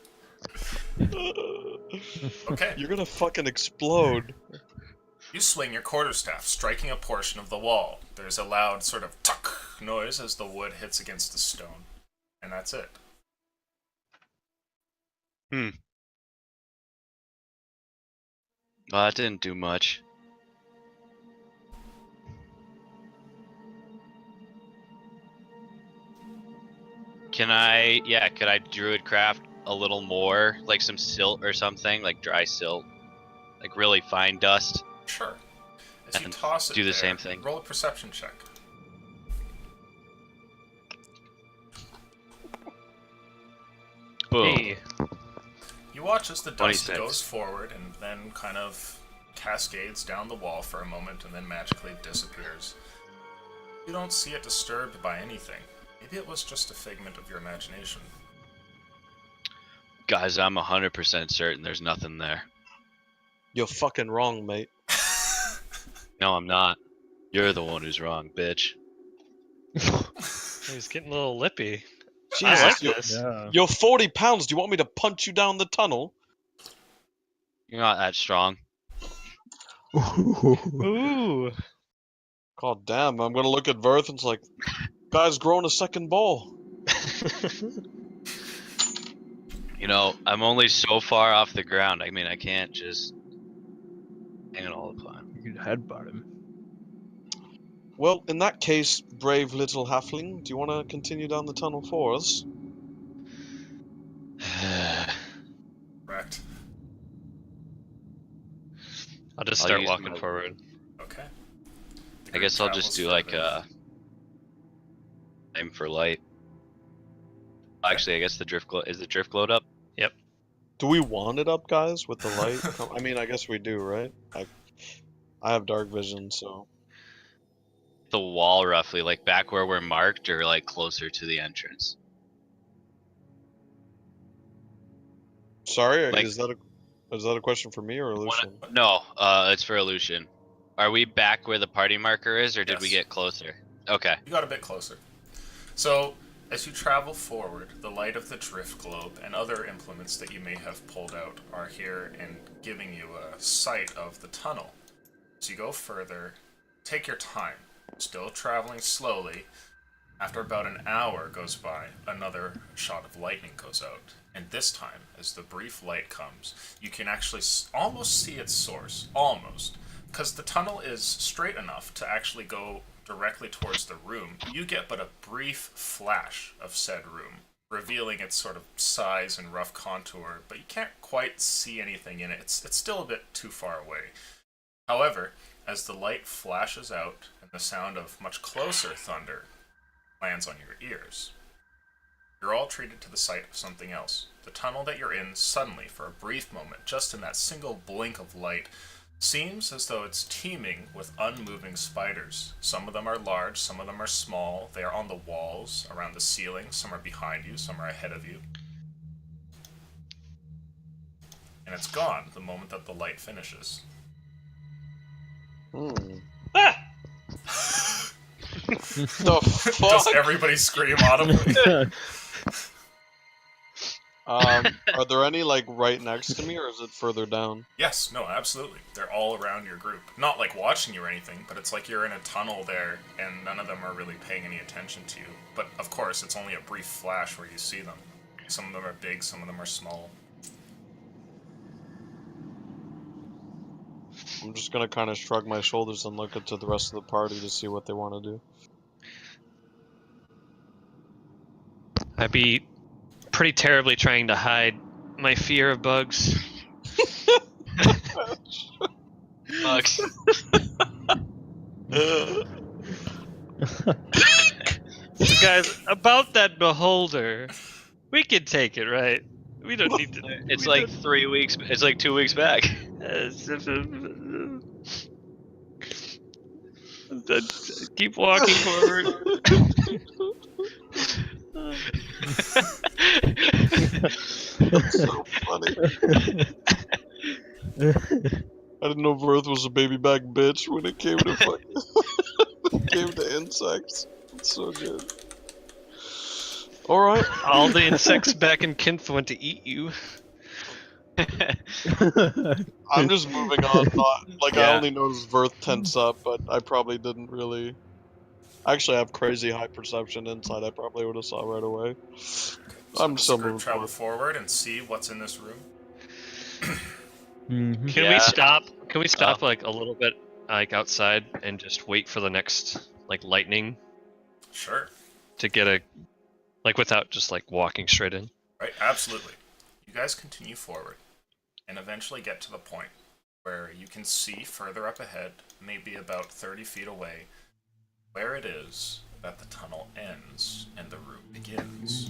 S5: Okay.
S3: You're gonna fucking explode.
S5: You swing your quarterstaff, striking a portion of the wall. There's a loud sort of tuck noise as the wood hits against the stone. And that's it.
S1: Well, that didn't do much. Could I druid craft a little more, like some silt or something, like dry silt, like really fine dust?
S5: Sure. As you
S1: And
S5: toss it
S1: do the
S5: there,
S1: same thing.
S5: Roll a perception check.
S1: Boom.
S4: Hey,
S5: You watch as the dust
S1: 26.
S5: goes forward and then kind of cascades down the wall for a moment and then magically disappears. You don't see it disturbed by anything. Maybe it was just a figment of your imagination.
S1: Guys, I'm 100% certain there's nothing there.
S3: You're fucking wrong, mate.
S1: No, I'm not. You're the one who's wrong, bitch.
S4: he's getting a little lippy.
S3: Jesus,
S4: I like
S3: you're,
S4: this.
S2: Yeah.
S3: you're 40 pounds. Do you want me to punch you down the tunnel?
S1: You're not that strong.
S4: Ooh.
S3: God damn, I'm gonna look at Verth and it's like, guy's growing a second ball.
S1: You know, I'm only so far off the ground. I mean, I can't just hang it all the time.
S2: You could headbutt him.
S3: Well, in that case, brave little halfling, do you want to continue down the tunnel for us?
S5: Correct.
S4: I'll just
S1: I'll
S4: start
S1: use
S4: walking
S1: my-
S4: forward.
S5: Okay. The
S1: I
S5: group
S1: guess I'll just
S5: travels
S1: do like
S5: further.
S1: aim for light. Actually, I guess the drift glow is the drift glowed up.
S3: Do we want it up, guys, with the light? I mean, I guess we do, right? I have dark vision, so...
S1: The wall roughly, like back where we're marked, or like closer to the entrance.
S3: Sorry,
S1: Like-
S3: is that a question for me or Lucian?
S1: No, it's for illusion. Are we back where the party marker is, or did we
S5: Yes.
S1: get closer? Okay.
S5: You got a bit closer. So, as you travel forward, the light of the drift globe and other implements that you may have pulled out are here and giving you a sight of the tunnel. As you go further, take your time, still traveling slowly. After about an hour goes by, another shot of lightning goes out. And this time, as the brief light comes, you can actually almost see its source. Almost. Because the tunnel is straight enough to actually go directly towards the room. You get but a brief flash of said room, revealing its sort of size and rough contour, but you can't quite see anything in it. It's still a bit too far away. However, as the light flashes out and the sound of much closer thunder lands on your ears, you're all treated to the sight of something else. The tunnel that you're in suddenly, for a brief moment, just in that single blink of light, seems as though it's teeming with unmoving spiders. Some of them are large, some of them are small. They are on the walls, around the ceiling, some are behind you, some are ahead of you. And it's gone the moment that the light finishes.
S3: Hmm.
S4: Ah!
S3: The
S5: Does
S3: fuck?
S5: everybody scream audibly?
S3: Are there any, like, right next to me, or is it further down?
S5: Yes, no, absolutely. They're all around your group. Not like watching you or anything, but it's like you're in a tunnel there and none of them are really paying any attention to you. But of course, it's only a brief flash where you see them. Some of them are big, some of them are small.
S3: I'm just gonna kind of shrug my shoulders and look into the rest of the party to see what they want to do.
S4: I'd be pretty terribly trying to hide my fear of bugs.
S1: Bugs.
S4: Guys, about that beholder, we can take it, right? We don't need to.
S1: It's
S4: we
S1: like
S4: don't-
S1: 3 weeks. It's like 2 weeks back.
S4: Keep walking forward.
S3: So funny. I didn't know Verth was a baby back bitch when it came to insects. It's so good. Alright.
S4: All the insects back in Kinth want to eat you.
S3: I'm just moving on. I
S1: Yeah.
S3: only noticed Verth tense up, but I probably didn't really. Actually, I have crazy high perception inside. I probably would have saw right away.
S5: So
S3: I'm
S5: does
S3: still
S5: the group
S3: moving
S5: travel
S3: forward.
S5: forward and see what's in this room?
S2: Mhm.
S4: Can
S1: Yeah.
S4: we stop? Can we stop like a little bit, like outside, and just wait for the next like lightning
S5: Sure.
S4: to get a, like without just like walking straight in?
S5: Right, absolutely. You guys continue forward and eventually get to the point where you can see further up ahead, maybe about 30 feet away, where it is that the tunnel ends and the room begins.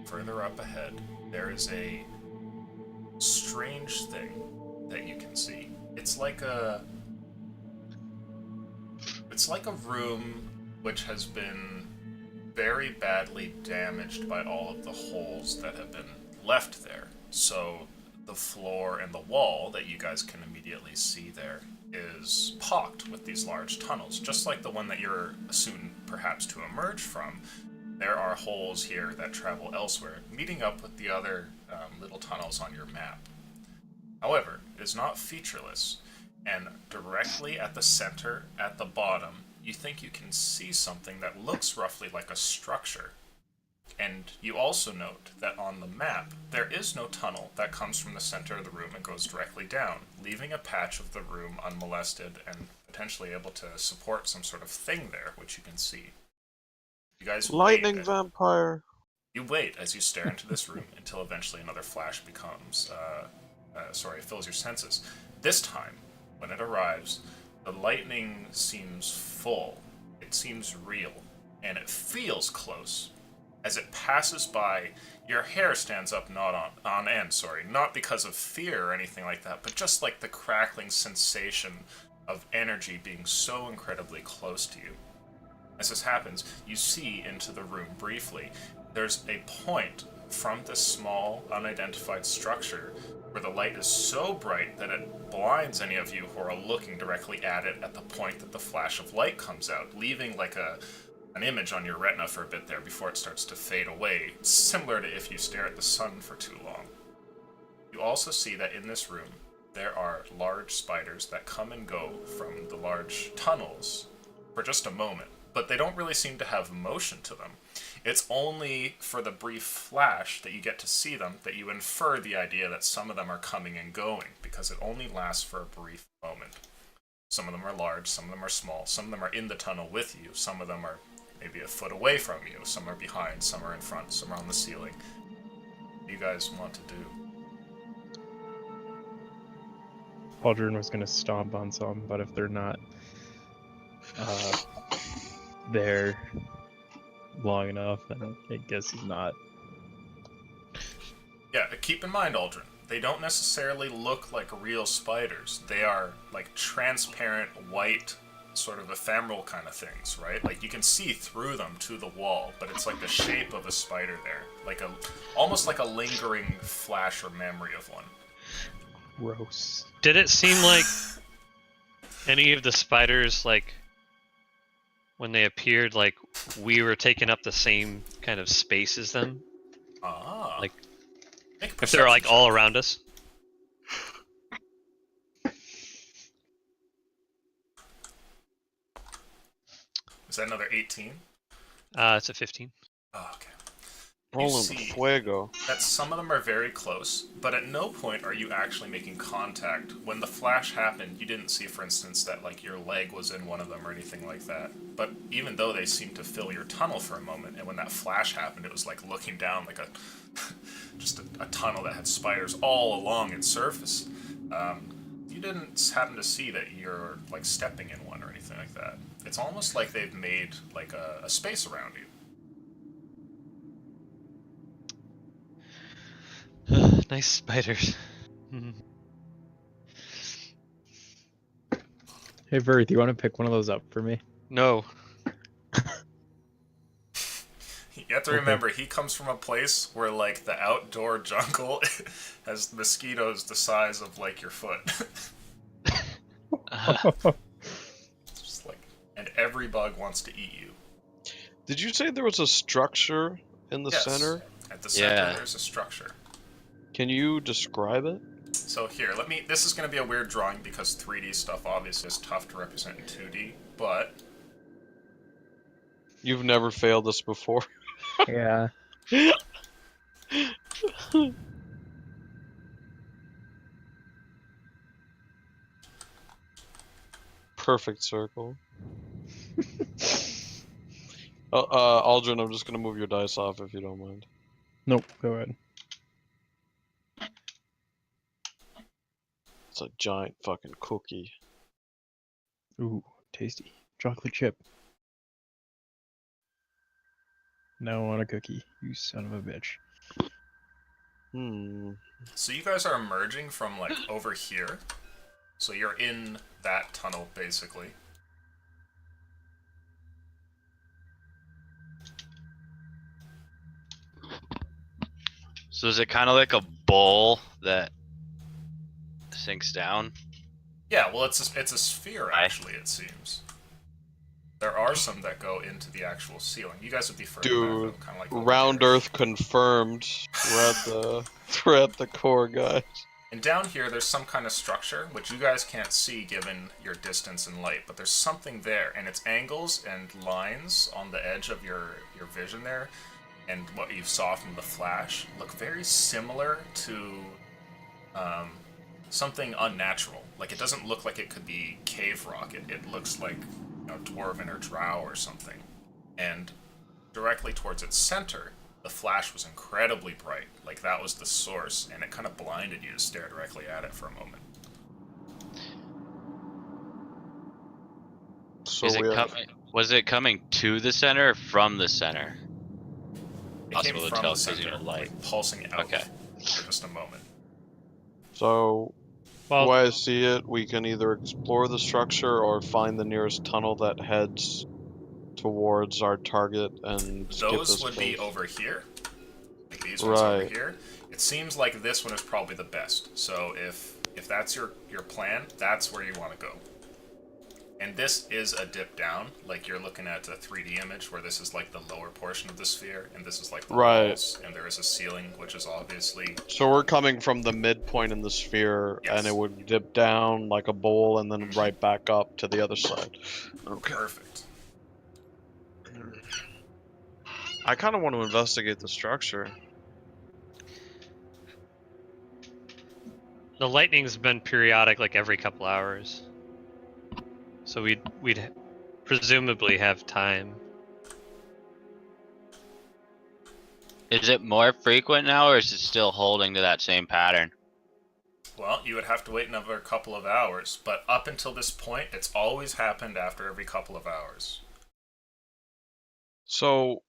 S5: Further up ahead, there is a strange thing that you can see. It's like a room which has been very badly damaged by all of the holes that have been left there. So the floor and the wall that you guys can immediately see there is pocked with these large tunnels, just like the one that you're soon perhaps to emerge from. There are holes here that travel elsewhere, meeting up with the other little tunnels on your map. However, it is not featureless, and directly at the center, at the bottom, you think you can see something that looks roughly like a structure. And you also note that on the map, there is no tunnel that comes from the center of the room and goes directly down, leaving a patch of the room unmolested and potentially able to support some sort of thing there, which you can see. You guys
S3: Lightning
S5: wait.
S3: vampire.
S5: You wait as you stare into this room until eventually another flash fills your senses. This time, when it arrives, the lightning seems full. It seems real, and it feels close. As it passes by, your hair stands up on end, not because of fear or anything like that, but just like the crackling sensation of energy being so incredibly close to you. As this happens, you see into the room briefly. There's a point from this small, unidentified structure where the light is so bright that it blinds any of you who are looking directly at it at the point that the flash of light comes out, leaving like an image on your retina for a bit there before it starts to fade away, similar to if you stare at the sun for too long. You also see that in this room, there are large spiders that come and go from the large tunnels for just a moment, but they don't really seem to have motion to them. It's only for the brief flash that you get to see them that you infer the idea that some of them are coming and going, because it only lasts for a brief moment. Some of them are large, some of them are small, some of them are in the tunnel with you, some of them are maybe a foot away from you, some are behind, some are in front, some are on the ceiling. What do you guys want to do?
S2: Aldrin was gonna stomp on some, but if they're not there long enough, then I guess he's not.
S5: Yeah, keep in mind, Aldrin, they don't necessarily look like real spiders. They are like transparent, white, sort of ephemeral kind of things, right? Like you can see through them to the wall, but it's like the shape of a spider there, like almost like a lingering flash or memory of one.
S2: Gross.
S4: Did it seem like any of the spiders, like when they appeared, like we were taking up the same kind of space as them?
S5: Ah.
S4: Like,
S5: make a
S4: if they're like
S5: perception
S4: all
S5: check.
S4: around us?
S5: Is that another 18?
S4: It's a 15.
S5: Oh, okay.
S3: Rolling
S5: see-
S3: fuego.
S5: That some of them are very close, but at no point are you actually making contact. When the flash happened, you didn't see, for instance, that like your leg was in one of them or anything like that. But even though they seemed to fill your tunnel for a moment, and when that flash happened, it was like looking down like just a tunnel that had spiders all along its surface. You didn't happen to see that you're like stepping in one or anything like that. It's almost like they've made like a space around you.
S4: Nice spiders.
S2: Hey Vert, do you want to pick one of those up for me?
S4: No.
S5: You have to remember, he comes from a place where, like, the outdoor jungle has mosquitoes the size of, like, your foot. It's just like, and every bug wants to eat you.
S3: Did you say there was a structure in the
S5: Yes.
S3: center?
S5: At the center,
S1: Yeah.
S5: there's a structure.
S3: Can you describe it?
S5: So here, this is going to be a weird drawing because 3D stuff obviously is tough to represent in 2D, but
S3: You've never failed us before.
S2: Yeah.
S3: Perfect circle. Aldrin, I'm just gonna move your dice off if you don't mind.
S2: Nope, go ahead.
S3: It's a giant fucking cookie.
S2: Ooh, tasty. Chocolate chip. Now I want a cookie, you son of a bitch.
S5: so you guys are emerging from, like, over here. So you're in that tunnel, basically.
S1: So is it kind of like a bowl that sinks down?
S5: Yeah, well, it's a sphere, actually, it seems. There are some that go into the actual ceiling. You guys would be further
S3: Dude,
S5: back, kind of like over
S3: Round
S5: here.
S3: Earth confirmed. We're at the core, guys.
S5: And down here, there's some kind of structure, which you guys can't see given your distance and light, but there's something there, and it's angles and lines on the edge of your vision there, and what you saw from the flash look very similar to something unnatural. Like, it doesn't look like it could be cave rock. It looks like, dwarven or drow or something. And directly towards its center, the flash was incredibly bright. Like, that was the source, and it kind of blinded you to stare directly at it for a moment.
S3: So
S1: Is it
S3: we have,
S1: coming? Was it coming to the center or from the center?
S5: It
S1: Possible
S5: came
S1: to
S5: from
S1: tell
S5: the
S1: 'cause you
S5: center,
S1: don't light.
S5: like pulsing out
S1: Okay.
S5: for just a moment.
S3: so the
S4: Well,
S3: way I see it, we can either explore the structure or find the nearest tunnel that heads towards our target and skip
S5: Those
S3: this
S5: would be
S3: place.
S5: over here. Like these ones over
S3: Right.
S5: here. It seems like this one is probably the best. So if that's your plan, that's where you want to go. And this is a dip down, like you're looking at a 3D image where this is like the lower portion of the sphere, and this is like the
S3: Right.
S5: walls, and there is a ceiling, which is obviously
S3: So we're coming from the midpoint in the sphere, and
S5: Yes.
S3: it would dip down like a bowl and then right back up to the other side. Okay.
S5: perfect.
S3: I kind of want to investigate the structure.
S4: the lightning's been periodic, like every couple hours. So we'd presumably have time.
S1: Is it more frequent now, or is it still holding to that same pattern?
S5: Well, you would have to wait another couple of hours, but up until this point, it's always happened after every couple of hours.
S3: So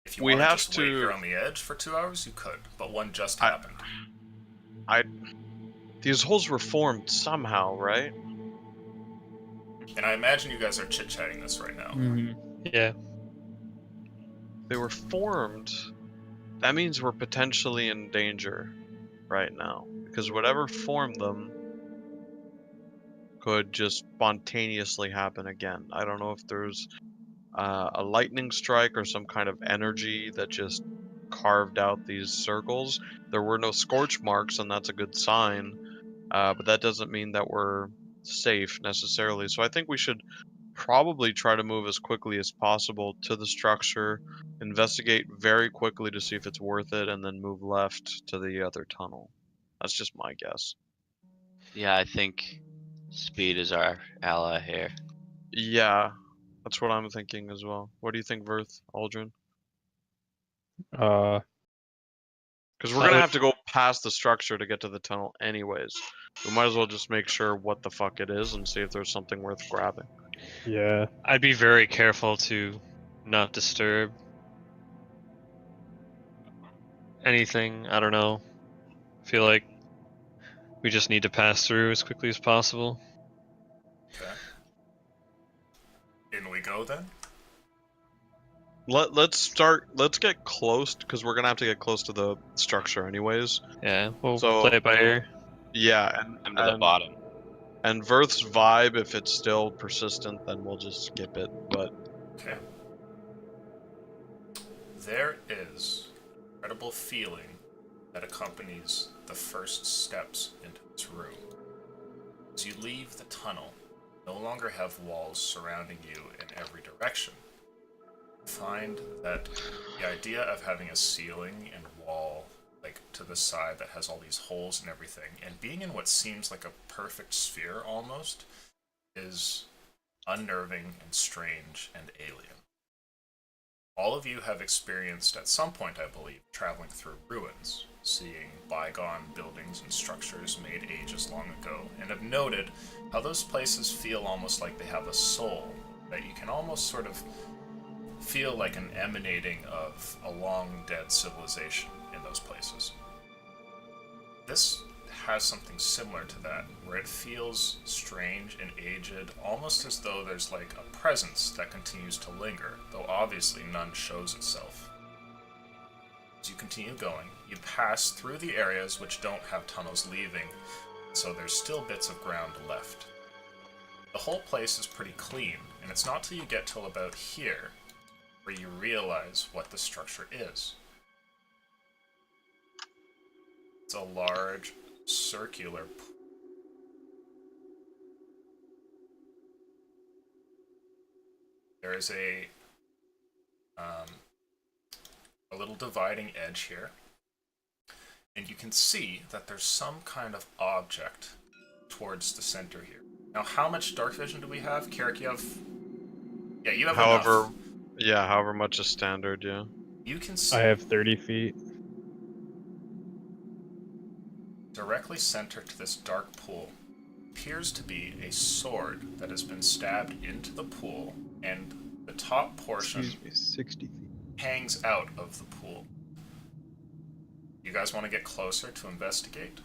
S5: If you
S3: We
S5: want to
S3: have
S5: just wait
S3: to-
S5: here on the edge for 2 hours, you could, but one just
S3: I-
S5: happened.
S3: these holes were formed somehow, right?
S5: And I imagine you guys are chit-chatting this right now.
S4: Yeah.
S3: They were formed. That means we're potentially in danger right now, because whatever formed them could just spontaneously happen again. I don't know if there's a lightning strike or some kind of energy that just carved out these circles. There were no scorch marks, and that's a good sign. But that doesn't mean that we're safe necessarily. So I think we should probably try to move as quickly as possible to the structure, investigate very quickly to see if it's worth it, and then move left to the other tunnel. That's just my guess.
S1: Yeah, I think speed is our ally here.
S3: Yeah, that's what I'm thinking as well. What do you think, Verth, Aldrin?
S2: Uh,
S3: Because we're
S4: I
S3: gonna
S4: would-
S3: have to go past the structure to get to the tunnel anyways. We might as well just make sure what the fuck it is and see if there's something worth grabbing.
S2: yeah.
S4: I'd be very careful to not disturb anything. I don't know. Feel like we just need to pass through as quickly as possible.
S5: Okay. In we go then?
S3: Let's get close, because we're gonna have to get close to the structure anyways.
S4: Yeah, we'll
S3: So-
S4: play it by ear.
S3: Yeah,
S1: I'm to the bottom.
S3: and Verth's vibe, if it's still persistent, then we'll just skip it. But
S5: Okay. There is an incredible feeling that accompanies the first steps into this room. As you leave the tunnel, you no longer have walls surrounding you in every direction. Find that the idea of having a ceiling and wall like to the side that has all these holes and everything, and being in what seems like a perfect sphere almost, is unnerving and strange and alien. All of you have experienced at some point, I believe, traveling through ruins, seeing bygone buildings and structures made ages long ago, and have noted how those places feel almost like they have a soul, that you can almost sort of feel like an emanating of a long dead civilization in those places. This has something similar to that, where it feels strange and aged, almost as though there's like a presence that continues to linger, though obviously none shows itself. As you continue going, you pass through the areas which don't have tunnels leaving, so there's still bits of ground left. The whole place is pretty clean, and it's not till you get till about here where you realize what the structure is. It's a large, circular there is a little dividing edge here. And you can see that there's some kind of object towards the center here. Now, how much dark vision do we have? Carrick, you have... Yeah, you have
S3: However,
S5: enough.
S3: yeah, however much is standard, yeah.
S5: You can see
S2: I have 30 feet.
S5: directly centered to this dark pool appears to be a sword that has been stabbed into the pool, and the top portion
S2: Excuse me, 60 feet.
S5: hangs out of the pool. You guys want to get closer to investigate?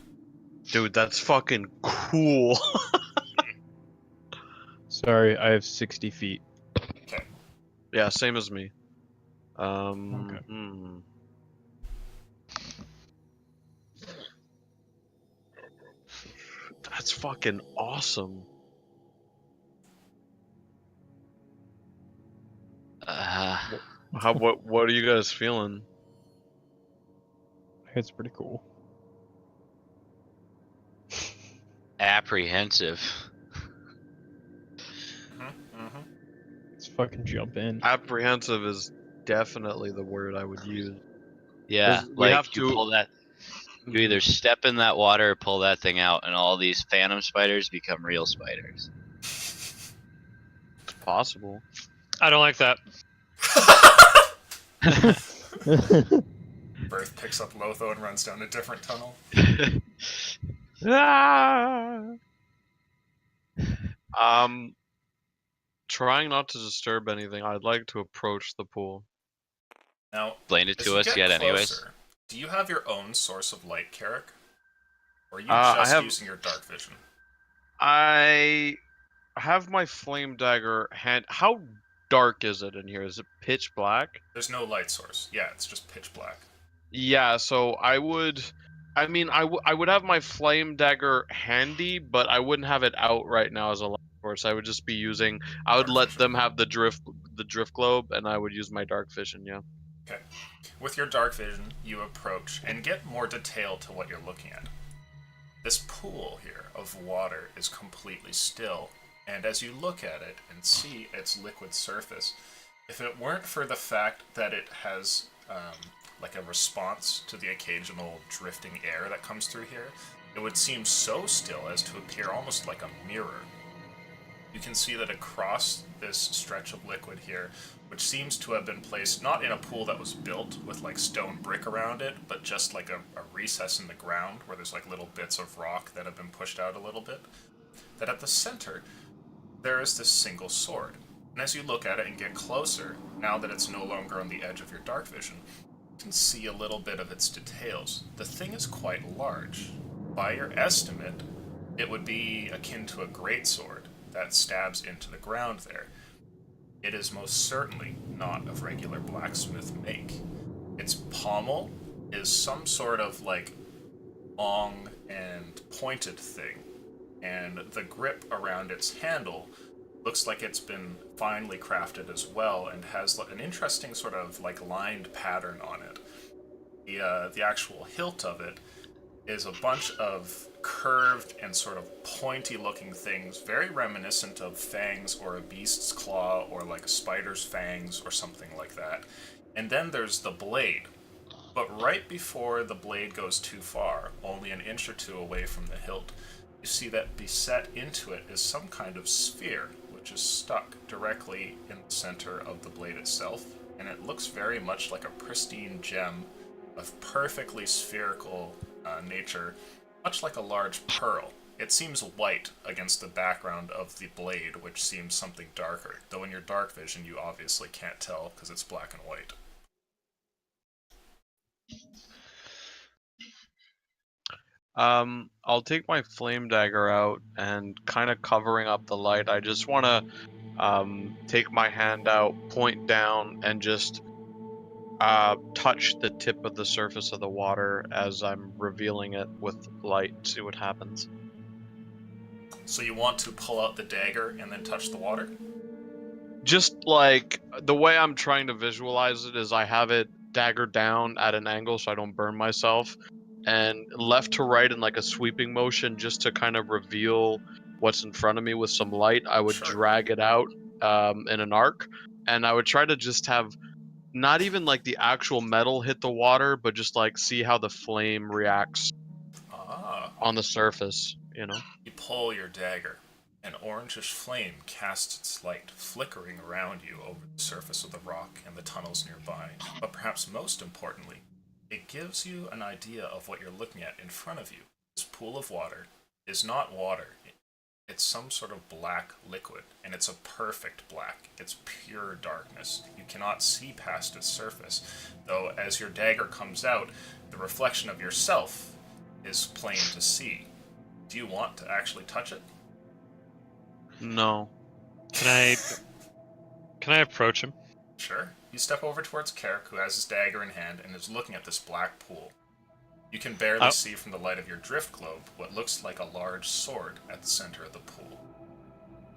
S3: Dude, that's fucking cool.
S2: Sorry, I have 60 feet.
S5: Okay.
S3: Yeah, same as me.
S2: Okay.
S3: That's fucking awesome. What are you guys feeling?
S2: It's pretty cool.
S1: Apprehensive.
S2: Let's fucking jump in.
S3: Apprehensive is definitely the word I would use.
S1: Yeah,
S3: 'Cause we
S1: like
S3: have
S1: you
S3: to-
S1: pull that. You either step in that water or pull that thing out, and all these phantom spiders become real spiders.
S3: It's possible.
S4: I don't like that.
S5: Birth picks up Lotho and runs down a different tunnel.
S3: Trying not to disturb anything, I'd like to approach the pool.
S5: Now,
S1: Explain it
S5: as
S1: to
S5: you
S1: us
S5: get
S1: yet, anyways.
S5: closer, do you have your own source of light, Carrick? Or are you
S3: I
S5: just
S3: have-
S5: using your dark vision?
S3: I have my flame dagger hand. How dark is it in here? Is it pitch black?
S5: There's no light source. Yeah, it's just pitch black.
S3: Yeah, so I would have my flame dagger handy, but I wouldn't have it out right now as a light source. I would just be using. I would
S5: Dark
S3: let
S5: vision.
S3: them have the drift globe, and I would use my dark vision. Yeah.
S5: Okay. With your dark vision, you approach and get more detail to what you're looking at. This pool here of water is completely still, and as you look at it and see its liquid surface, if it weren't for the fact that it has like a response to the occasional drifting air that comes through here, it would seem so still as to appear almost like a mirror. You can see that across this stretch of liquid here, which seems to have been placed not in a pool that was built with like stone brick around it, but just like a recess in the ground where there's like little bits of rock that have been pushed out a little bit, that at the center there is this single sword. And as you look at it and get closer, now that it's no longer on the edge of your dark vision, you can see a little bit of its details. The thing is quite large. By your estimate, it would be akin to a greatsword that stabs into the ground there. It is most certainly not of regular blacksmith make. Its pommel is some sort of like long and pointed thing, and the grip around its handle looks like it's been finely crafted as well and has an interesting sort of like lined pattern on it. The actual hilt of it is a bunch of curved and sort of pointy looking things, very reminiscent of fangs or a beast's claw or like a spider's fangs or something like that. And then there's the blade. But right before the blade goes too far, only an inch or two away from the hilt, you see that beset into it is some kind of sphere, which is stuck directly in the center of the blade itself, and it looks very much like a pristine gem of perfectly spherical nature, much like a large pearl. It seems white against the background of the blade, which seems something darker, though in your dark vision you obviously can't tell because it's black and white.
S3: I'll take my flame dagger out and kind of covering up the light. I just want to take my hand out, point down, and just touch the tip of the surface of the water as I'm revealing it with light. See what happens.
S5: So you want to pull out the dagger and then touch the water?
S3: Just like the way I'm trying to visualize it is I have it dagger down at an angle so I don't burn myself, and left to right in like a sweeping motion just to kind of reveal what's in front of me with some light. I would
S5: Sure.
S3: drag it out in an arc, and I would try to just have not even like the actual metal hit the water, but just like see how the flame reacts
S5: Ah.
S3: on the surface, you know?
S5: You pull your dagger. An orangish flame casts its light, flickering around you over the surface of the rock and the tunnels nearby. But perhaps most importantly, it gives you an idea of what you're looking at in front of you. This pool of water is not water. It's some sort of black liquid, and it's a perfect black. It's pure darkness. You cannot see past its surface, though as your dagger comes out, the reflection of yourself is plain to see. Do you want to actually touch it?
S3: No.
S4: Can I approach him?
S5: Sure. You step over towards Carrick, who has his dagger in hand and is looking at this black pool. You can barely see from the light of your drift globe what looks like a large sword at the center of the pool.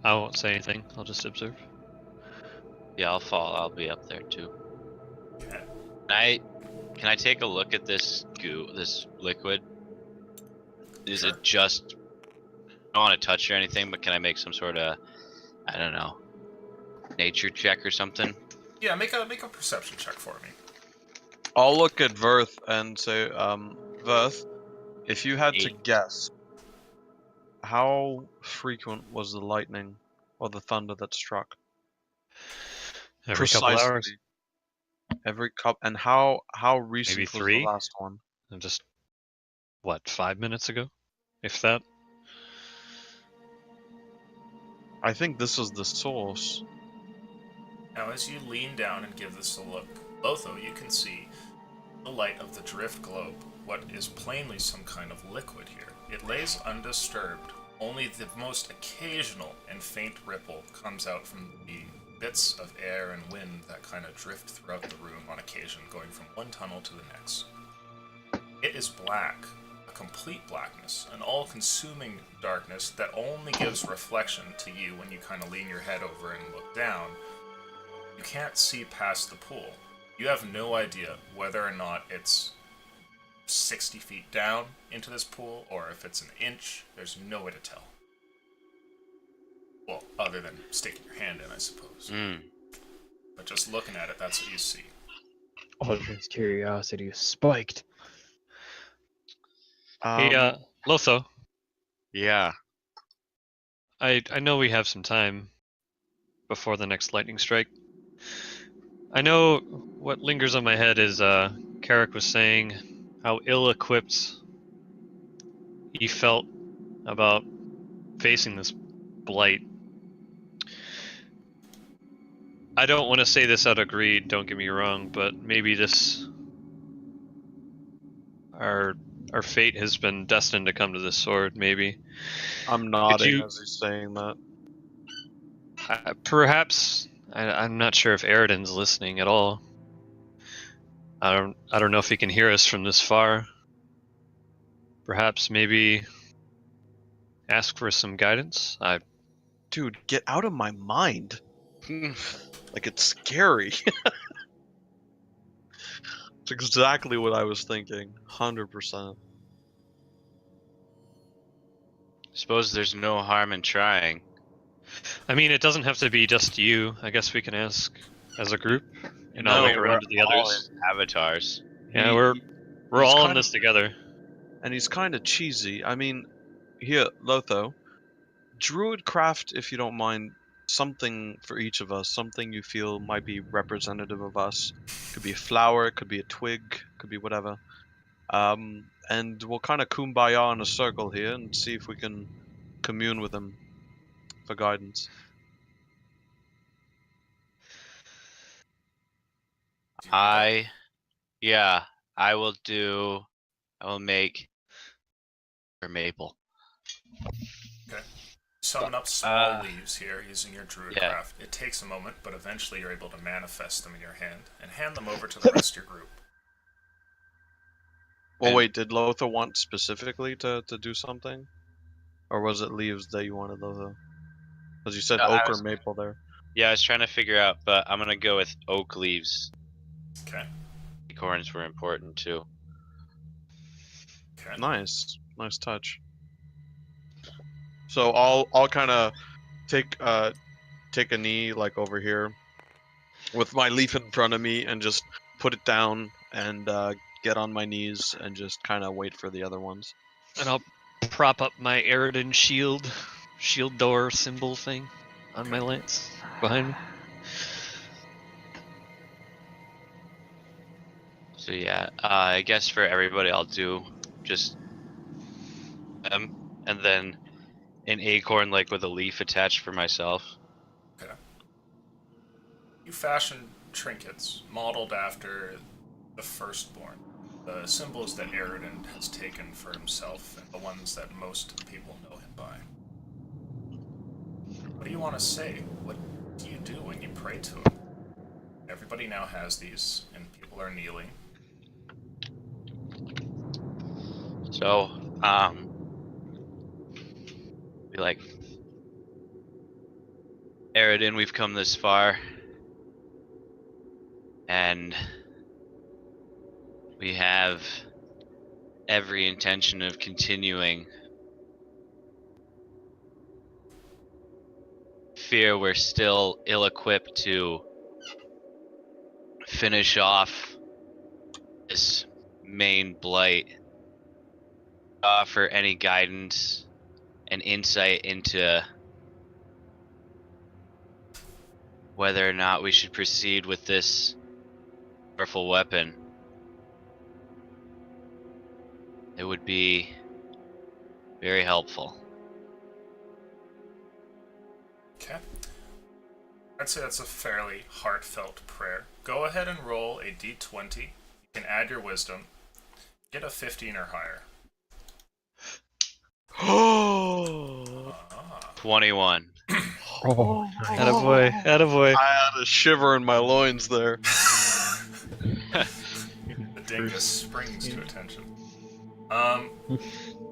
S4: I won't say anything. I'll just observe.
S1: Yeah, I'll fall. I'll be up there too.
S5: Okay.
S1: Can I take a look at this goo, this liquid? Is
S5: Sure.
S1: it just? I don't want to touch or anything, but can I make some sort of, I don't know, nature check or something?
S5: Yeah, make a perception check for me.
S3: I'll look at Verth and say, Verth, if you had to
S1: 8.
S3: guess, how frequent was the lightning or the thunder that struck?
S4: Every couple hours.
S3: Every cup, and how recent
S4: Maybe
S3: was
S4: 3?
S3: the last one?
S4: And just, what, 5 minutes ago? If that?
S3: I think this is the source.
S5: Now, as you lean down and give this a look, Lotho, you can see the light of the drift globe, what is plainly some kind of liquid here. It lays undisturbed. Only the most occasional and faint ripple comes out from the bits of air and wind that kind of drift throughout the room on occasion, going from one tunnel to the next. It is black, a complete blackness, an all-consuming darkness that only gives reflection to you when you kind of lean your head over and look down. You can't see past the pool. You have no idea whether or not it's 60 feet down into this pool or if it's an inch. There's no way to tell. Well, other than sticking your hand in, I suppose. But just looking at it, that's what you see.
S2: Aldrin's curiosity is spiked.
S4: Hey, Lotho,
S1: Yeah.
S4: I know we have some time before the next lightning strike. I know what lingers on my head is Carrick was saying how ill-equipped he felt about facing this blight. I don't want to say this out of greed, don't get me wrong, but maybe our fate has been destined to come to this sword, maybe.
S3: I'm nodding
S4: you-
S3: as he's saying that.
S4: Perhaps I'm not sure if Eridan's listening at all. I don't know if he can hear us from this far. Perhaps maybe ask for some guidance.
S3: Dude, get out of my mind. Like, it's scary. It's exactly what I was thinking. 100%.
S1: Suppose there's no harm in trying.
S4: I mean, it doesn't have to be just you. I guess we can ask as a group, and
S1: No,
S4: I'll look
S1: we're
S4: around to the
S1: all
S4: others.
S1: in avatars.
S4: Yeah,
S3: He-
S4: we're
S3: he's
S4: all in
S3: kinda-
S4: this together.
S3: And he's kind of cheesy. I mean, here, Lotho, Druidcraft, if you don't mind, something for each of us, something you feel might be representative of us. Could be a flower, could be a twig, could be whatever. And we'll kind of kumbaya in a circle here and see if we can commune with him for guidance.
S5: Do you need
S1: I will make for Maple.
S5: summon up small leaves here using your druidcraft.
S1: Yeah.
S5: It takes a moment, but eventually you're able to manifest them in your hand and hand them over to the rest of your group.
S3: Well,
S1: And-
S3: wait, did Lotho want specifically to do something? Or was it leaves that you wanted, Lotho? Because you said
S1: I
S3: oak
S1: was-
S3: or maple there.
S1: Yeah, I was trying to figure out, but I'm gonna go with oak leaves.
S5: Okay.
S1: Acorns were important too.
S5: Okay.
S3: Nice. Nice touch. So I'll kind of take a knee like over here with my leaf in front of me and just put it down and get on my knees and just kind of wait for the other ones.
S4: And I'll prop up my Eridan shield door symbol thing on my lance behind me.
S1: So yeah, I guess for everybody I'll do just them, and then an acorn like with a leaf attached for myself.
S5: Okay. You fashion trinkets modeled after the firstborn, the symbols that Eridan has taken for himself, and the ones that most people know him by. What do you want to say? What do you do when you pray to him? Everybody now has these, and people are kneeling.
S1: So, be like, Eridan, we've come this far, and we have every intention of continuing. Fear we're still ill-equipped to finish off this main blight. Offer any guidance and insight into whether or not we should proceed with this powerful weapon. It would be very helpful.
S5: Okay. I'd say that's a fairly heartfelt prayer. Go ahead and roll a d20. You can add your wisdom. Get a 15 or higher.
S3: Oh,
S1: 21.
S2: Oh, nice.
S4: Attaboy, attaboy.
S3: I had a shiver in my loins there.
S5: The dingus springs to attention.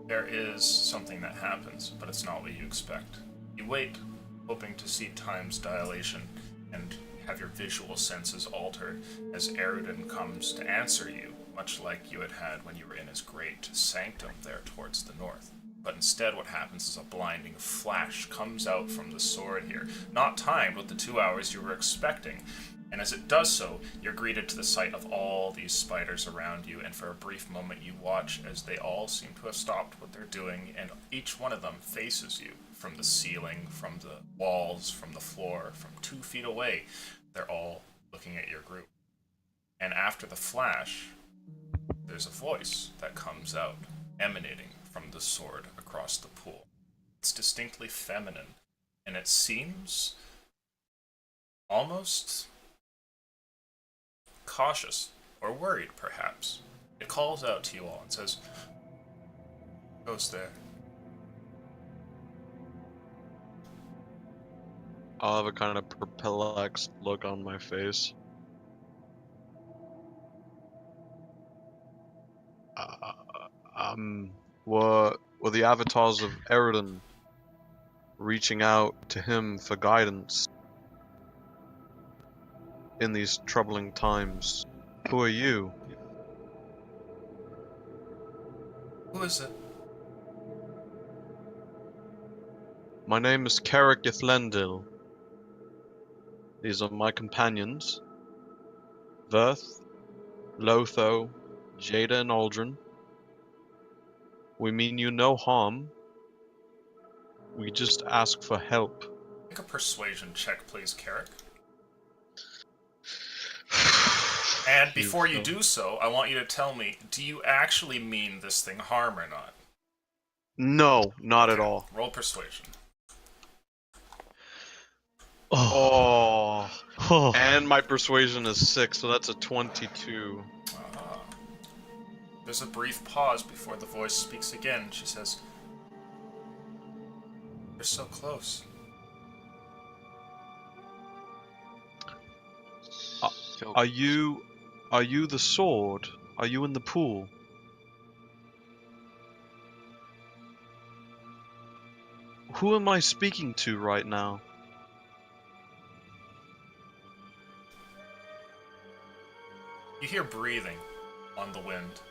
S5: There is something that happens, but it's not what you expect. You wait, hoping to see time's dilation and have your visual senses altered as Eridan comes to answer you, much like you had when you were in his great sanctum there towards the north. But instead what happens is a blinding flash comes out from the sword here, not timed with the 2 hours you were expecting. And as it does so, you're greeted to the sight of all these spiders around you, and for a brief moment you watch as they all seem to have stopped what they're doing, and each one of them faces you from the ceiling, from the walls, from the floor, from 2 feet away. They're all looking at your group. And after the flash, there's a voice that comes out, emanating from the sword across the pool. It's distinctly feminine, and it seems almost cautious or worried, perhaps. It calls out to you all and says, "Goes there."
S3: I'll have a kind of perplexed look on my face. Were the avatars of Eridan reaching out to him for guidance in these troubling times? Who are you?
S5: Who is it?
S3: My name is Carrick Ithlendil. These are my companions. Verth, Lotho, Jada, and Aldrin. We mean you no harm. We just ask for help.
S5: Make a persuasion check, please, Carrick. And before you do so, I want you to tell me, do you actually mean this thing harm or not?
S3: No, not at all.
S5: Roll persuasion.
S3: Oh.
S4: Oh.
S3: And my persuasion is 6, so that's a 22.
S5: Ah. There's a brief pause before the voice speaks again. She says, "You're so close."
S3: Are you the sword? Are you in the pool? Who am I speaking to right now?
S5: You hear breathing on the wind.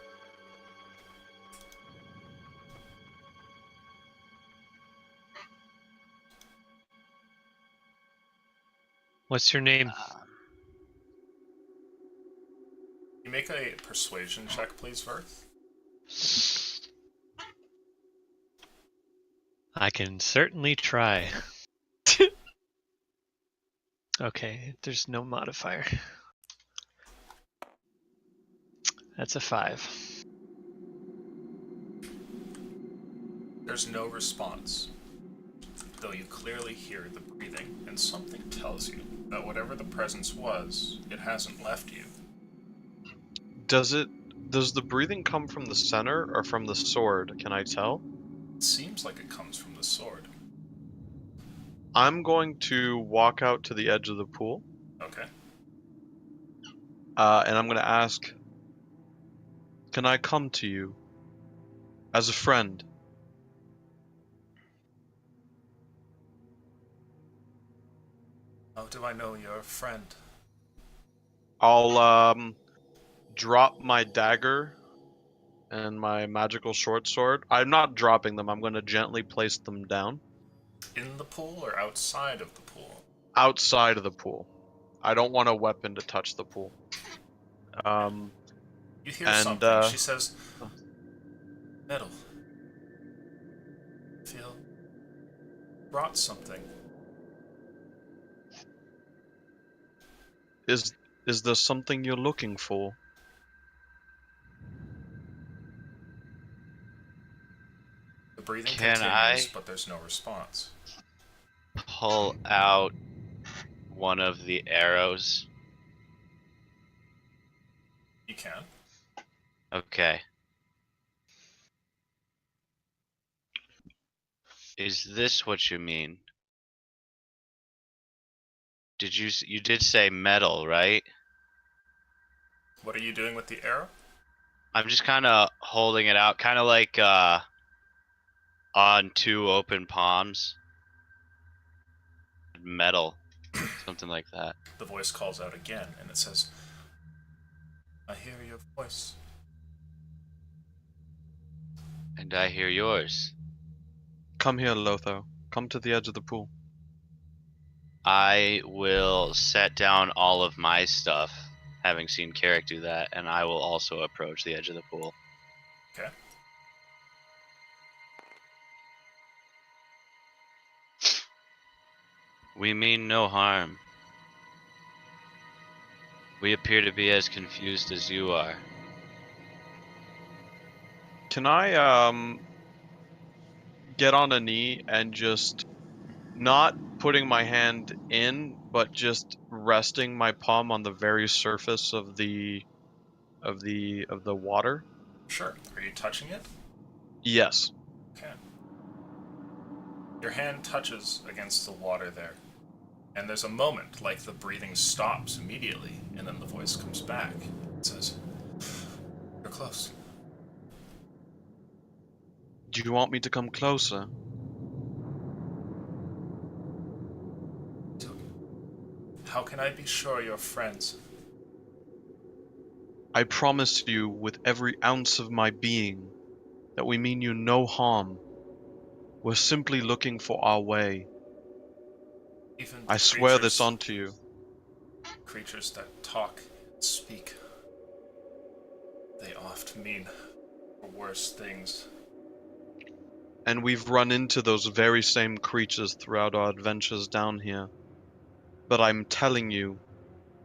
S4: What's your name?
S5: make a persuasion check, please, Verth?
S4: I can certainly try. Okay, there's no modifier. That's a 5.
S5: There's no response, though you clearly hear the breathing, and something tells you that whatever the presence was, it hasn't left you.
S3: Does the breathing come from the center or from the sword? Can I tell?
S5: It seems like it comes from the sword.
S3: I'm going to walk out to the edge of the pool,
S5: Okay.
S3: and I'm going to ask, can I come to you as a friend?
S5: How do I know you're a friend?
S3: I'll drop my dagger and my magical short sword. I'm not dropping them. I'm going to gently place them down
S5: In the pool or outside of the pool?
S3: outside of the pool. I don't want a weapon to touch the pool.
S5: You hear
S3: And,
S5: something. She says, Metal. Feel brought something.
S3: Is there something you're looking for?
S5: The breathing
S1: Can
S5: continues,
S1: I-
S5: but there's no response.
S1: Pull out one of the arrows.
S5: You can.
S1: Okay. Is this what you mean? You did say metal, right?
S5: What are you doing with the arrow?
S1: I'm just kind of holding it out, kind of like on two open palms. Metal, something like that.
S5: The voice calls out again, and it says, I hear your voice.
S1: And I hear yours.
S3: Come here, Lotho. Come to the edge of the pool.
S1: I will set down all of my stuff, having seen Carrick do that, and I will also approach the edge of the pool.
S5: Okay.
S1: We mean no harm. We appear to be as confused as you are.
S3: Can I get on a knee and just not putting my hand in, but just resting my palm on the very surface of the water?
S5: Sure. Are you touching it?
S3: Yes.
S5: Okay. Your hand touches against the water there. And there's a moment, like the breathing stops immediately, and then the voice comes back. It says, You're close.
S3: Do you want me to come closer?
S5: How can I be sure you're friends?
S3: I promise you with every ounce of my being that we mean you no harm. We're simply looking for our way.
S5: Even
S3: I swear this onto you.
S5: creatures that talk and speak, they oft mean worse things.
S3: And we've run into those very same creatures throughout our adventures down here. But I'm telling you,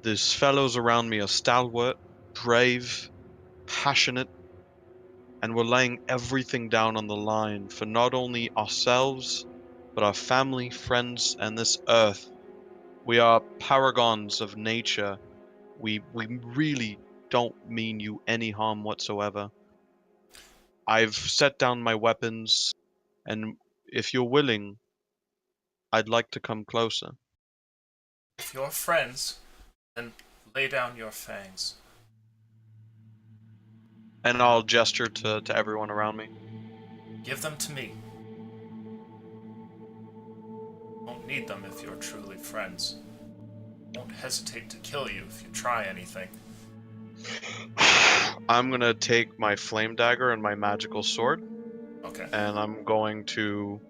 S3: these fellows around me are stalwart, brave, passionate, and we're laying everything down on the line for not only ourselves, but our family, friends, and this earth. We are paragons of nature. We really don't mean you any harm whatsoever. I've set down my weapons, and if you're willing, I'd like to come closer.
S5: If you're friends, then lay down your fangs.
S3: And I'll gesture to everyone around me.
S5: Give them to me. Won't need them if you're truly friends. Won't hesitate to kill you if you try anything.
S3: I'm gonna take my flame dagger and my magical sword,
S5: Okay.
S3: and I'm going to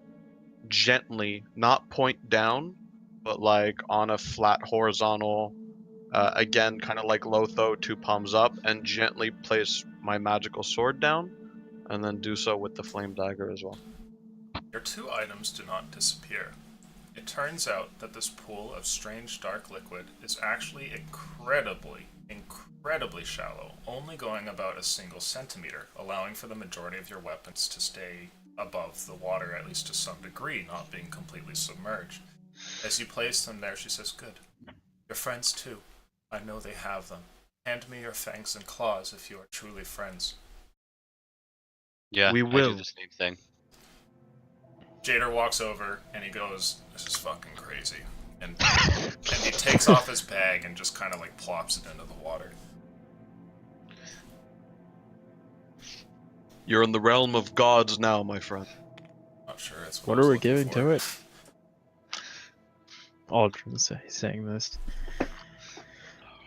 S3: gently, not point down, but like on a flat horizontal again, kind of like Lotho, 2 palms up, and gently place my magical sword down, and then do so with the flame dagger as well.
S5: Your 2 items do not disappear. It turns out that this pool of strange dark liquid is actually incredibly shallow, only going about a single centimeter, allowing for the majority of your weapons to stay above the water, at least to some degree, not being completely submerged. As you place them there, she says, "Good. Your friends too. I know they have them. Hand me your fangs and claws if you are truly friends."
S1: Yeah,
S3: We
S1: I
S3: will.
S1: do the same thing.
S5: Jader walks over and he goes, "This is fucking crazy." And he takes off his bag and just kind of like plops it into the water.
S3: You're in the realm of gods now, my friend.
S5: Not sure it's
S2: What
S5: I was
S2: are we
S5: looking
S2: giving
S5: for.
S2: to it? Aldrin's saying this.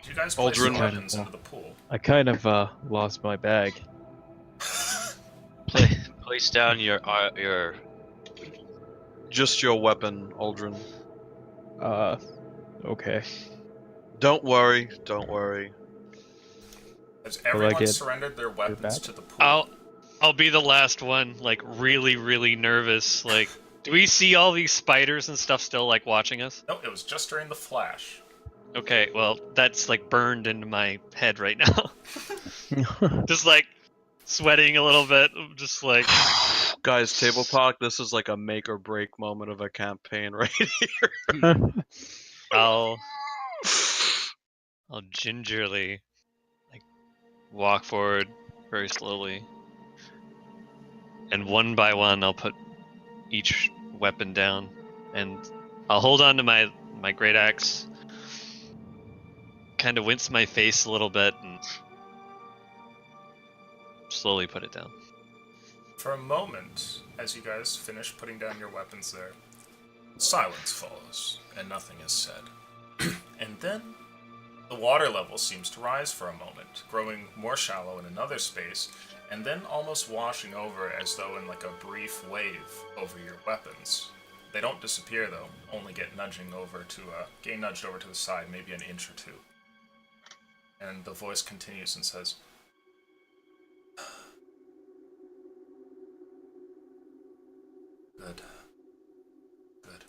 S5: You guys place your
S3: Aldrin.
S5: weapons into the pool.
S2: I kind of lost my bag.
S1: Place down your
S3: Just your weapon, Aldrin.
S2: Okay.
S3: Don't worry, don't worry.
S5: Has everyone
S2: get
S5: surrendered their weapons
S2: back?
S5: to the pool?
S4: I'll be the last one, like really nervous. Like, do we see all these spiders and stuff still like watching us?
S5: No, it was just during the flash.
S4: Okay, well that's like burned into my head right now. Just like sweating a little bit, just like
S3: Guys, table talk, this is like a make or break moment of a campaign right here.
S4: I'll gingerly like walk forward very slowly. And one by one I'll put each weapon down and I'll hold on to my great axe, kind of wince my face a little bit and slowly put it down.
S5: For a moment, as you guys finish putting down your weapons there, silence follows, and nothing is said. And then, the water level seems to rise for a moment, growing more shallow in another space, and then almost washing over as though in like a brief wave over your weapons. They don't disappear though, only get nudged over to the side, maybe an inch or 2. And the voice continues and says, "Good. Good.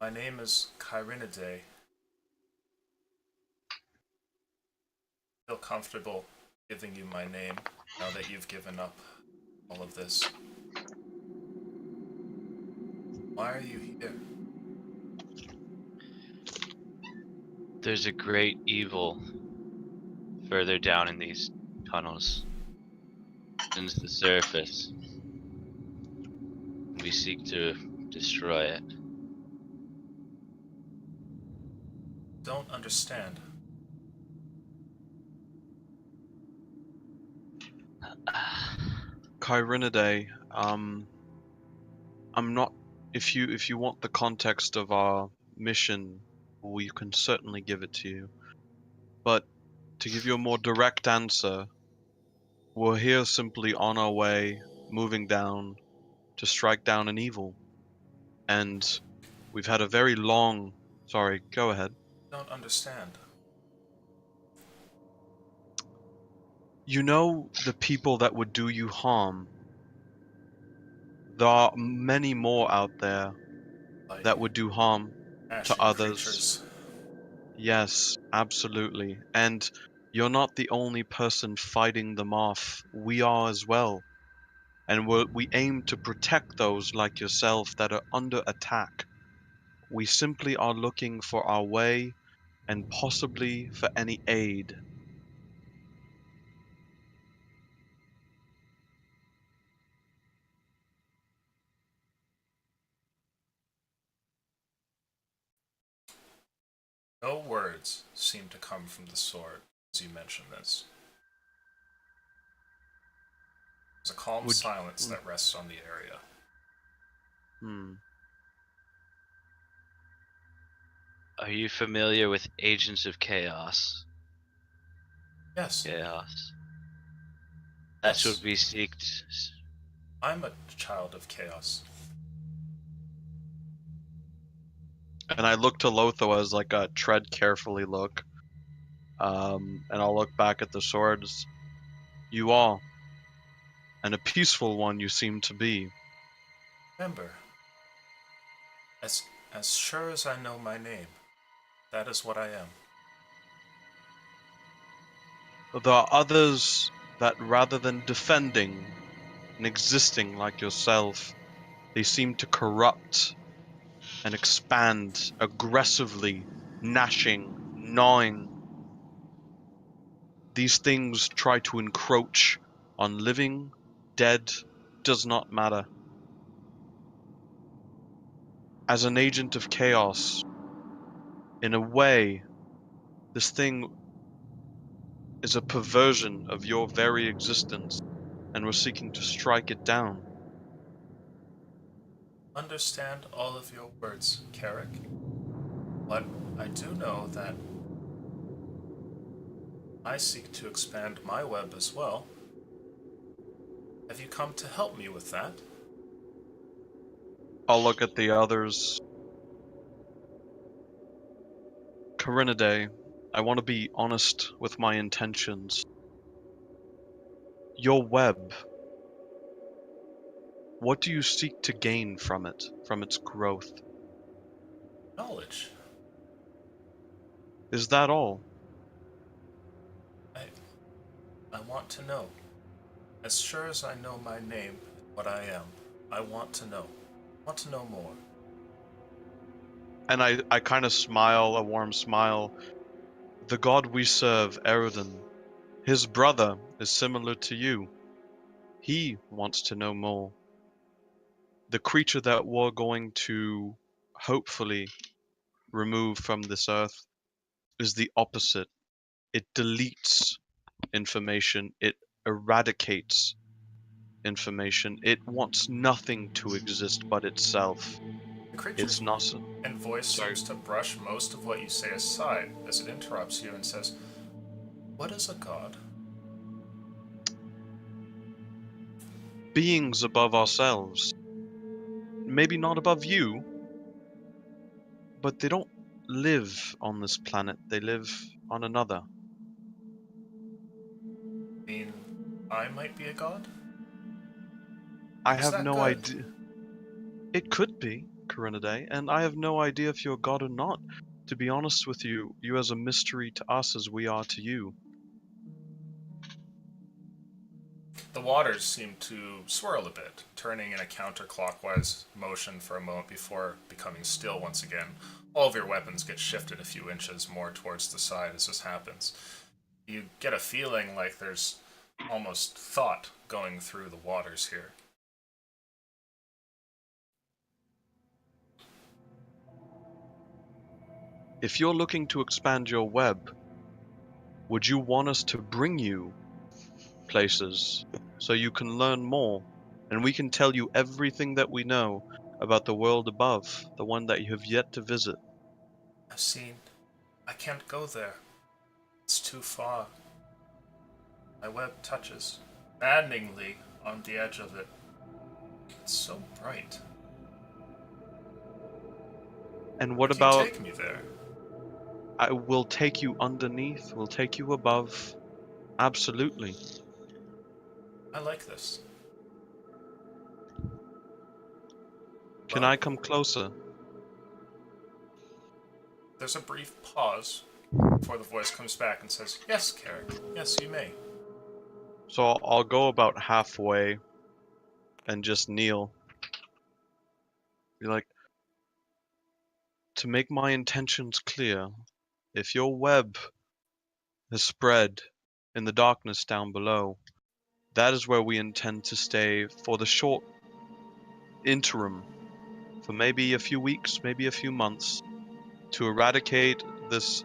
S5: My name is Kyrinidae. I feel comfortable giving you my name now that you've given up all of this. Why are you here?"
S1: There's a great evil further down in these tunnels, into the surface. We seek to destroy it.
S5: Don't understand.
S3: Kyrinidae, I'm not. If you want the context of our mission, we can certainly give it to you. But to give you a more direct answer, we're here simply on our way, moving down to strike down an evil. And we've had a very long. Sorry, go ahead.
S5: Don't understand.
S3: You know the people that would do you harm. There are many more out there
S5: Like
S3: that would do harm
S5: ashen
S3: to others.
S5: creatures.
S3: Yes, absolutely. And you're not the only person fighting them off. We are as well. And we aim to protect those like yourself that are under attack. We simply are looking for our way and possibly for any aid.
S5: No words seem to come from the sword as you mention this. There's a calm silence that rests on the area.
S1: Are you familiar with Agents of Chaos?
S5: Yes,
S1: Chaos. That's
S5: Yes.
S1: what we seek.
S5: I'm a child of chaos.
S3: And I look to Lotho as like a tread carefully look. And I'll look back at the swords. You are. And a peaceful one you seem to be.
S5: Remember, as sure as I know my name, that is what I am.
S3: There are others that rather than defending and existing like yourself, they seem to corrupt and expand aggressively, gnashing, gnawing. These things try to encroach on living, dead, does not matter. As an agent of chaos, in a way, this thing is a perversion of your very existence, and we're seeking to strike it down.
S5: Understand all of your words, Carrick. But I do know that I seek to expand my web as well. Have you come to help me with that?
S3: I'll look at the others. Corinidae, I want to be honest with my intentions. Your web, what do you seek to gain from it, from its growth?
S5: Knowledge.
S3: Is that all?
S5: I want to know. As sure as I know my name, what I am, I want to know. I want to know more.
S3: And I kind of smile, a warm smile. The god we serve, Eredin, his brother is similar to you. He wants to know more. The creature that we're going to hopefully remove from this earth is the opposite. It deletes information, it eradicates information. It wants nothing to exist but itself.
S5: The creature's
S3: It's not.
S5: and voice
S3: Sorry.
S5: seems to brush most of what you say aside as it interrupts you and says, "What is a god?"
S3: Beings above ourselves. Maybe not above you, but they don't live on this planet, they live on another.
S5: I mean, I might be a god?
S3: I
S5: Is
S3: have
S5: that
S3: no
S5: good?
S3: idea. It could be, Corinidae, and I have no idea if you're a god or not. To be honest with you, you as a mystery to us as we are to you.
S5: The waters seem to swirl a bit, turning in a counterclockwise motion for a moment before becoming still once again. All of your weapons get shifted a few inches more towards the side as this happens. You get a feeling like there's almost thought going through the waters here.
S3: If you're looking to expand your web, would you want us to bring you places so you can learn more and we can tell you everything that we know about the world above, the one that you have yet to visit?
S5: I've seen. I can't go there. It's too far. My web touches maddeningly on the edge of it. It's so bright.
S3: And what
S5: Can
S3: about
S5: you take me there?
S3: I will take you underneath, we'll take you above. Absolutely.
S5: I like this.
S3: Can
S5: Well,
S3: I come closer?
S5: there's a brief pause before the voice comes back and says, "Yes, Carrick. Yes, you may."
S3: So I'll go about halfway and just kneel. Be like, to make my intentions clear, if your web has spread in the darkness down below, that is where we intend to stay for the short interim, for maybe a few weeks, maybe a few months, to eradicate this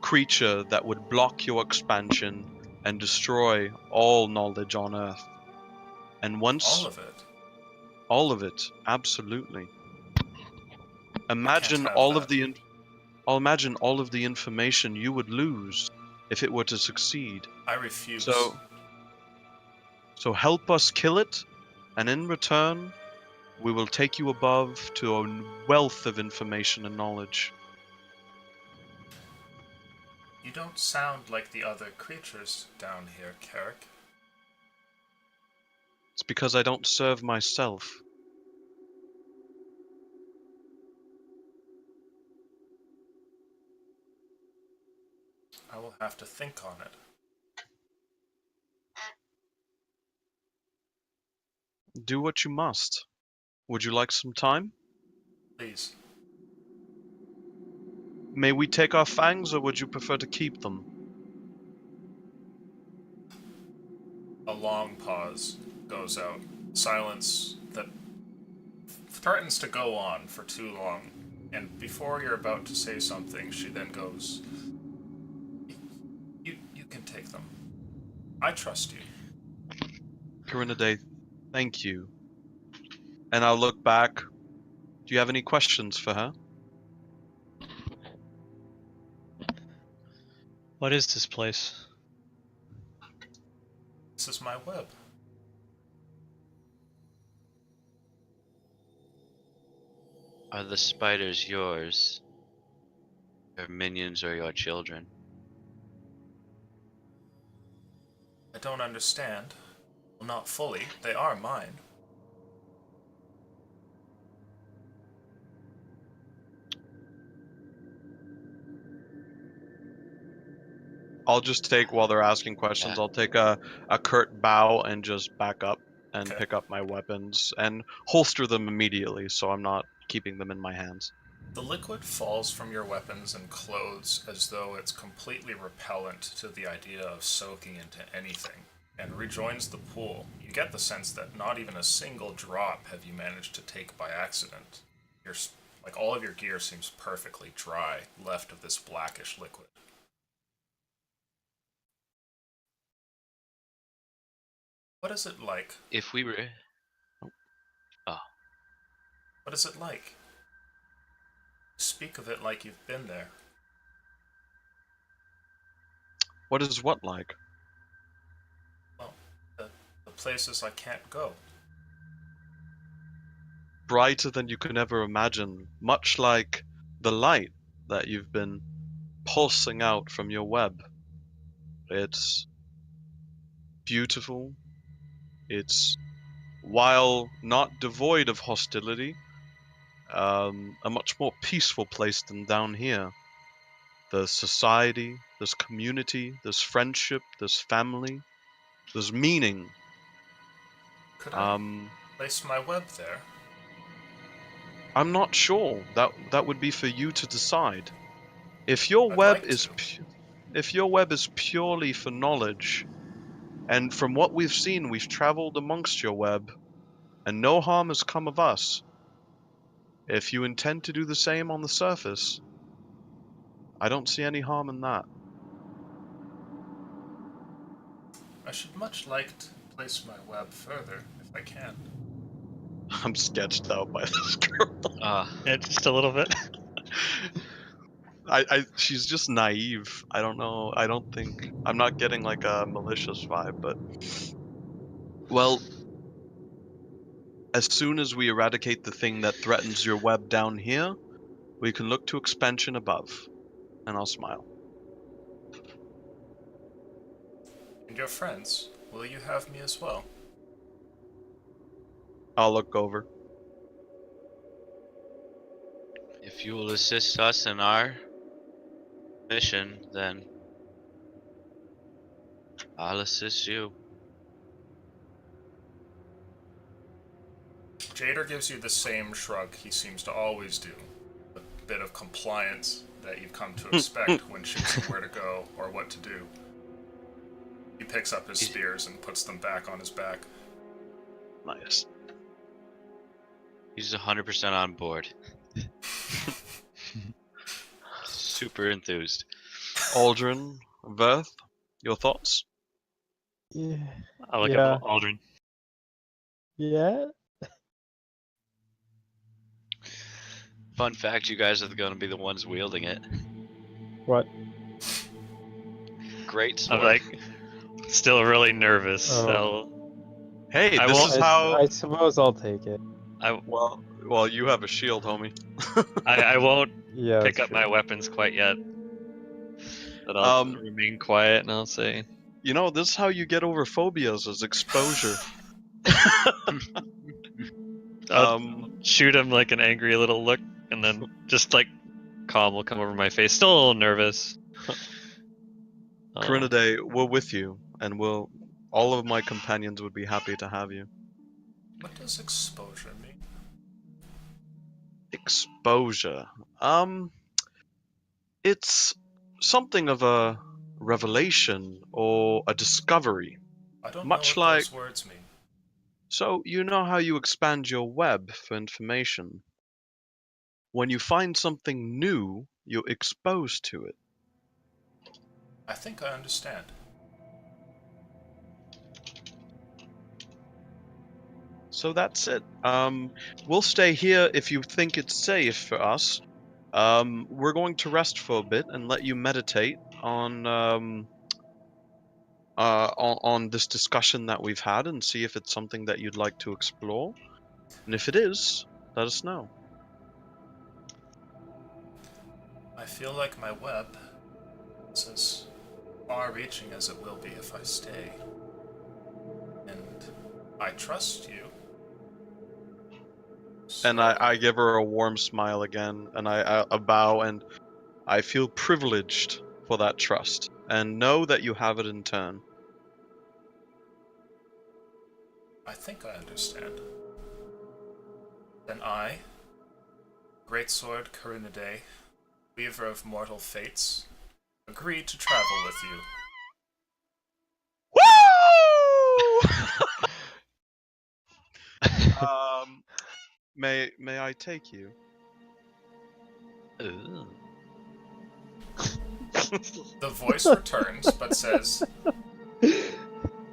S3: creature that would block your expansion and destroy all knowledge on Earth. And once
S5: All of it.
S3: all of it, absolutely.
S5: I
S3: Imagine
S5: can't have
S3: all
S5: that.
S3: of the I'll imagine all of the information you would lose if it were to succeed.
S5: I refuse.
S3: So help us kill it, and in return, We will take you above to a wealth of information and knowledge.
S5: You don't sound like the other creatures down here, Carrick.
S3: It's because I don't serve myself.
S5: I will have to think on it.
S3: Do what you must. Would you like some time?
S5: Please.
S3: May we take our fangs, or would you prefer to keep them?
S5: A long pause goes out. Silence that threatens to go on for too long. And before you're about to say something, she then goes, You can take them. I trust you.
S3: Corinade, thank you. And I'll look back. Do you have any questions for her?
S4: What is this place?
S5: This is my web.
S1: Are the spiders yours? Your minions or your children?
S5: I don't understand. Well, not fully. They are mine.
S3: I'll just take, while they're asking questions,
S1: Yeah.
S3: I'll take a curt bow and just back up and
S5: Okay.
S3: pick up my weapons and holster them immediately so I'm not keeping them in my hands.
S5: The liquid falls from your weapons and clothes as though it's completely repellent to the idea of soaking into anything, and rejoins the pool. You get the sense that not even a single drop have you managed to take by accident. Like all of your gear seems perfectly dry, left of this blackish liquid. What is it like?
S1: If we were...
S5: What is it like? Speak of it like you've been there.
S3: What is what like?
S5: Well, the places I can't go.
S3: Brighter than you could ever imagine, much like the light that you've been pulsing out from your web. It's beautiful. It's, while not devoid of hostility, a much more peaceful place than down here. There's society, there's community, there's friendship, there's family, there's meaning.
S5: Could I place my web there?
S3: I'm not sure. That would be for you to decide. If your
S5: I'd
S3: web
S5: like
S3: is
S5: to.
S3: if your web is purely for knowledge, and from what we've seen, we've traveled amongst your web, and no harm has come of us. If you intend to do the same on the surface, I don't see any harm in that.
S5: I should much like to place my web further, if I can.
S3: I'm sketched out by this girl.
S4: Yeah, just a little bit.
S3: She's just naive. I don't know. I'm not getting like a malicious vibe, but well, as soon as we eradicate the thing that threatens your web down here, we can look to expansion above. And I'll smile.
S5: And your friends, will you have me as well?
S3: I'll look over.
S1: If you will assist us in our mission, then I'll assist you.
S5: Jader gives you the same shrug he seems to always do. A bit of compliance that you've come to expect when choosing where to go or what to do. He picks up his spears and puts them back on his back.
S3: Nice.
S1: He's 100% on board. Super enthused.
S3: Aldrin, Verth, your thoughts?
S2: Yeah.
S4: I look
S2: Yeah.
S4: at Aldrin.
S2: Yeah.
S1: Fun fact, you guys are going to be the ones wielding it.
S2: What?
S1: Great sword.
S4: I'm like still really nervous.
S2: Oh.
S4: So
S3: Hey,
S4: I
S3: this
S4: won't-
S3: is how
S2: I suppose I'll take it.
S3: Well, you have a shield, homie.
S4: I won't
S2: Yeah.
S4: pick
S2: that's
S4: up my
S2: true.
S4: weapons quite yet. But I'll
S3: Um,
S4: remain quiet and I'll say,
S3: You know, this is how you get over phobias, is exposure.
S4: I'll
S3: Um,
S4: shoot him like an angry little look, and then just like calm will come over my face. Still a little nervous.
S3: Corinidae, we're with you, and all of my companions would be happy to have you.
S5: What does exposure mean?
S3: Exposure. It's something of a revelation or a discovery.
S5: I don't
S3: Much
S5: know what
S3: like-
S5: those words mean.
S3: So, you know how you expand your web for information? When you find something new, you're exposed to it.
S5: I think I understand.
S3: So that's it. We'll stay here if you think it's safe for us. We're going to rest for a bit and let you meditate on this discussion that we've had and see if it's something that you'd like to explore. And if it is, let us know.
S5: I feel like my web is as far-reaching as it will be if I stay. And I trust you.
S3: And
S5: So-
S3: I give her a warm smile again, and I bow, and I feel privileged for that trust, and know that you have it in turn.
S5: I think I understand. Then I, Greatsword Corinidae, Weaver of Mortal Fates, agree to travel with you.
S3: Woo! May I take you?
S1: Ooh.
S5: The voice returns, but says,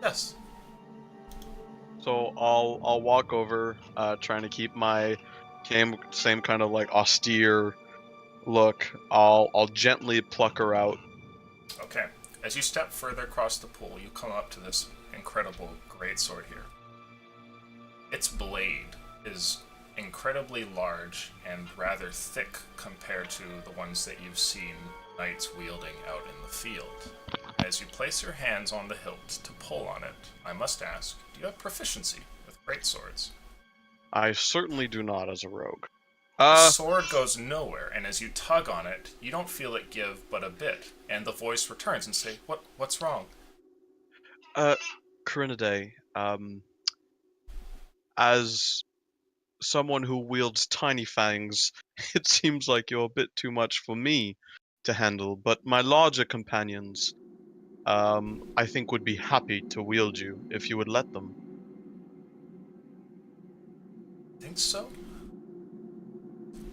S5: yes.
S3: So I'll walk over, trying to keep my same kind of like austere look. I'll gently pluck her out.
S5: Okay. As you step further across the pool, you come up to this incredible greatsword here. Its blade is incredibly large and rather thick compared to the ones that you've seen knights wielding out in the field. As you place your hands on the hilt to pull on it, I must ask, do you have proficiency with greatswords?
S3: I certainly do not as a rogue.
S5: The sword goes nowhere, and as you tug on it, you don't feel it give but a bit, and the voice returns and say, what's wrong?
S3: Corinidae, as someone who wields tiny fangs, it seems like you're a bit too much for me to handle, but my larger companions, I think would be happy to wield you if you would let them.
S5: Think so?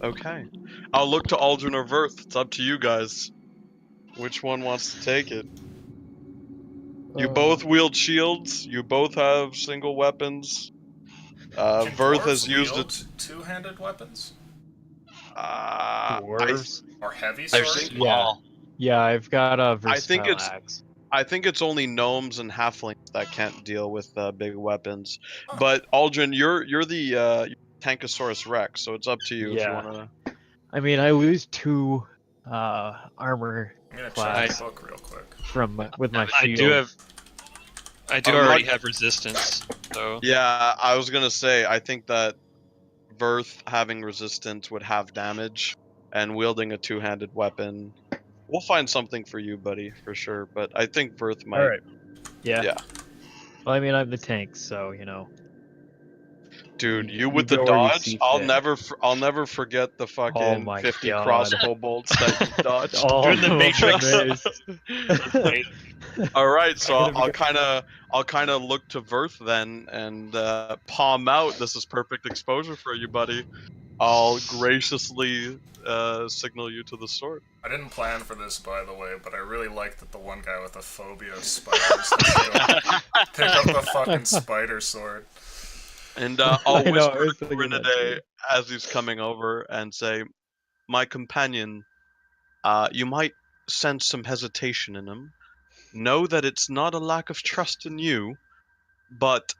S3: Okay. I'll look to Aldrin or Verth. It's up to you guys. Which one wants to take it? You both wield shields. You both have single weapons.
S5: Can
S3: Verth
S5: dwarves
S3: has used
S5: wield
S3: it.
S5: two-handed weapons?
S2: Dwarves.
S5: Or heavy
S1: They're
S5: sword?
S1: small.
S2: Yeah, I've got a
S3: I think
S2: versatile
S3: it's-
S2: axe.
S3: I think it's only gnomes and halflings that can't deal with big weapons.
S5: Huh.
S3: But Aldrin, you're the Tankosaurus Rex, so it's up to you if you
S2: Yeah.
S3: wanna.
S2: I mean, I lose 2 armor
S5: I'm gonna
S2: Class.
S5: check the book real quick.
S2: with my
S4: I
S2: shield.
S4: do
S3: I'm
S4: already
S3: not-
S4: have resistance, so
S3: Yeah, I was gonna say I think that Verth having resistance would have damage, and wielding a two-handed weapon. We'll find something for you, buddy, for sure. But I think Verth might.
S2: All right. Yeah.
S3: Yeah.
S2: Well, I mean, I'm the tank, so you know.
S3: Dude,
S2: You-
S3: you
S2: you
S3: with the
S2: go where you
S3: dodge,
S2: see
S3: I'll
S2: fit.
S3: never forget the fucking
S2: my
S3: 50
S2: God.
S3: crossbow bolts that you dodged.
S2: Oh,
S4: Doing the Matrix.
S2: goodness.
S3: All right, so
S2: I gotta
S3: I'll kind of look to Verth then and palm out. This is perfect exposure for you, buddy. I'll graciously signal you to the sword.
S5: I didn't plan for this, by the way, but I really like that the one guy with a phobia of spiders has to pick up the fucking spider sword.
S3: And I'll
S2: I know, I
S3: whisper
S2: was
S3: to
S2: thinking that
S3: Corinidae
S2: too.
S3: as he's coming over and say, "My companion, you might sense some hesitation in him. Know that it's not a lack of trust in you, but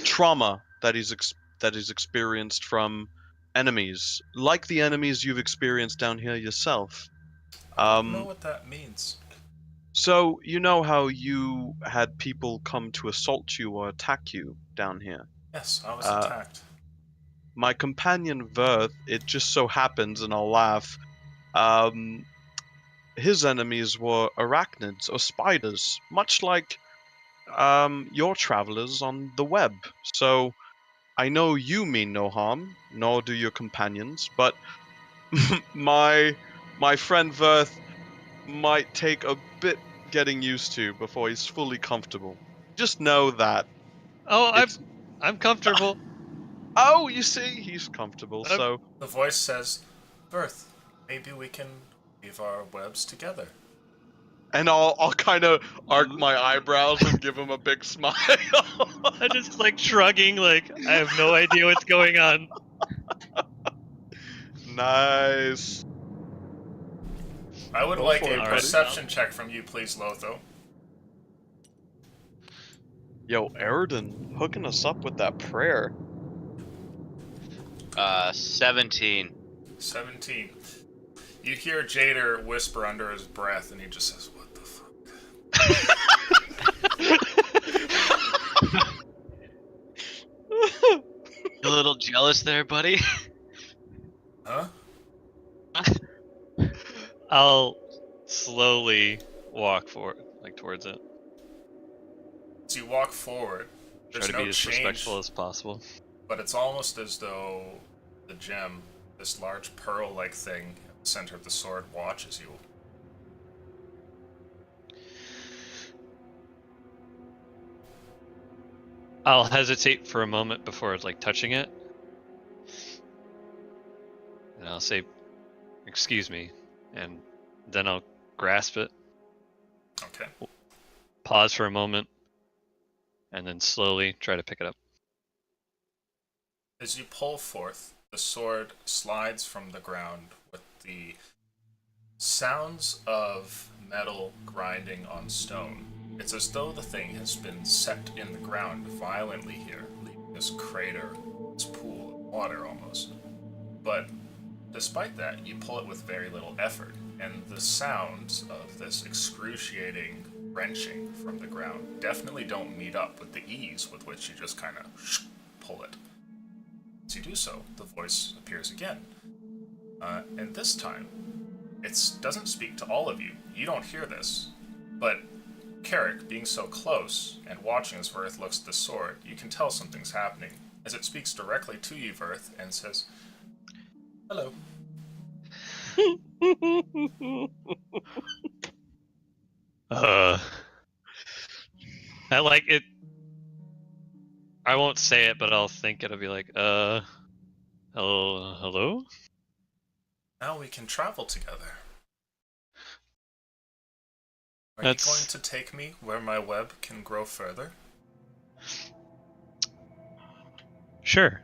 S3: trauma that he's that is experienced from enemies, like the enemies you've experienced down here yourself.
S5: I don't know what that means.
S3: So, you know how you had people come to assault you or attack you down here?
S5: Yes, I was
S3: Uh,
S5: attacked.
S3: My companion Verth, it just so happens, and I'll laugh, his enemies were arachnids or spiders, much like your travelers on the web. So, I know you mean no harm, nor do your companions, but my friend Verth might take a bit getting used to before he's fully comfortable. Just know that
S4: Oh,
S3: it's
S4: I'm comfortable.
S3: oh, you see, he's comfortable.
S4: I'm-
S3: So
S5: The voice says, Birth, maybe we can weave our webs together.
S3: and I'll kind of arc my eyebrows and give him a big smile.
S4: I'm just like shrugging, like I have no idea what's going on.
S3: Nice.
S5: I would
S3: Go
S5: like
S3: for
S5: a
S3: it, buddy.
S5: perception check from you, please, Lotho.
S3: Yo, Eridan, hooking us up with that prayer.
S1: 17.
S5: 17. You hear Jader whisper under his breath, and he just says, "What the fuck?"
S1: You a little jealous there, buddy?
S5: Huh?
S4: I'll slowly walk forward, like towards it.
S5: As you walk forward,
S4: Try
S5: there's
S4: to
S5: no
S4: be as
S5: change,
S4: respectful as possible.
S5: but it's almost as though the gem, this large pearl-like thing at the center of the sword, watches you.
S4: I'll hesitate for a moment before like touching it, and I'll say, "Excuse me," and then I'll grasp it,
S5: Okay.
S4: pause for a moment, and then slowly try to pick it up.
S5: As you pull forth, the sword slides from the ground with the sounds of metal grinding on stone. It's as though the thing has been set in the ground violently here, leaving this crater, this pool of water almost. But despite that, you pull it with very little effort, and the sounds of this excruciating wrenching from the ground definitely don't meet up with the ease with which you just kind of pull it. As you do so, the voice appears again. And this time, it doesn't speak to all of you. You don't hear this. But Carrick, being so close and watching as Verth looks at the sword, you can tell something's happening, as it speaks directly to you, Verth, and says, "Hello."
S4: I like it. I won't say it, but I'll think it'll be like, hello?
S5: Now we can travel together. Are you
S4: That's-
S5: going to take me where my web can grow further?
S4: Sure.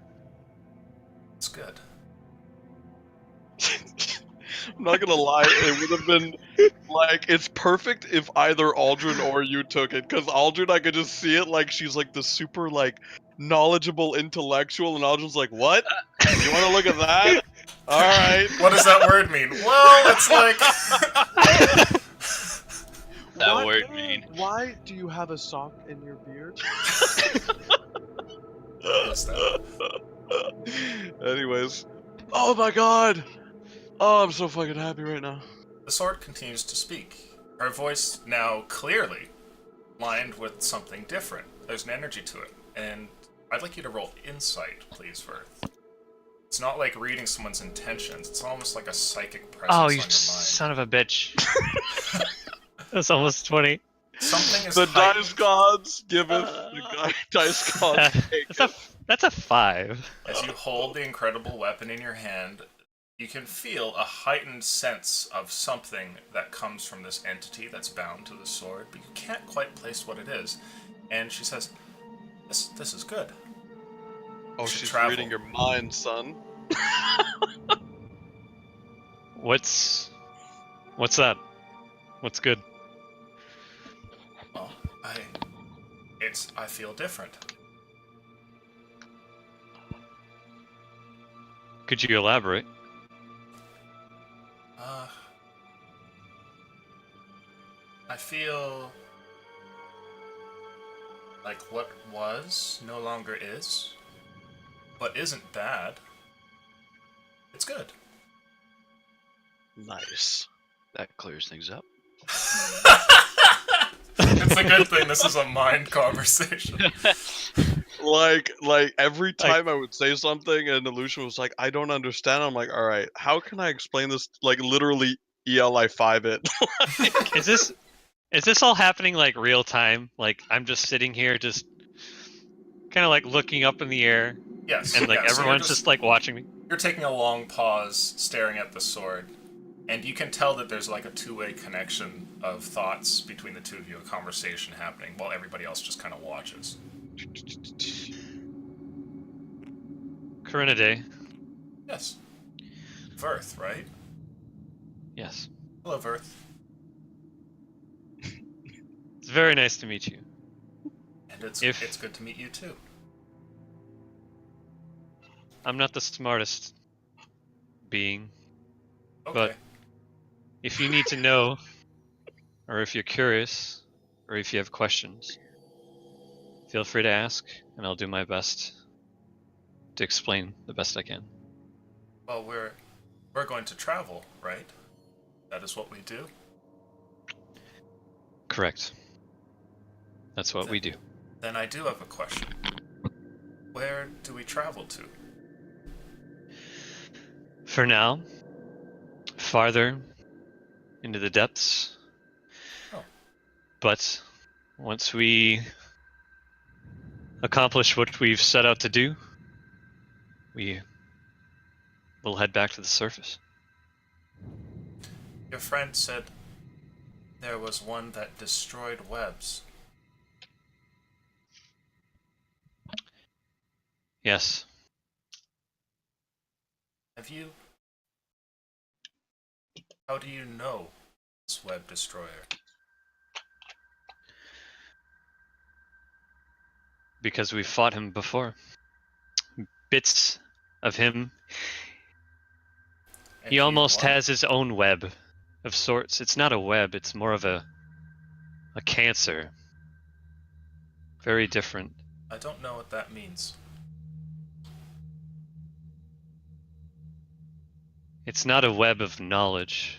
S5: It's good.
S3: I'm not gonna lie, it would have been like it's perfect if either Aldrin or you took it, because Aldrin, I could just see it like she's like the super like knowledgeable intellectual, and Aldrin's like, "What? You want to look at that? All right."
S5: What does that word mean? Well, it's like...
S1: That
S3: What-
S1: word mean.
S3: Why do you have a sock in your beard?
S5: What's that?
S3: Anyways, oh my god! Oh, I'm so fucking happy right now.
S5: The sword continues to speak. Her voice now clearly lined with something different. There's an energy to it, and I'd like you to roll insight, please, Verth. It's not like reading someone's intentions. It's almost like a psychic presence
S4: Oh,
S5: on
S4: you
S5: your mind.
S4: son of a bitch. That's almost 20.
S5: Something is
S3: The
S5: heightened
S3: dice gods giveth, the dice gods taketh.
S4: That's a 5.
S5: as you hold the incredible weapon in your hand. You can feel a heightened sense of something that comes from this entity that's bound to the sword, but you can't quite place what it is. And she says, "This is good."
S3: Oh,
S5: should
S3: she's
S5: travel.
S3: reading your mind, son.
S4: What's that? What's good?
S5: Well, I feel different.
S4: Could you elaborate?
S5: I feel like what was no longer is, but isn't bad. It's good.
S3: Nice.
S1: That clears things up.
S5: It's a good thing this is a mind conversation.
S3: Like every time I would say something and Lucian was like, I don't understand. I'm like, all right, how can I explain this? Like literally ELI5 it.
S4: Is this all happening like real time? Like I'm just sitting here, just kind of like looking up in the air,
S5: Yes.
S4: and like
S5: yeah, so
S4: everyone's just like watching me.
S5: You're taking a long pause, staring at the sword, and you can tell that there's like a two-way connection of thoughts between the two of you, a conversation happening, while everybody else just kind of watches.
S4: Corinne,
S5: Yes. Verth, right?
S4: yes.
S5: Hello, Verth.
S4: It's very nice to meet you.
S5: And it's good to meet you too.
S4: I'm not the smartest being,
S5: Okay.
S4: but if you need to know, or if you're curious, or if you have questions, feel free to ask, and I'll do my best to explain the best I can.
S5: Well, we're going to travel, right? That is what we do.
S4: Correct. That's what we do.
S5: Then I do have a question. Where do we travel to?
S4: For now, farther into the depths.
S5: Oh.
S4: But once we accomplish what we've set out to do, we will head back to the surface.
S5: Your friend said there was one that destroyed webs.
S4: Yes.
S5: How do you know this web destroyer?
S4: Because we fought him before. Bits of him.
S5: And
S4: He almost
S5: won?
S4: has his own web of sorts. It's not a web, it's more of a cancer. Very different.
S5: I don't know what that means.
S4: It's not a web of knowledge.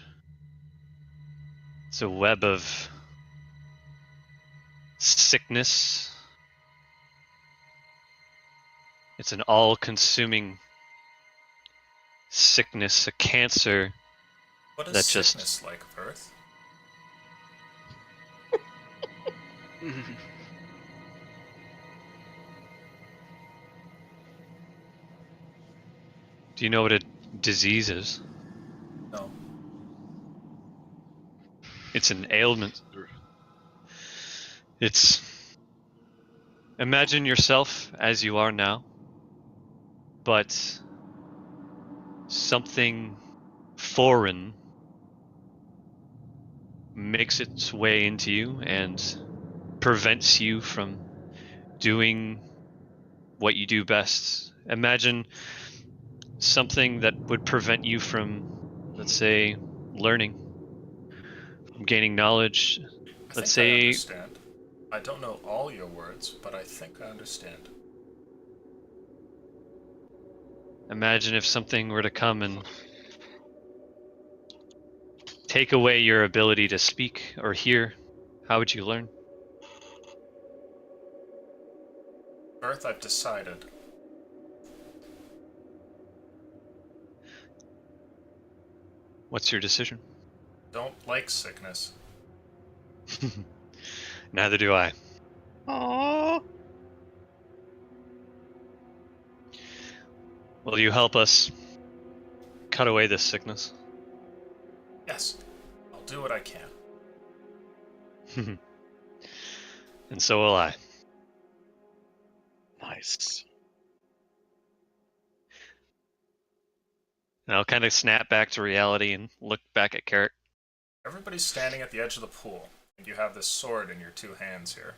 S4: It's a web of sickness. It's an all-consuming sickness, a cancer.
S5: What is
S4: That
S5: sickness like, Verth?
S4: Do you know what a disease is?
S5: No.
S4: It's an ailment. It's... Imagine yourself as you are now, but something foreign makes its way into you and prevents you from doing what you do best. Imagine something that would prevent you from, let's say, learning, from gaining knowledge. Let's
S5: I
S4: say,
S5: understand. I don't know all your words, but I think I understand.
S4: imagine if something were to come and take away your ability to speak or hear. How would you learn?
S5: Verth, I've decided.
S4: What's your decision?
S5: Don't like sickness.
S4: Neither do I.
S3: Aww.
S4: Will you help us cut away this sickness?
S5: Yes, I'll do what I can.
S4: And so will I.
S3: Nice.
S4: And I'll kind of snap back to reality and look back at Carrick.
S5: Everybody's standing at the edge of the pool, and you have this sword in your two hands here.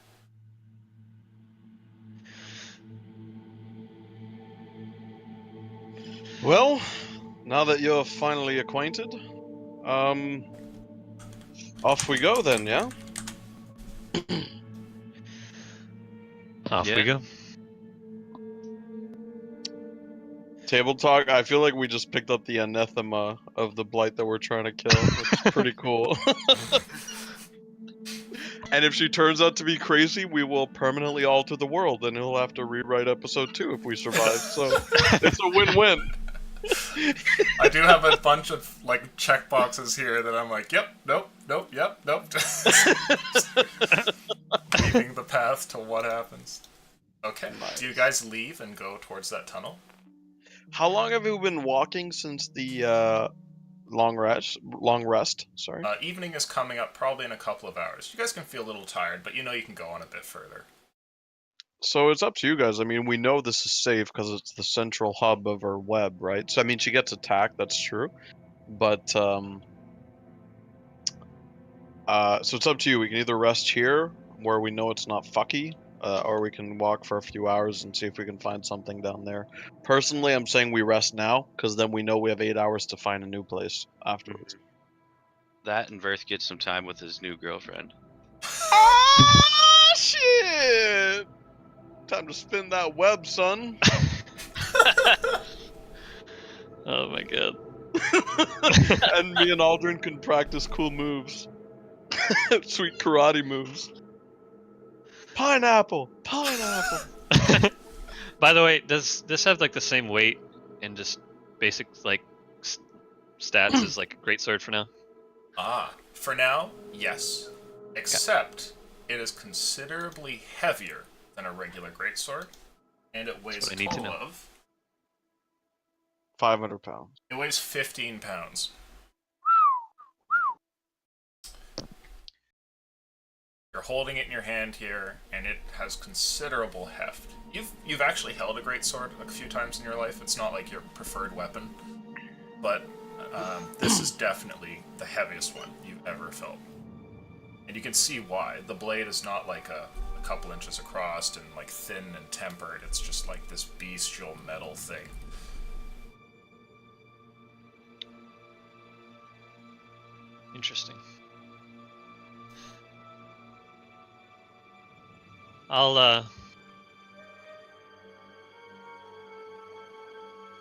S3: Well, now that you're finally acquainted, off we go then, yeah?
S4: Off
S1: Yeah.
S4: we go.
S3: Table talk, I feel like we just picked up the anathema of the blight that we're trying to kill. It's pretty cool. And if she turns out to be crazy, we will permanently alter the world, and he'll have to rewrite episode 2 if we survive. So it's a win-win.
S5: I do have a bunch of like check boxes here that I'm like, yep, nope, yep, nope. Leaving the path to what happens. Okay, do you guys leave and go towards that tunnel?
S3: How long have you been walking since the long rest? Sorry.
S5: Evening is coming up probably in a couple of hours. You guys can feel a little tired, but you know you can go on a bit further.
S3: So it's up to you guys. I mean, we know this is safe because it's the central hub of our web, right? So I mean, she gets attacked. That's true, but so it's up to you. We can either rest here, where we know it's not fucky, or we can walk for a few hours and see if we can find something down there. Personally, I'm saying we rest now because then we know we have 8 hours to find a new place afterwards.
S1: That and Verth gets some time with his new girlfriend.
S3: Ah, shit! Time to spin that web, son.
S4: Oh my god.
S3: And me and Aldrin can practice cool moves. Sweet karate moves. Pineapple! Pineapple!
S4: By the way, does this have like the same weight and just basic like stats as like a greatsword for now?
S5: For now, yes. Except it is considerably heavier than a regular greatsword, and it weighs
S4: what I
S5: a
S4: need to
S5: total
S4: know.
S5: of
S3: 500 pounds.
S5: it weighs 15 pounds. You're holding it in your hand here, and it has considerable heft. You've actually held a greatsword a few times in your life. It's not like your preferred weapon, but this is definitely the heaviest one you've ever felt. And you can see why. The blade is not like a couple inches across and like thin and tempered. It's just like this bestial metal thing.
S4: Interesting. I'll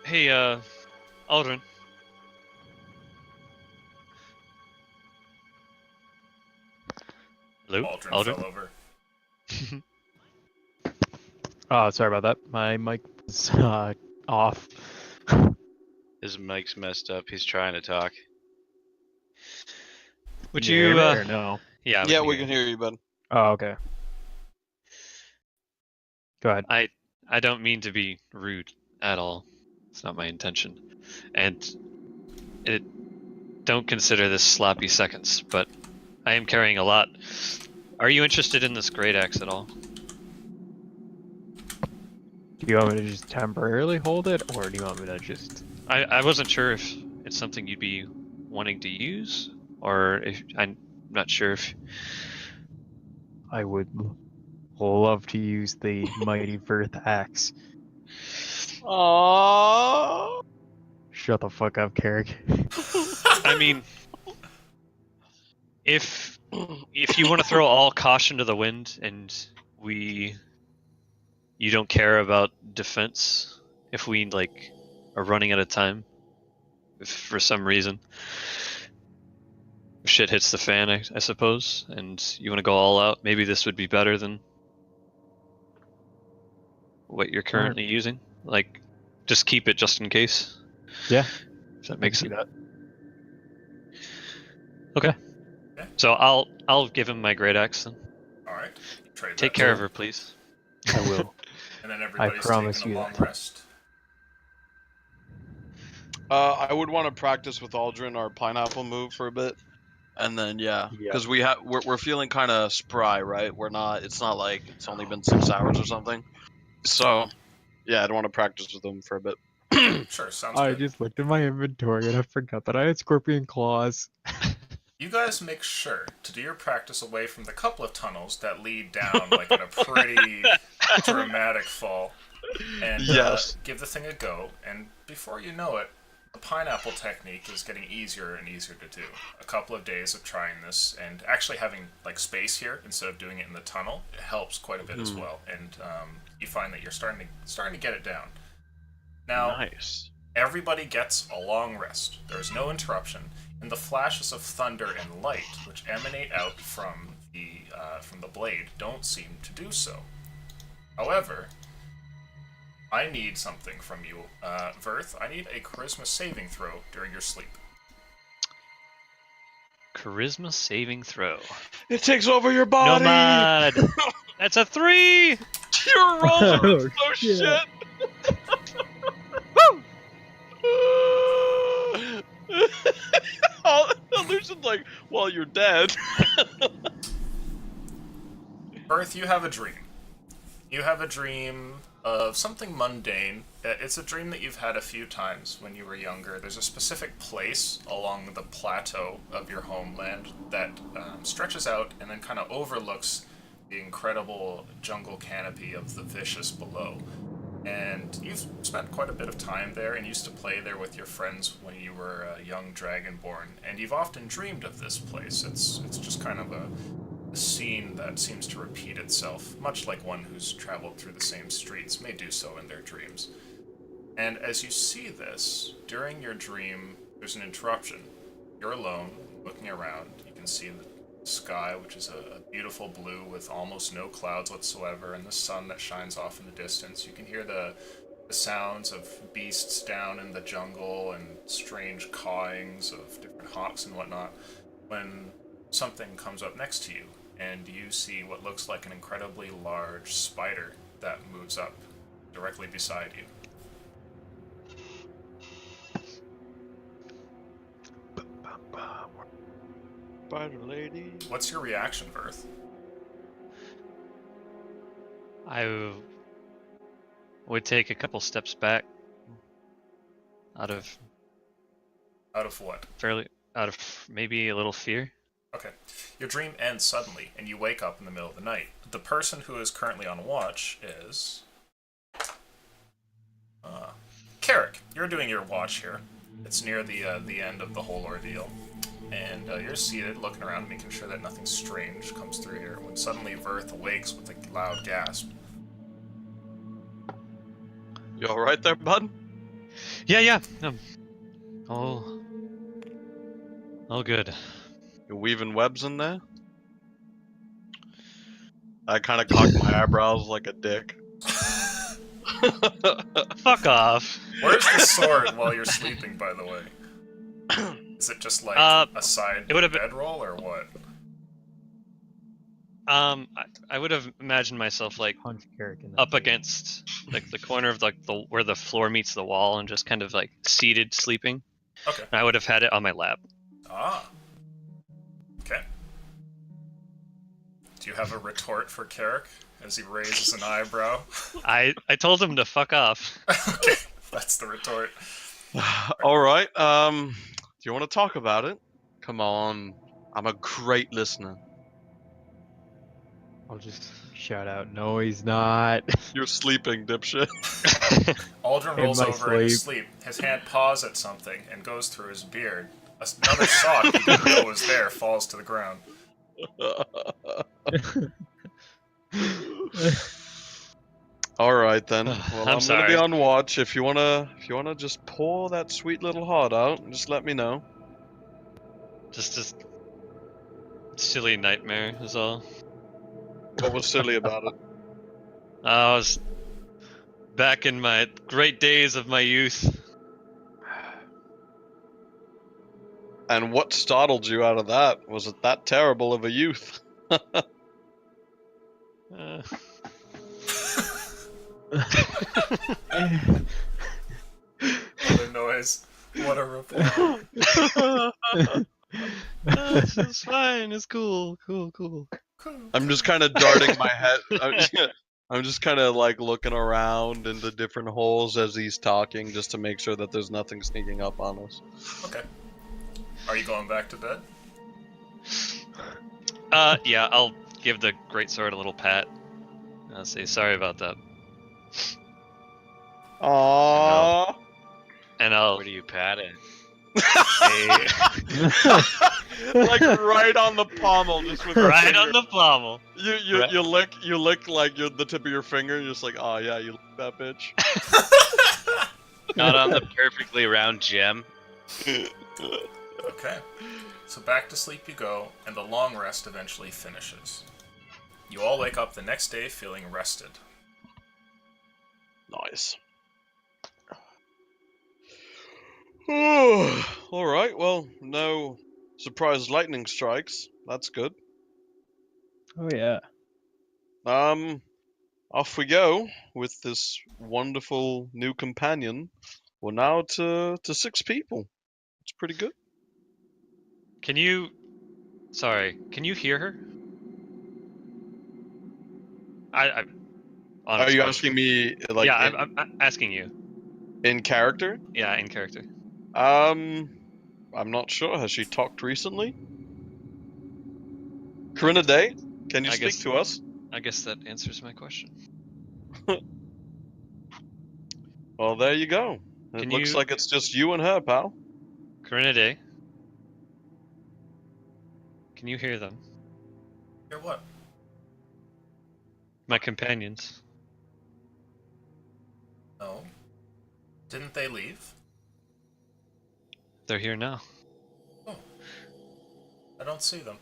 S4: Hey, Aldrin. Hello,
S5: Aldrin fell over.
S2: Oh, sorry about that. My mic was off.
S1: His mic's messed up. He's trying to talk.
S4: Would
S2: Can
S4: you?
S2: hear me or no?
S4: Yeah.
S3: Yeah, we can hear you, bud.
S2: Oh, okay. Go ahead.
S4: I don't mean to be rude at all. It's not my intention, and don't consider this sloppy seconds. But I am carrying a lot. Are you interested in this great axe at all?
S2: Do you want me to just temporarily hold it, or do you want me to just...
S4: I wasn't sure if it's something you'd be wanting to use, or if I'm not sure if.
S2: I would love to use the mighty Verth axe.
S3: Aww.
S2: Shut the fuck up, Carrick.
S4: I mean, if you want to throw all caution to the wind and you don't care about defense, if we like are running out of time, if for some reason shit hits the fan, I suppose, and you want to go all out, maybe this would be better than what you're currently using. Like, just keep it just in case.
S2: Yeah.
S4: If that makes
S2: I
S4: sense.
S2: can
S4: Okay. So I'll give him my great axe then.
S5: Alright.
S4: Take care of her, please.
S2: I will.
S5: And then everybody's
S2: promise
S5: taking a
S2: you
S5: long
S2: that.
S5: rest.
S3: I would want to practice with Aldrin our pineapple move for a bit, and then yeah,
S2: Yeah.
S3: because we're feeling kind of spry, right? We're not. It's not like it's only been 6 hours or something. So yeah, I'd want to practice with him for a bit.
S5: Sure, sounds
S2: I
S5: good.
S2: just looked at my inventory and I forgot that I had scorpion claws.
S5: You guys make sure to do your practice away from the couple of tunnels that lead down, like in a pretty dramatic fall. and
S3: Yes.
S5: give the thing a go. And before you know it, the pineapple technique is getting easier and easier to do. A couple of days of trying this and actually having like space here instead of doing it in the tunnel, it helps quite a bit as well. And you find that you're starting to get it down. Now,
S3: Nice.
S5: everybody gets a long rest. There's no interruption, and the flashes of thunder and light, which emanate out from the blade, don't seem to do so. However, I need something from you, Verth. I need a charisma saving throw during your sleep.
S4: Charisma saving throw.
S3: It takes over your body.
S4: Nomad! That's a 3!
S3: Your rolls are
S2: Oh,
S3: so
S2: shit.
S3: shit. Illusion's like, well, you're dead.
S5: Verth, you have a dream. You have a dream of something mundane. It's a dream that you've had a few times when you were younger. There's a specific place along the plateau of your homeland that stretches out and then kind of overlooks the incredible jungle canopy of the Vicious below. And you've spent quite a bit of time there and used to play there with your friends when you were a young dragonborn. And you've often dreamed of this place. It's just kind of a scene that seems to repeat itself, much like one who's traveled through the same streets may do so in their dreams. And as you see this, during your dream, there's an interruption. You're alone, looking around. You can see the sky, which is a beautiful blue with almost no clouds whatsoever, and the sun that shines off in the distance. You can hear the sounds of beasts down in the jungle and strange cawings of different hawks and whatnot, when something comes up next to you, and you see what looks like an incredibly large spider that moves up directly beside you.
S3: Spider lady.
S5: What's your reaction, Verth?
S4: I would take a couple steps back out of
S5: Out of what?
S4: maybe a little fear.
S5: Okay. Your dream ends suddenly, and you wake up in the middle of the night. The person who is currently on watch is... Carrick. You're doing your watch here. It's near the end of the whole ordeal. And you're seated, looking around, making sure that nothing strange comes through here, when suddenly Verth awakes with a loud gasp.
S3: You alright there, bud?
S4: Yeah. All good.
S3: You weaving webs in there? I kind of cocked my eyebrows like a dick.
S4: Fuck off.
S5: Where's the sword while you're sleeping, by the way? Is it just like a side
S4: it would've been-
S5: bedroll, or what?
S4: I would have imagined myself like
S2: Punch Carrick in the
S4: up
S2: face.
S4: against like the corner of like the where the floor meets the wall and just kind of like seated sleeping.
S5: Okay.
S4: And I would have had it on my lap.
S5: Ah. Okay. Do you have a retort for Carrick as he raises an eyebrow?
S4: I told him to fuck off.
S5: Okay, that's the retort.
S3: Alright, do you want to talk about it? Come on. I'm a great listener.
S2: I'll just shout out, no he's not.
S3: You're sleeping, dipshit.
S5: Aldrin
S2: In
S5: rolls
S2: my
S5: over in his sleep. His hand paws at something and goes through his beard. Another sock he didn't know was there falls to the ground.
S3: Alright then. Well,
S4: I'm
S3: I'm gonna
S4: sorry.
S3: be on watch. If you wanna just pour that sweet little heart out, just let me know.
S4: Just a silly nightmare is all.
S3: What was silly about it?
S4: I was back in my great days of my youth.
S3: And what startled you out of that? Was it that terrible of a youth?
S5: What a noise. What a report.
S4: It's fine. It's cool. Cool.
S3: I'm just kind of darting my head. I'm just kind of like looking around in the different holes as he's talking, just to make sure that there's nothing sneaking up on us.
S5: Okay. Are you going back to bed?
S4: Yeah, I'll give the greatsword a little pat. I'll say sorry about that.
S3: Aww.
S4: and I'll
S1: Where do you pat it?
S4: say,
S3: Like right on the pommel, just with your
S4: right
S3: finger.
S4: on the pommel.
S3: You lick like the tip of your finger. You're just like, oh yeah, you lick that bitch.
S1: Not on the perfectly round gem.
S5: Okay. So back to sleep you go, and the long rest eventually finishes. You all wake up the next day feeling rested.
S3: Nice. All right. Well, no surprise lightning strikes. That's good.
S2: Oh yeah.
S3: Off we go with this wonderful new companion. We're now to 6 people. It's pretty good.
S4: Can you? Sorry. Can you hear her? I
S3: Are
S4: honest
S3: you
S4: question.
S3: asking me like
S4: Yeah, I'm asking you.
S3: in character?
S4: Yeah, in character.
S3: I'm not sure. Has she talked recently? Corinna
S4: guess-
S3: Day, can you
S4: I
S3: speak
S4: guess
S3: to us?
S4: I guess that answers my question.
S3: Well, there you go. It
S4: Can
S3: looks
S4: you,
S3: like it's just you and her, pal.
S4: Corinna Day? Can you hear them?
S5: Hear what?
S4: My companions.
S5: No. Didn't they leave?
S4: They're here now.
S5: Oh. I don't see them.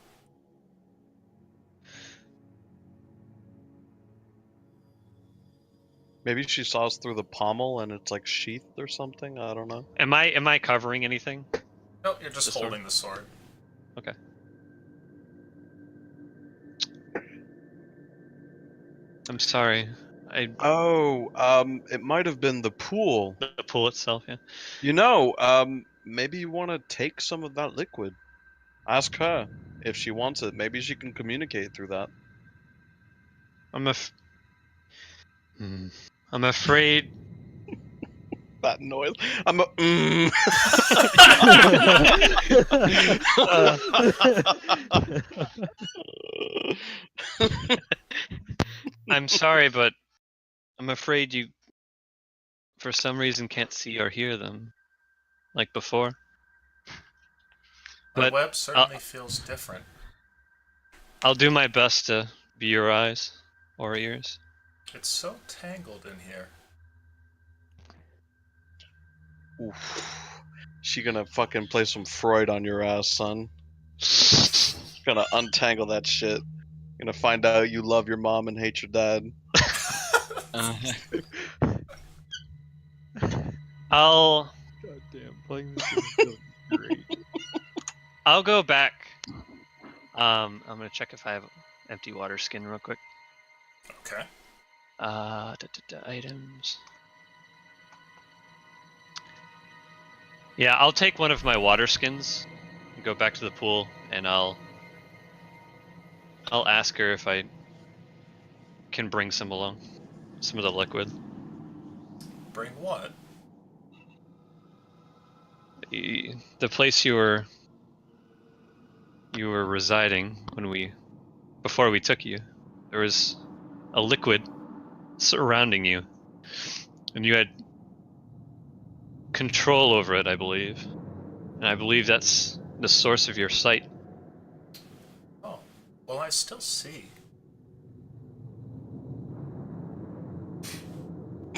S3: Maybe she saw us through the pommel and it's like sheathed or something. I don't know.
S4: Am I covering anything?
S5: Nope, you're just
S4: The sword?
S5: holding the sword.
S4: Okay. I'm sorry.
S3: Oh, it might have been the pool.
S4: The pool itself, yeah.
S3: You know, maybe you want to take some of that liquid. Ask her if she wants it. Maybe she can communicate through that.
S4: I'm afraid.
S3: That noise. I'm a.
S4: I'm sorry, but I'm afraid you, for some reason, can't see or hear them like before.
S5: The
S4: But
S5: web certainly feels different.
S4: I'll do my best to be your eyes or ears.
S5: It's so tangled in here.
S3: Oof. She gonna fucking play some Freud on your ass, son. Gonna untangle that shit. Gonna find out you love your mom and hate your dad.
S4: I'll
S2: God damn, playing this game feels great.
S4: I'll go back. I'm gonna check if I have empty water skin real quick.
S5: Okay.
S4: Items. Yeah, I'll take one of my water skins, go back to the pool, and I'll ask her if I can bring some along, some of the liquid.
S5: Bring what?
S4: The place you were residing before we took you, there was a liquid surrounding you, and you had control over it, I believe. And I believe that's the source of your sight.
S5: Oh. Well, I still see.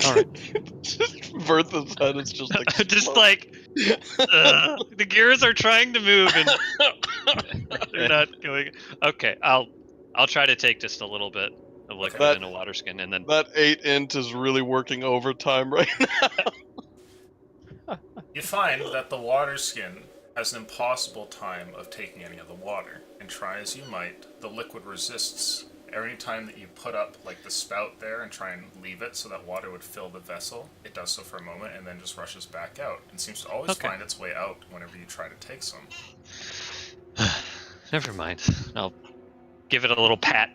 S4: Alright.
S3: Bertha's head is just like.
S4: Just like the gears are trying to move and they're not going. Okay, I'll try to take just a little bit of liquid
S3: That-
S4: in a water skin, and then
S3: That 8 int is really working overtime right now.
S5: You find that the water skin has an impossible time of taking any of the water, and try as you might, the liquid resists. Every time that you put up like the spout there and try and leave it so that water would fill the vessel, it does so for a moment and then just rushes back out and seems to always
S4: Okay.
S5: find its way out whenever you try to take some.
S4: never mind. I'll give it a little pat.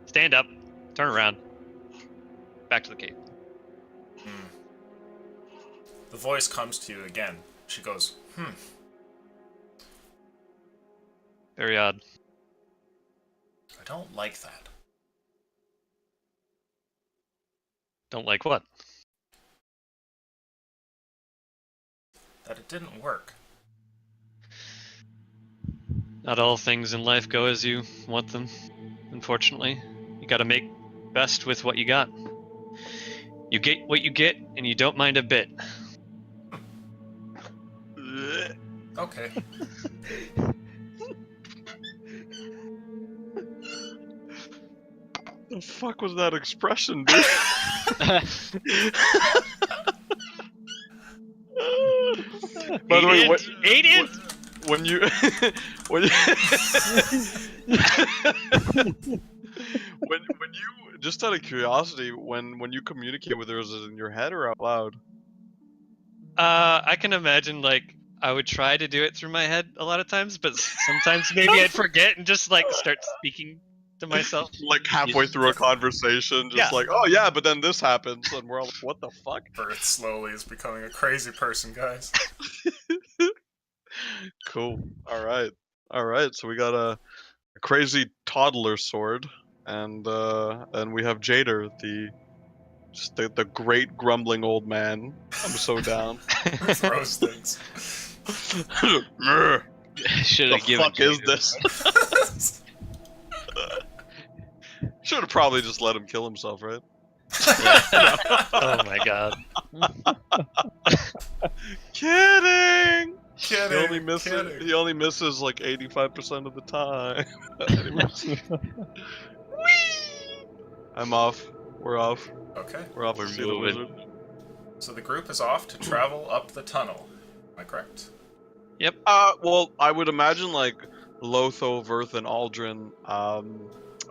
S4: Stand up, turn around, back to the cave.
S5: The voice comes to you again. She goes,
S4: Very odd.
S5: I don't like that.
S4: Don't like what?
S5: that it didn't work.
S4: Not all things in life go as you want them, unfortunately. You gotta make best with what you got. You get what you get, and you don't mind a bit.
S5: Okay.
S3: The fuck was that expression, dude? By the way, when you when you when you just out of curiosity, when you communicate with her, is it in your head or out loud?
S4: I can imagine, like, I would try to do it through my head a lot of times, but sometimes maybe I'd forget and just, like, start speaking to myself.
S3: Like halfway through a conversation, just
S4: Yeah.
S3: like, oh yeah, but then this happens, and we're all like, what the fuck?
S5: Birth slowly is becoming a crazy person, guys.
S3: Cool. All right. So we got a crazy toddler sword, and we have Jader, the great grumbling old man. I'm so down.
S5: Throws things.
S1: Should
S3: The
S1: have given.
S3: fuck is
S1: Jader
S3: this? Should have probably just let him kill himself, right?
S4: Oh my god.
S3: Kidding.
S5: Kidding.
S3: He only misses like 85% of the time. Anyways. Whee! I'm off. We're off.
S5: Okay.
S3: We're off
S1: We're
S3: to see the
S1: moving.
S3: wizard.
S5: So the group is off to travel up the tunnel. Am I correct?
S3: Well, I would imagine like Lotho, Verth, and Aldrin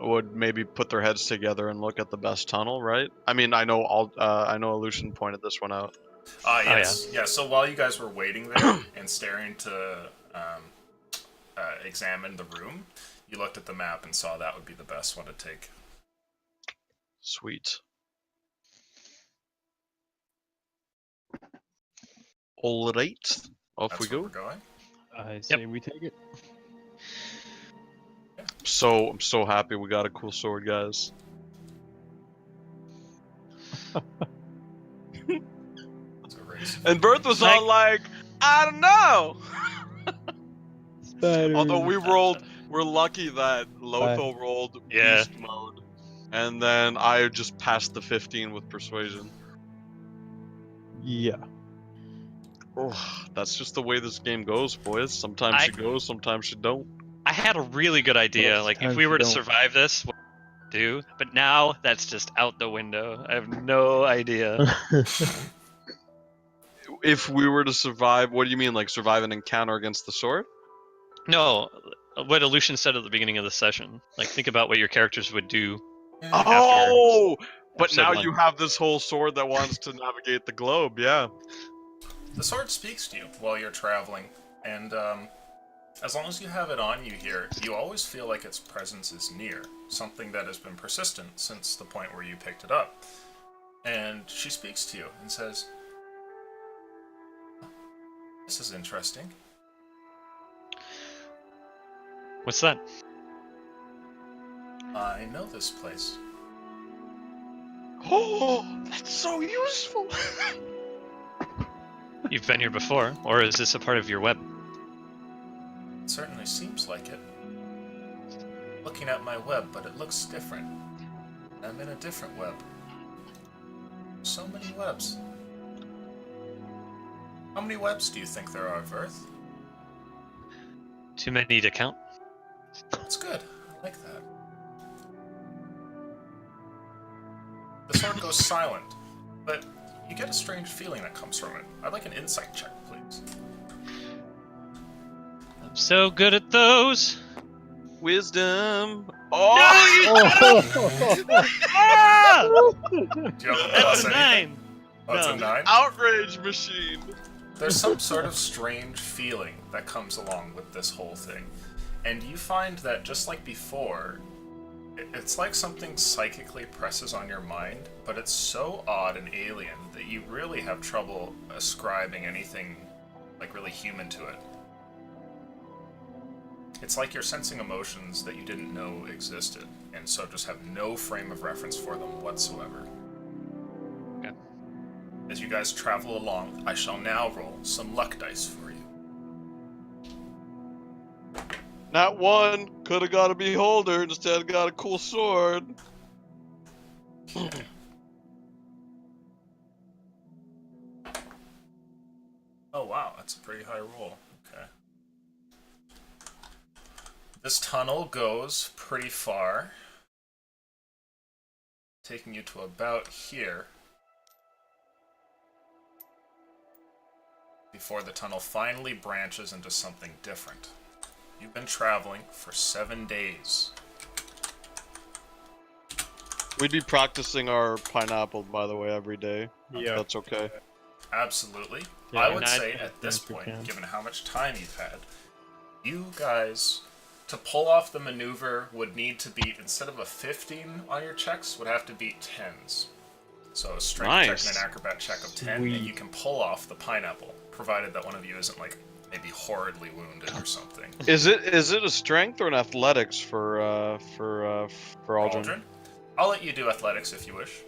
S3: would maybe put their heads together and look at the best tunnel, right? I mean, I know Aleutian pointed this one out.
S5: Yes. Yeah, so while you guys were waiting there and staring to examine the room, you looked at the map and saw that would be the best one to take.
S3: Sweet. All right, off
S5: That's
S3: we
S5: where
S3: go.
S5: we're going.
S2: I say we take it.
S3: So I'm so happy we got a cool sword, guys.
S5: It's a race.
S3: And Verth was all like, I don't know.
S2: Spider.
S3: Although we're lucky that Lotho rolled
S4: Yeah.
S3: beast mode, and then I just passed the 15 with persuasion.
S2: Yeah.
S3: Oh, that's just the way this game goes, boys. Sometimes you go, sometimes you don't.
S4: I had a really good idea, like, if we were to survive this, what we'd do, but now that's just out the window. I have no idea.
S3: If we were to survive, what do you mean, like survive an encounter against the sword?
S4: No, what Aleutian said at the beginning of the session. Like, think about what your characters would do.
S3: Oh, but
S4: episode
S3: now
S4: one.
S3: you have this whole sword that wants to navigate the globe, yeah.
S5: The sword speaks to you while you're traveling, and as long as you have it on you here, you always feel like its presence is near, something that has been persistent since the point where you picked it up. And she speaks to you and says, "This is interesting.
S4: What's that?
S5: I know this place.
S3: Oh, that's so useful.
S4: You've been here before, or is this a part of your web?
S5: It certainly seems like it. Looking at my web, but it looks different. I'm in a different web. So many webs. How many webs do you think there are, Verth?
S4: Too many to count?
S5: That's good. I like that. The sword goes silent, but you get a strange feeling that comes from it. I'd like an insight check, please.
S4: I'm so good at those!
S3: Wisdom. Oh,
S4: Ah!
S5: Do you have a
S4: That's
S5: plus
S4: a
S5: anything?
S4: 9!
S5: Oh, it's a
S4: No.
S5: 9?
S3: outrage machine.
S5: There's some sort of strange feeling that comes along with this whole thing. And you find that just like before, it's like something psychically presses on your mind, but it's so odd and alien that you really have trouble ascribing anything like really human to it. It's like you're sensing emotions that you didn't know existed, and so just have no frame of reference for them whatsoever.
S4: Okay.
S5: As you guys travel along, I shall now roll some luck dice for you.
S3: Not one. Could have got a beholder. Instead, got a cool sword.
S5: Oh wow, that's a pretty high roll. Okay. This tunnel goes pretty far, taking you to about here, before the tunnel finally branches into something different. You've been traveling for 7 days.
S3: We'd be practicing our pineapple, by the way, every day.
S2: Yeah.
S3: That's okay.
S5: Absolutely.
S2: Yeah,
S5: I would
S4: and
S5: say
S4: I-
S5: at this
S2: yes, we
S5: point,
S2: can.
S5: given how much time you've had, you guys, to pull off the maneuver, would need to beat, instead of a 15 on your checks, would have to beat 10s. So a strength check
S3: Nice.
S5: and an acrobat check of 10, and
S2: Sweet.
S5: you can pull off the pineapple, provided that one of you isn't, like, maybe horridly wounded or something.
S3: Is it a strength or an athletics for Aldrin?
S5: Aldrin? I'll let you do athletics if you wish.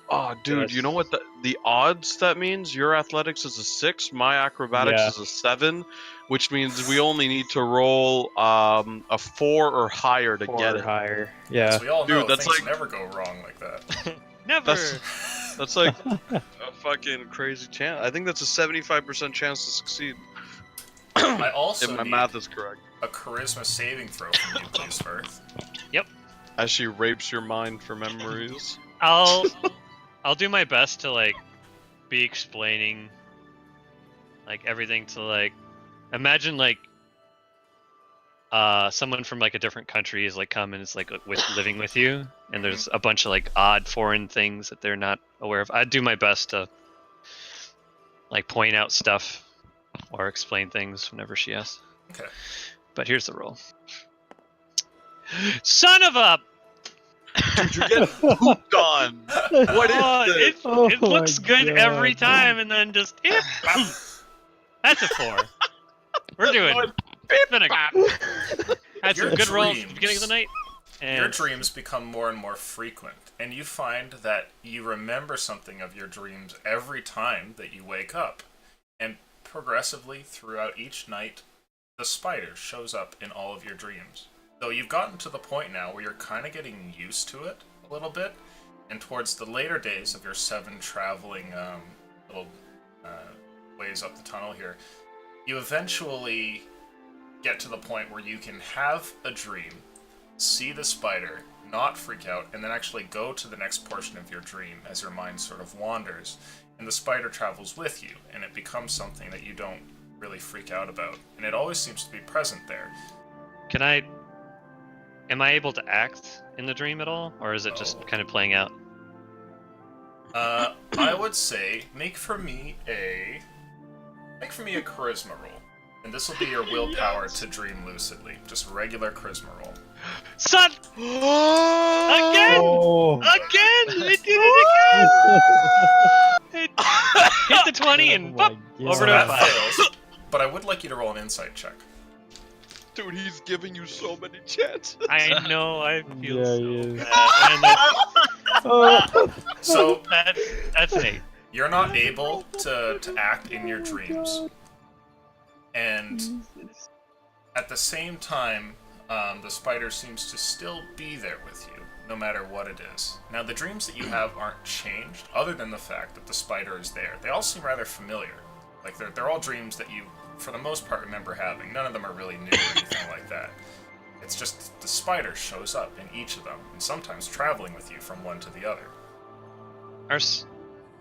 S3: Oh, dude, you know what the odds that means? Your athletics is a 6, my acrobatics
S2: Yeah.
S3: is a 7, which means we only need to roll a 4 or higher to
S2: Or
S3: get it.
S2: higher. Yeah.
S5: As we all know,
S3: Dude, that's
S5: things
S3: like-
S5: never go wrong like that.
S4: Never.
S3: That's like a fucking crazy chance. I think that's a 75% chance to succeed.
S5: I also
S3: If my
S5: need
S3: math is correct.
S5: a charisma saving throw from you, please, Firth.
S3: As she rapes your mind for memories.
S4: I'll do my best to like be explaining like everything to like imagine like someone from like a different country is like come and is like with living with you, and there's a bunch of like odd foreign things that they're not aware of. I'd do my best to like point out stuff or explain things whenever she asks.
S5: Okay.
S4: But here's the roll. Son of a!
S3: Dude, you're getting pooped on. What is
S4: Oh,
S3: this?
S4: it
S2: Oh
S4: looks
S2: my
S4: good every
S2: God.
S4: time, and then just that's a 4. We're doing been had some
S5: Your
S4: good rolls at the
S5: dreams.
S4: beginning of the night.
S5: Your
S4: And
S5: dreams become more and more frequent, and you find that you remember something of your dreams every time that you wake up. And progressively throughout each night, the spider shows up in all of your dreams. Though you've gotten to the point now where you're kind of getting used to it a little bit, and towards the later days of your 7 traveling little ways up the tunnel here, you eventually get to the point where you can have a dream, see the spider, not freak out, and then actually go to the next portion of your dream as your mind sort of wanders, and the spider travels with you, and it becomes something that you don't really freak out about, and it always seems to be present there.
S4: am I able to act in the dream at all, or is it just kind of playing out?
S5: I would say make for me a charisma roll. And this will be your willpower to dream lucidly. Just regular charisma roll.
S4: Son! Again!
S2: Oh.
S4: Again! It did it again! It hit the 20 and
S2: Oh my
S4: boop,
S2: God.
S4: over
S5: So
S4: to a
S5: that
S4: 5.
S5: fails, but I would like you to roll an insight check.
S3: Dude, he's giving you so many chances.
S4: I know, I feel
S2: Yeah,
S4: so
S2: he is.
S4: bad. And
S2: Oh.
S5: So
S4: that's an 8.
S5: you're not able to act in your dreams. And at the same time, the spider seems to still be there with you, no matter what it is. Now, the dreams that you have aren't changed, other than the fact that the spider is there. They all seem rather familiar. Like, they're all dreams that you, for the most part, remember having. None of them are really new or anything like that. It's just the spider shows up in each of them, and sometimes traveling with you from one to the other.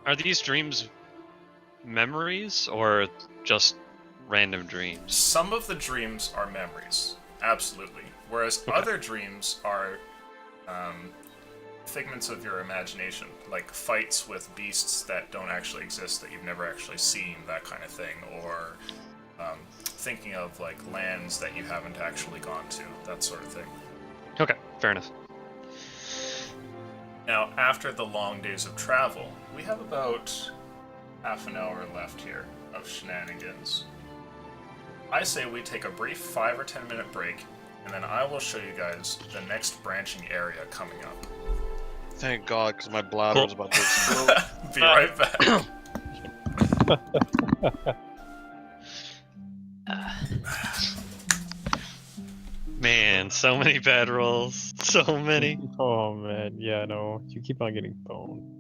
S4: Are these dreams memories, or just random dreams?
S5: Some of the dreams are memories, absolutely. Whereas other dreams are figments of your imagination, like fights with beasts that don't actually exist, that you've never actually seen, that kind of thing, or thinking of like lands that you haven't actually gone to, that sort of thing.
S4: Okay, fair enough.
S5: Now, after the long days of travel, we have about half an hour left here of shenanigans. I say we take a brief 5 or 10 minute break, and then I will show you guys the next branching area coming up.
S3: Thank God, because my bladder was about to explode.
S5: Be right back.
S4: Man, so many bad rolls. So many.
S2: Oh man, yeah, no, you keep on getting boned.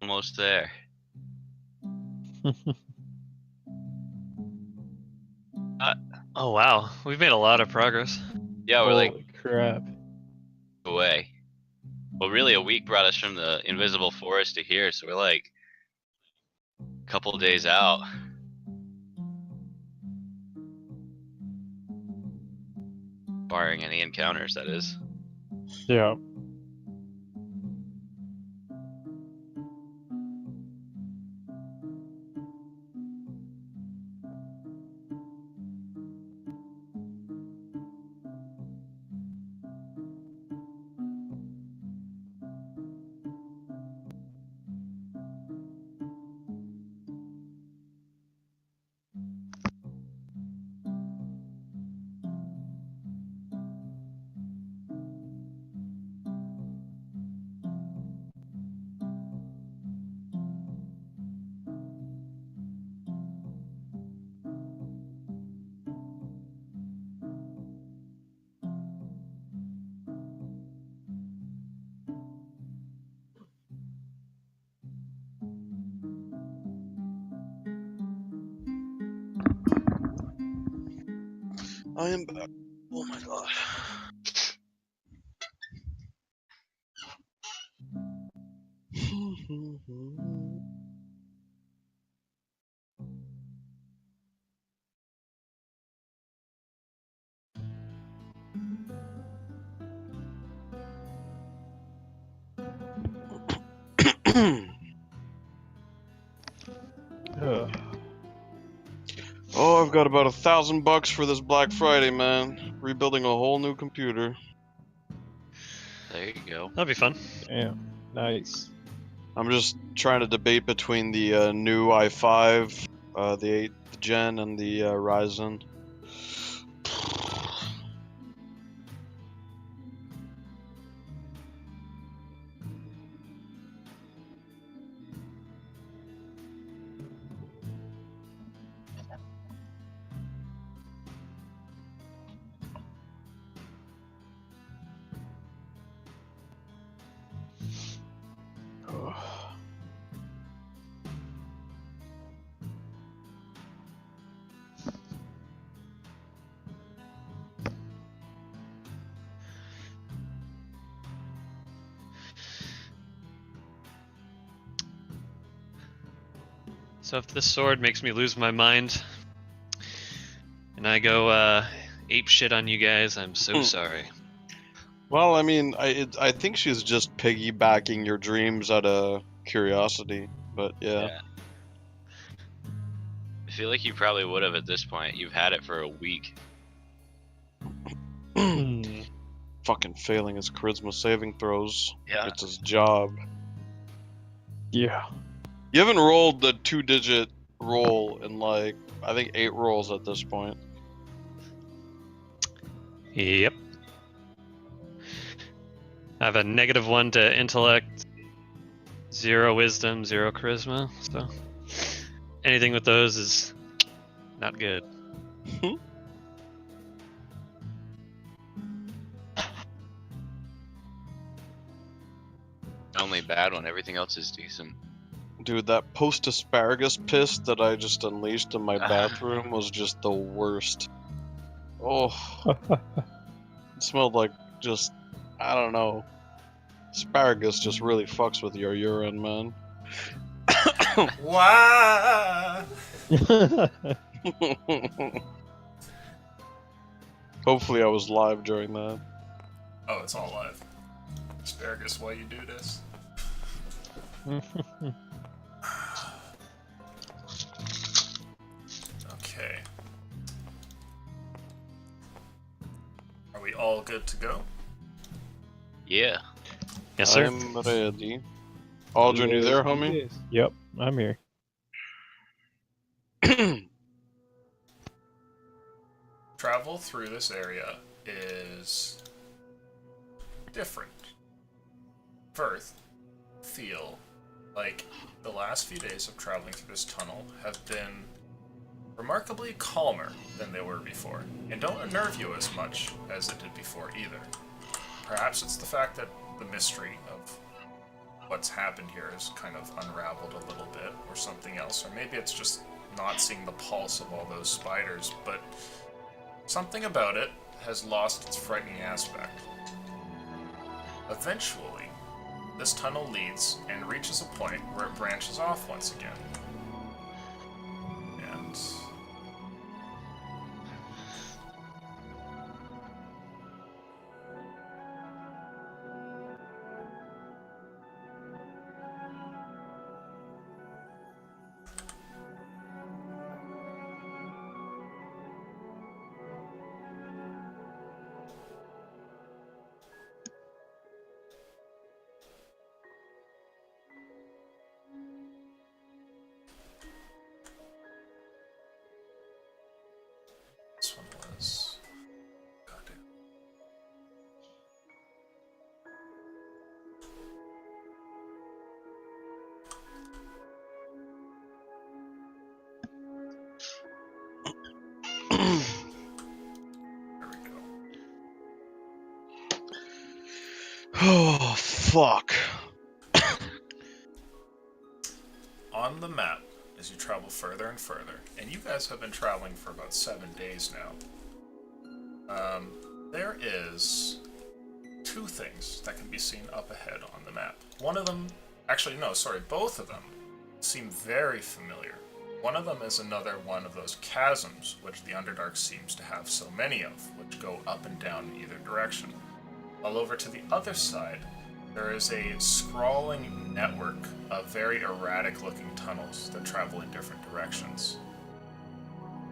S1: Almost there.
S4: Oh wow, we've made a lot of progress.
S1: Yeah, we're like
S2: Holy crap.
S1: away. Well, really, a week brought us from the invisible forest to here, so we're like a couple days out. Barring any encounters, that is.
S2: Yeah.
S3: I am back. Oh my god.
S2: Ugh.
S3: Oh, I've got about $1,000 for this Black Friday, man. Rebuilding a whole new computer.
S1: There you go.
S4: That'll be fun.
S2: Damn. Nice.
S3: I'm just trying to debate between the new i5, the 8th gen, and the Ryzen.
S4: So if this sword makes me lose my mind, and I go ape shit on you guys, I'm so sorry.
S3: Well, I mean, I think she's just piggybacking your dreams out of curiosity, but yeah.
S1: I feel like you probably would have at this point. You've had it for a week.
S2: Hmm.
S3: Fucking failing his charisma saving throws.
S1: Yeah.
S3: It's his job.
S2: Yeah.
S3: You haven't rolled the 2-digit roll in like, I think 8 rolls at this point.
S4: Yep. I have a -1 to intellect, 0 wisdom, 0 charisma, so anything with those is not good.
S1: Only bad one. Everything else is decent.
S3: Dude, that post-asparagus piss that I just unleashed in my bathroom was just the worst. Oh, it smelled like just, I don't know. Asparagus just really fucks with your urine, man.
S5: Why?
S3: Hopefully I was live during that.
S5: Oh, it's all live. Asparagus, why you do this? Okay. Are we all good to go?
S1: Yeah.
S4: Yes, sir.
S3: I'm ready. Aldrin, you there, homie?
S2: Yep, I'm here.
S5: Travel through this area is different. Firth, feel like the last few days of traveling through this tunnel have been remarkably calmer than they were before, and don't unnerve you as much as it did before either. Perhaps it's the fact that the mystery of what's happened here is kind of unraveled a little bit, or something else, or maybe it's just not seeing the pulse of all those spiders, but something about it has lost its frightening aspect. Eventually, this tunnel leads and reaches a point where it branches off once again. And this one was... Goddamn. There we go.
S3: Oh, fuck.
S5: On the map, as you travel further and further, and you guys have been traveling for about 7 days now, there is 2 things that can be seen up ahead on the map. One of them, actually no, sorry, both of them seem very familiar. One of them is another one of those chasms which the Underdark seems to have so many of, which go up and down in either direction. While over to the other side, there is a sprawling network of very erratic-looking tunnels that travel in different directions.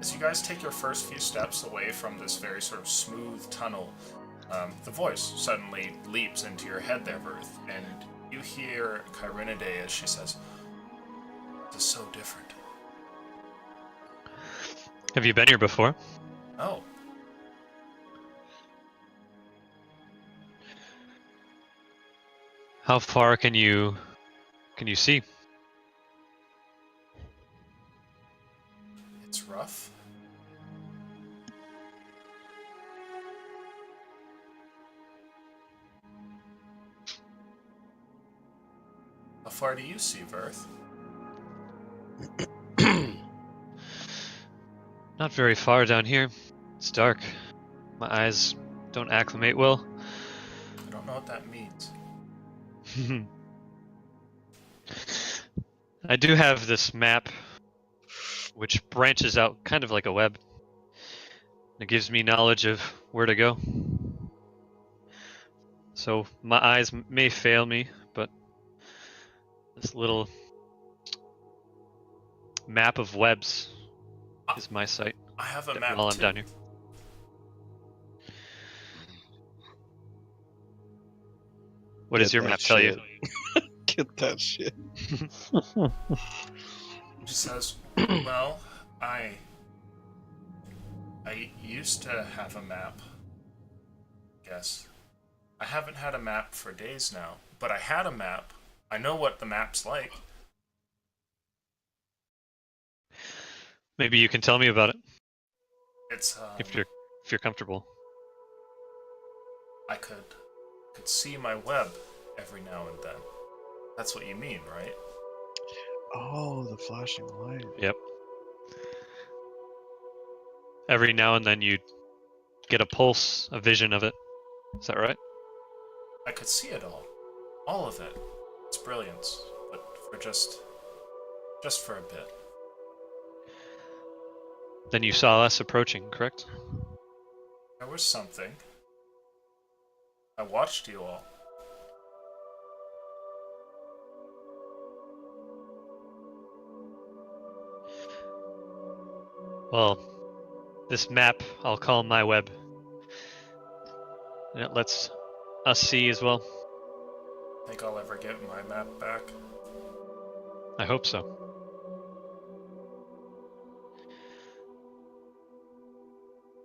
S5: As you guys take your first few steps away from this very sort of smooth tunnel, the voice suddenly leaps into your head there, Verth, and you hear Kyrinidae as she says, "This is so different."
S4: Have you been here before?
S5: Oh,
S4: How far can you see?
S5: it's rough. How far do you see, Verth?
S4: Not very far down here. It's dark. My eyes don't acclimate well.
S5: I don't know what that means.
S4: I do have this map which branches out kind of like a web. It gives me knowledge of where to go. So my eyes may fail me, but this little map of webs is my sight
S5: I have a map
S4: while I'm
S5: too.
S4: down here. What does
S3: Get
S4: your
S3: that
S4: map tell you?
S3: shit. Get that shit.
S5: She says, "Well, I used to have a map. Guess I haven't had a map for days now, but I had a map. I know what the map's like.
S4: Maybe you can tell me about it
S5: It's
S4: if you're comfortable.
S5: I could see my web every now and then. That's what you mean, right?"
S3: Oh, the flashing light.
S4: Yep. Every now and then you get a pulse, a vision of it. Is that right?
S5: I could see it all of it. It's brilliance, but for just for a bit.
S4: Then you saw us approaching, correct?
S5: There was something. I watched you all.
S4: Well, this map I'll call my web. And it lets us see as well.
S5: Think I'll ever get my map back?
S4: I hope so.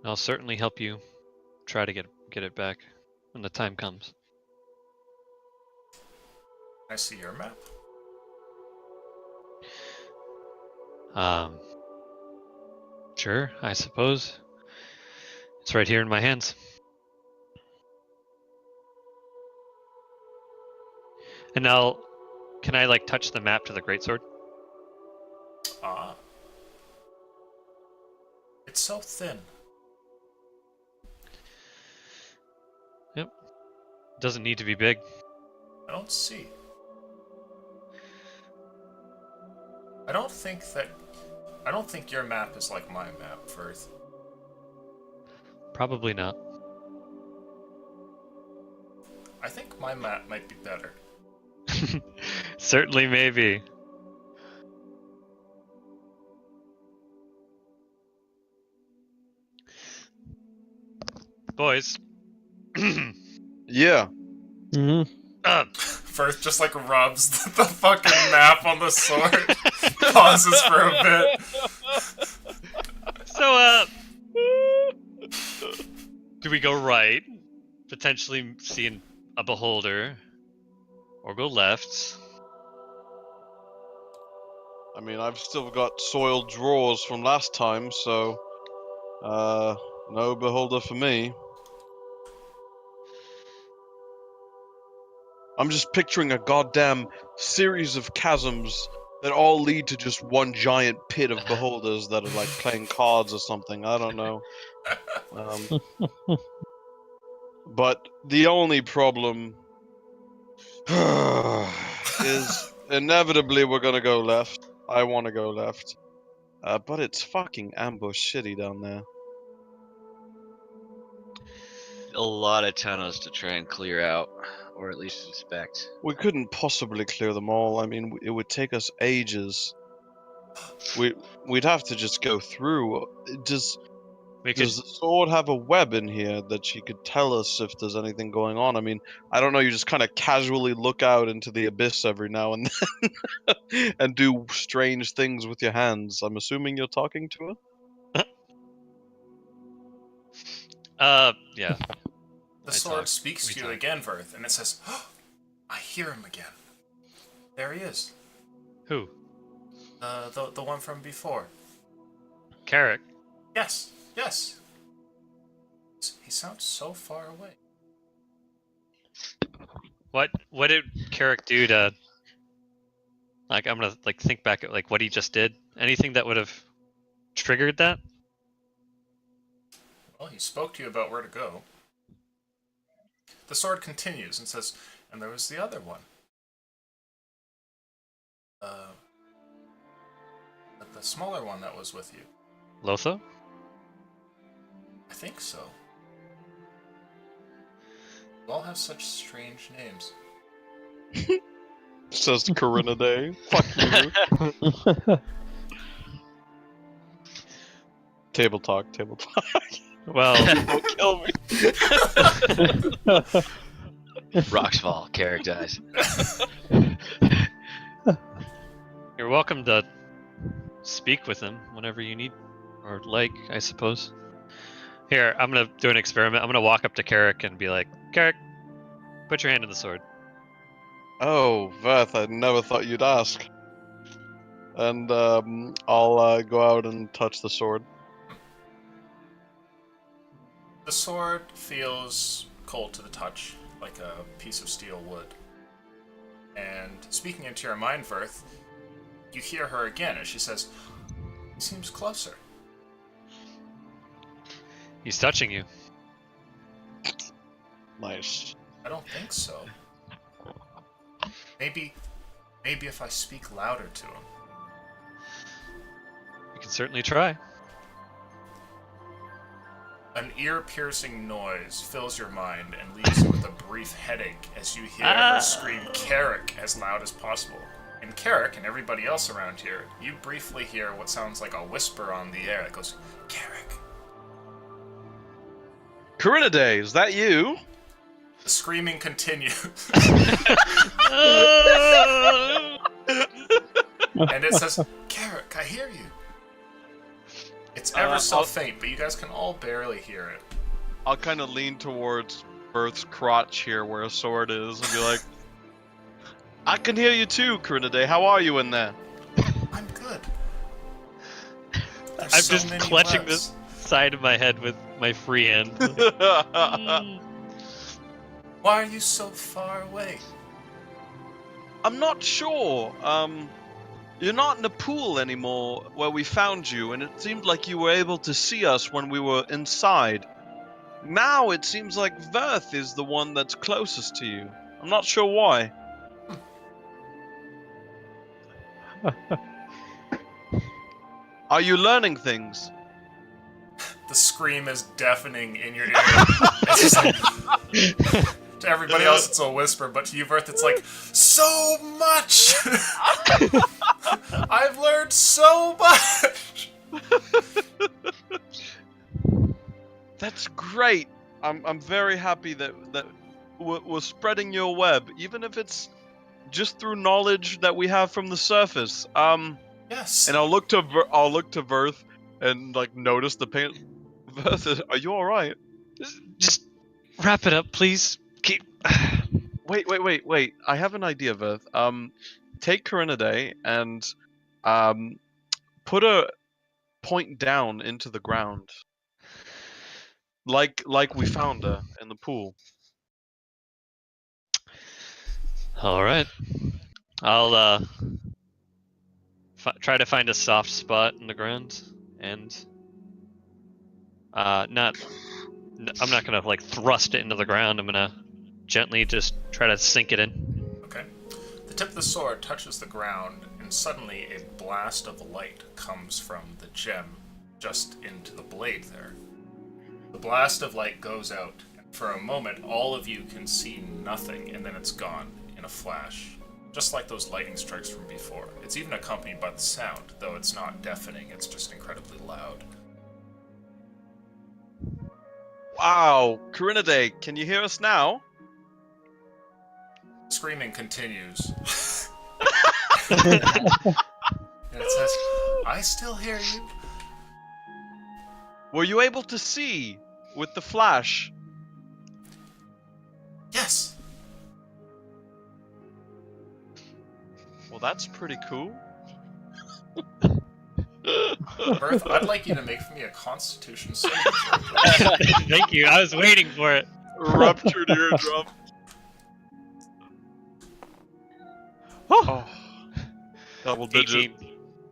S4: I'll certainly help you try to get it back when the time comes.
S5: I see your map.
S4: Sure, I suppose. It's right here in my hands. And now, can I like touch the map to the greatsword?
S5: Ah. It's so thin.
S4: Yep. Doesn't need to be big.
S5: I don't see. I don't think your map is like my map, Firth.
S4: Probably not.
S5: I think my map might be better.
S4: Certainly, maybe. Boys.
S3: Yeah.
S5: Firth just like rubs the fucking map on the sword. Pauses for a bit.
S4: So, do we go right, potentially seeing a beholder, or go left?
S3: I mean, I've still got soiled drawers from last time, so no beholder for me. I'm just picturing a goddamn series of chasms that all lead to just one giant pit of beholders that are like playing cards or something. I don't know. But the only problem is inevitably we're gonna go left. I want to go left. But it's fucking ambush shitty down there.
S1: A lot of tunnels to try and clear out, or at least inspect.
S3: We couldn't possibly clear them all. I mean, it would take us ages. We'd have to just go through. Does the sword have a web in here that she could tell us if there's anything going on? I mean, I don't know. You just kind of casually look out into the abyss every now and then and do strange things with your hands. I'm assuming you're talking to her.
S4: Yeah.
S5: The sword speaks to you again, Verth, and it says, oh, I hear him again. There he is.
S4: Who?
S5: The one from before.
S4: Carrick.
S5: Yes. He sounds so far away.
S4: What did Carrick do to, like, I'm gonna like think back at like what he just did? Anything that would have triggered that?
S5: Well, he spoke to you about where to go. The sword continues and says, and there was the other one. The smaller one that was with you.
S4: Lotho?
S5: I think so. You all have such strange names.
S3: Says Corinna Day. Fuck you. Table talk.
S4: Well,
S3: Don't kill me.
S1: Rocks fall, Carrick dies.
S4: you're welcome to speak with him whenever you need, or like, I suppose. Here, I'm gonna do an experiment. I'm gonna walk up to Carrick and be like, Carrick, put your hand in the sword.
S3: Oh, Verth, I never thought you'd ask. And I'll go out and touch the sword.
S5: The sword feels cold to the touch, like a piece of steel would. And speaking into your mind, Verth, you hear her again as she says, "He seems closer."
S4: He's touching you.
S3: Nice.
S5: I don't think so. Maybe if I speak louder to him.
S4: You can certainly try.
S5: An ear-piercing noise fills your mind and leaves you with a brief headache as you hear her scream Carrick as loud as possible. And Carrick and everybody else around here, you briefly hear what sounds like a whisper on the air that goes, "Carrick."
S3: Corinidae, is that you?
S5: The screaming continues. And it says, "Carrick, I hear you." It's ever so faint, but you guys can all barely hear it.
S3: I'll kind of lean towards Berth's crotch here where a sword is and be like, I can hear you too, Corinidae. How are you in there?
S5: I'm good.
S4: I'm just clutching the side of my head with my free hand.
S5: Why are you so far away?
S3: I'm not sure. You're not in the pool anymore where we found you, and it seemed like you were able to see us when we were inside. Now it seems like Verth is the one that's closest to you. I'm not sure why. Are you learning things?
S5: The scream is deafening in your ear. It's just like, to everybody else, it's a whisper, but to you, Verth, it's like, so much! I've learned so much!
S3: That's great. I'm very happy that we're spreading your web, even if it's just through knowledge that we have from the surface.
S5: Yes.
S3: And I'll look to Verth and like notice the pain. Verth, are you all right?
S4: Just wrap it up, please. Keep.
S3: Wait. I have an idea, Verth. Take Corinidae and put a point down into the ground. Like we found her in the pool.
S4: All right. I'll try to find a soft spot in the ground, and I'm not gonna like thrust it into the ground. I'm gonna gently just try to sink it in.
S5: Okay. The tip of the sword touches the ground, and suddenly a blast of light comes from the gem just into the blade there. The blast of light goes out, and for a moment, all of you can see nothing, and then it's gone in a flash. Just like those lightning strikes from before. It's even accompanied by the sound, though it's not deafening, it's just incredibly loud.
S3: Wow, Corinidae, can you hear us now?
S5: Screaming continues. And it says, "I still hear you."
S3: Were you able to see with the flash?
S5: Yes.
S3: Well, that's pretty cool.
S5: Berth, I'd like you to make for me a Constitution saving throw.
S4: Thank you. I was waiting for it.
S3: Ruptured eardrum. Oh. Double digit.
S4: 18.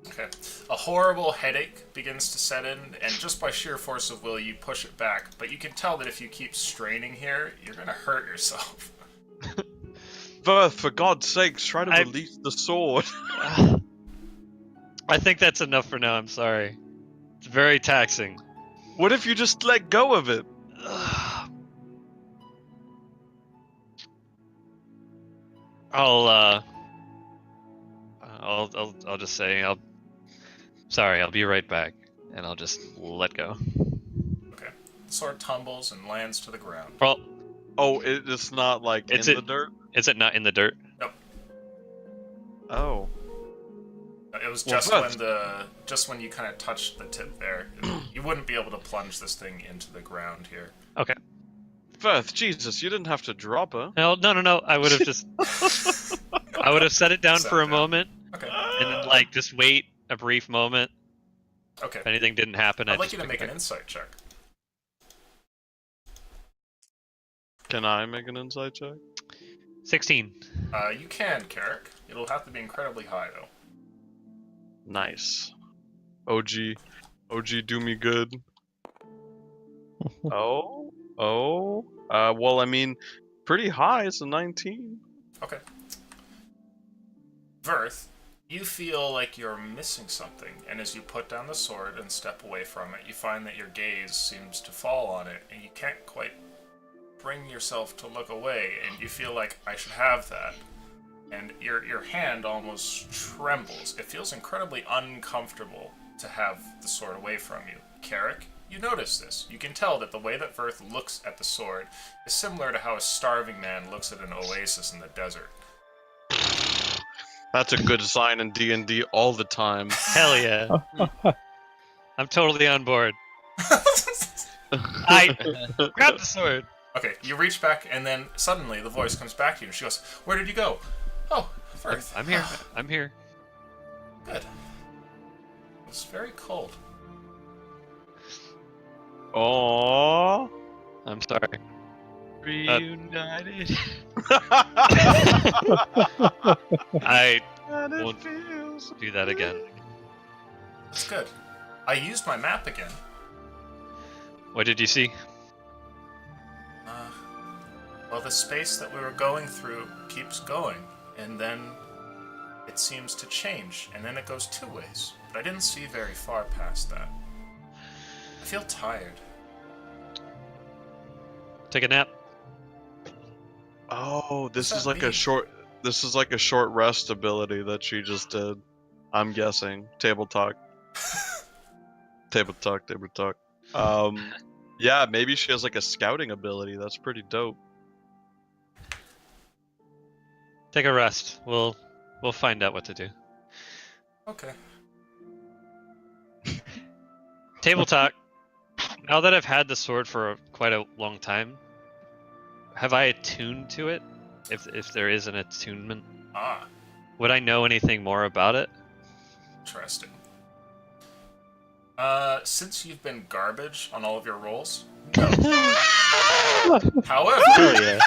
S5: Okay. A horrible headache begins to set in, and just by sheer force of will, you push it back. But you can tell that if you keep straining here, you're gonna hurt yourself.
S3: Verth, for God's sakes, try to release the sword.
S4: I think that's enough for now. I'm sorry. It's very taxing.
S3: What if you just let go of it?
S4: I'll just say sorry. I'll be right back, and I'll just let go.
S5: Okay. The sword tumbles and lands to the ground.
S4: Well,
S3: Oh, it's not like in the dirt?
S4: is it not in the dirt?
S5: Nope.
S3: Oh.
S5: It was
S3: Well,
S5: just when you kind of touched the tip there. You wouldn't be able to plunge this thing into the ground here.
S4: Okay.
S3: Verth, Jesus, you didn't have to drop her.
S4: No. I would have just. I would have set it down
S5: Set
S4: for
S5: it
S4: a
S5: down.
S4: moment,
S5: Okay.
S4: and then like just wait a brief moment.
S5: Okay.
S4: If anything didn't happen,
S5: I'd
S4: I'd
S5: like
S4: just
S5: you to
S4: pick
S5: make
S4: it
S5: an
S4: back.
S5: insight check.
S3: Can I make an insight check?
S4: 16.
S5: You can, Carrick. It'll have to be incredibly high, though.
S3: Nice. OG do me good. Oh. Well, I mean, pretty high. It's a 19.
S5: Okay. Verth, you feel like you're missing something, and as you put down the sword and step away from it, you find that your gaze seems to fall on it, and you can't quite bring yourself to look away, and you feel like, I should have that. And your hand almost trembles. It feels incredibly uncomfortable to have the sword away from you. Carrick, you notice this. You can tell that the way that Verth looks at the sword is similar to how a starving man looks at an oasis in the desert.
S3: That's a good sign in D&D all the time.
S4: Hell yeah. I'm totally on board. I grab the sword.
S5: Okay, you reach back, and then suddenly the voice comes back to you, and she goes, "Where did you go?" "Oh, Verth."
S4: I'm here. I'm here.
S5: Good. It's very cold.
S3: Aww.
S4: I'm sorry.
S1: Reunited.
S4: I
S3: And it
S4: Won't-
S3: feels
S4: do that again.
S5: That's good. I used my map again.
S4: What did you see?
S5: Well, the space that we were going through keeps going, and then it seems to change, and then it goes two ways. But I didn't see very far past that. I feel tired.
S4: Take a nap.
S3: Oh, this
S5: What's
S3: is
S5: that
S3: like a
S5: mean?
S3: short. This is like a short rest ability that she just did. I'm guessing. Table talk. Table talk. Yeah, maybe she has like a scouting ability. That's pretty dope.
S4: Take a rest. We'll find out what to do.
S5: Okay.
S4: Table talk. Now that I've had the sword for quite a long time, have I attuned to it? If there is an attunement,
S5: Ah,
S4: would I know anything more about it?
S5: interesting. Since you've been garbage on all of your rolls, no. However,
S2: Hell yeah.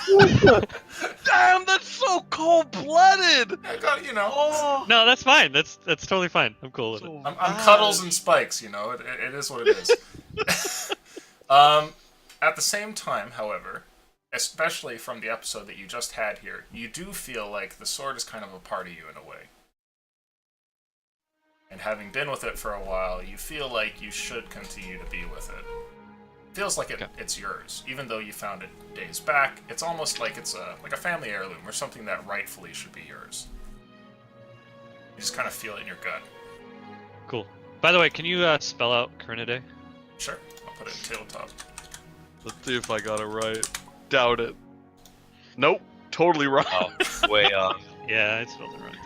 S3: Damn, that's so cold-blooded.
S5: I got,
S3: Oh,
S4: No, that's fine. That's totally fine. I'm cool with it.
S5: I'm cuddles and spikes, it is what it is. At the same time, however, especially from the episode that you just had here, you do feel like the sword is kind of a part of you in a way. And having been with it for a while, you feel like you should continue to be with it. Feels like it's yours, even though you found it days back. It's almost like it's a family heirloom or something that rightfully should be yours. You just kind of feel it in your gut.
S4: Cool. By the way, can you spell out Corinidae?
S5: Sure, I'll put it in tabletop.
S3: let's see if I got it right. Doubt it. Nope, totally wrong.
S1: Oh, way off.
S4: Yeah, I spelled it wrong too.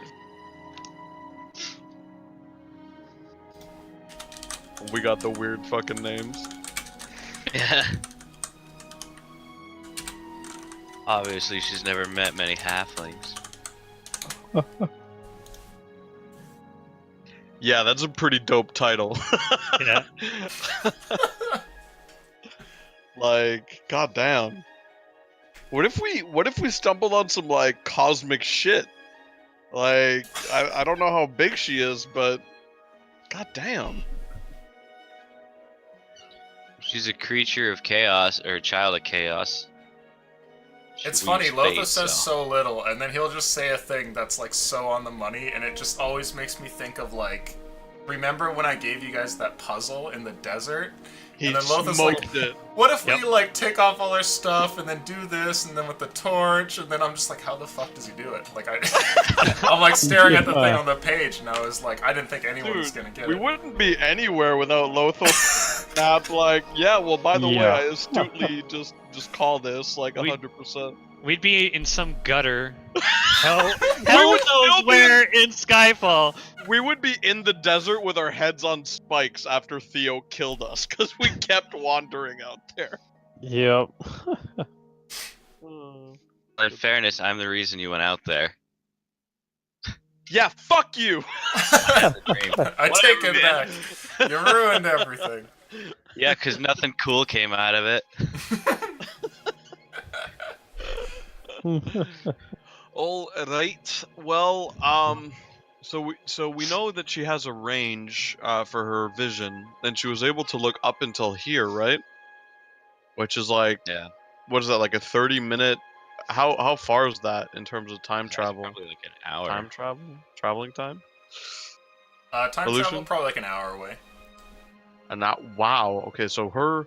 S3: We got the weird fucking names.
S1: Yeah. Obviously, she's never met many halflings.
S3: Yeah, that's a pretty dope title.
S4: Yeah.
S3: Like, goddamn. What if we stumbled on some like cosmic shit? Like, I don't know how big she is, but goddamn.
S1: She's a creature of chaos, or a child of chaos. She
S5: It's
S1: weaves
S5: funny, Lothar
S1: fate,
S5: says so little, and then he'll just say a thing that's like so on the money, and it just always makes me think of like, remember when I gave you guys that puzzle in the desert?
S3: He
S5: And then Lothar's like,
S3: smoked it.
S5: what if
S4: Yep.
S5: we like take off all our stuff and then do this, and then with the torch, and then I'm just like, how the fuck does he do it? Like I'm like staring at the thing on the page, and I was like, I didn't think anyone was
S3: Dude,
S5: gonna get
S3: we
S5: it.
S3: wouldn't be anywhere without Lothar. Snap, like, yeah, well, by the way,
S2: Yeah.
S3: I astutely just call this like
S4: We-
S3: 100%.
S4: We'd be in some gutter. Hell
S3: would
S4: knows
S3: still be
S4: where in Skyfall.
S3: We would be in the desert with our heads on spikes after Theo killed us because we kept wandering out there.
S2: Yep.
S1: In fairness, I'm the reason you went out there.
S3: Yeah, fuck you.
S1: The dream.
S5: I take
S1: Whatever,
S5: it
S1: man.
S5: back. You ruined everything.
S1: Yeah, because nothing cool came out of it.
S3: All right. Well, So we know that she has a range for her vision, and she was able to look up until here, right? Which is like,
S1: Yeah.
S3: what is that, like a 30-minute? How far is that in terms of time
S1: That's
S3: travel?
S1: probably like an hour.
S3: Time travel? Traveling time?
S5: Time
S3: Evolution?
S5: travel probably like an hour away.
S3: And that, wow. Okay, so her,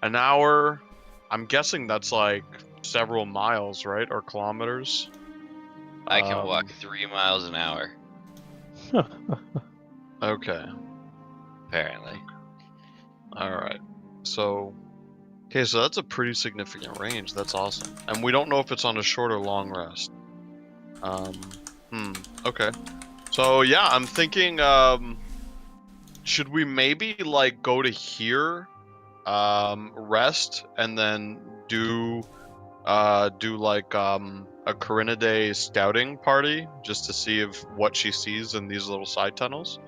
S3: an hour. I'm guessing that's like several miles, right, or kilometers.
S1: I can walk
S3: Um,
S1: 3 miles an hour,
S3: Okay.
S1: apparently.
S3: All right. So, okay, so that's a pretty significant range. That's awesome. And we don't know if it's on a short or long rest. Okay. So yeah, I'm thinking, should we maybe like go to here, rest, and then do like a Corinidae scouting party just to see if what she sees in these little side tunnels?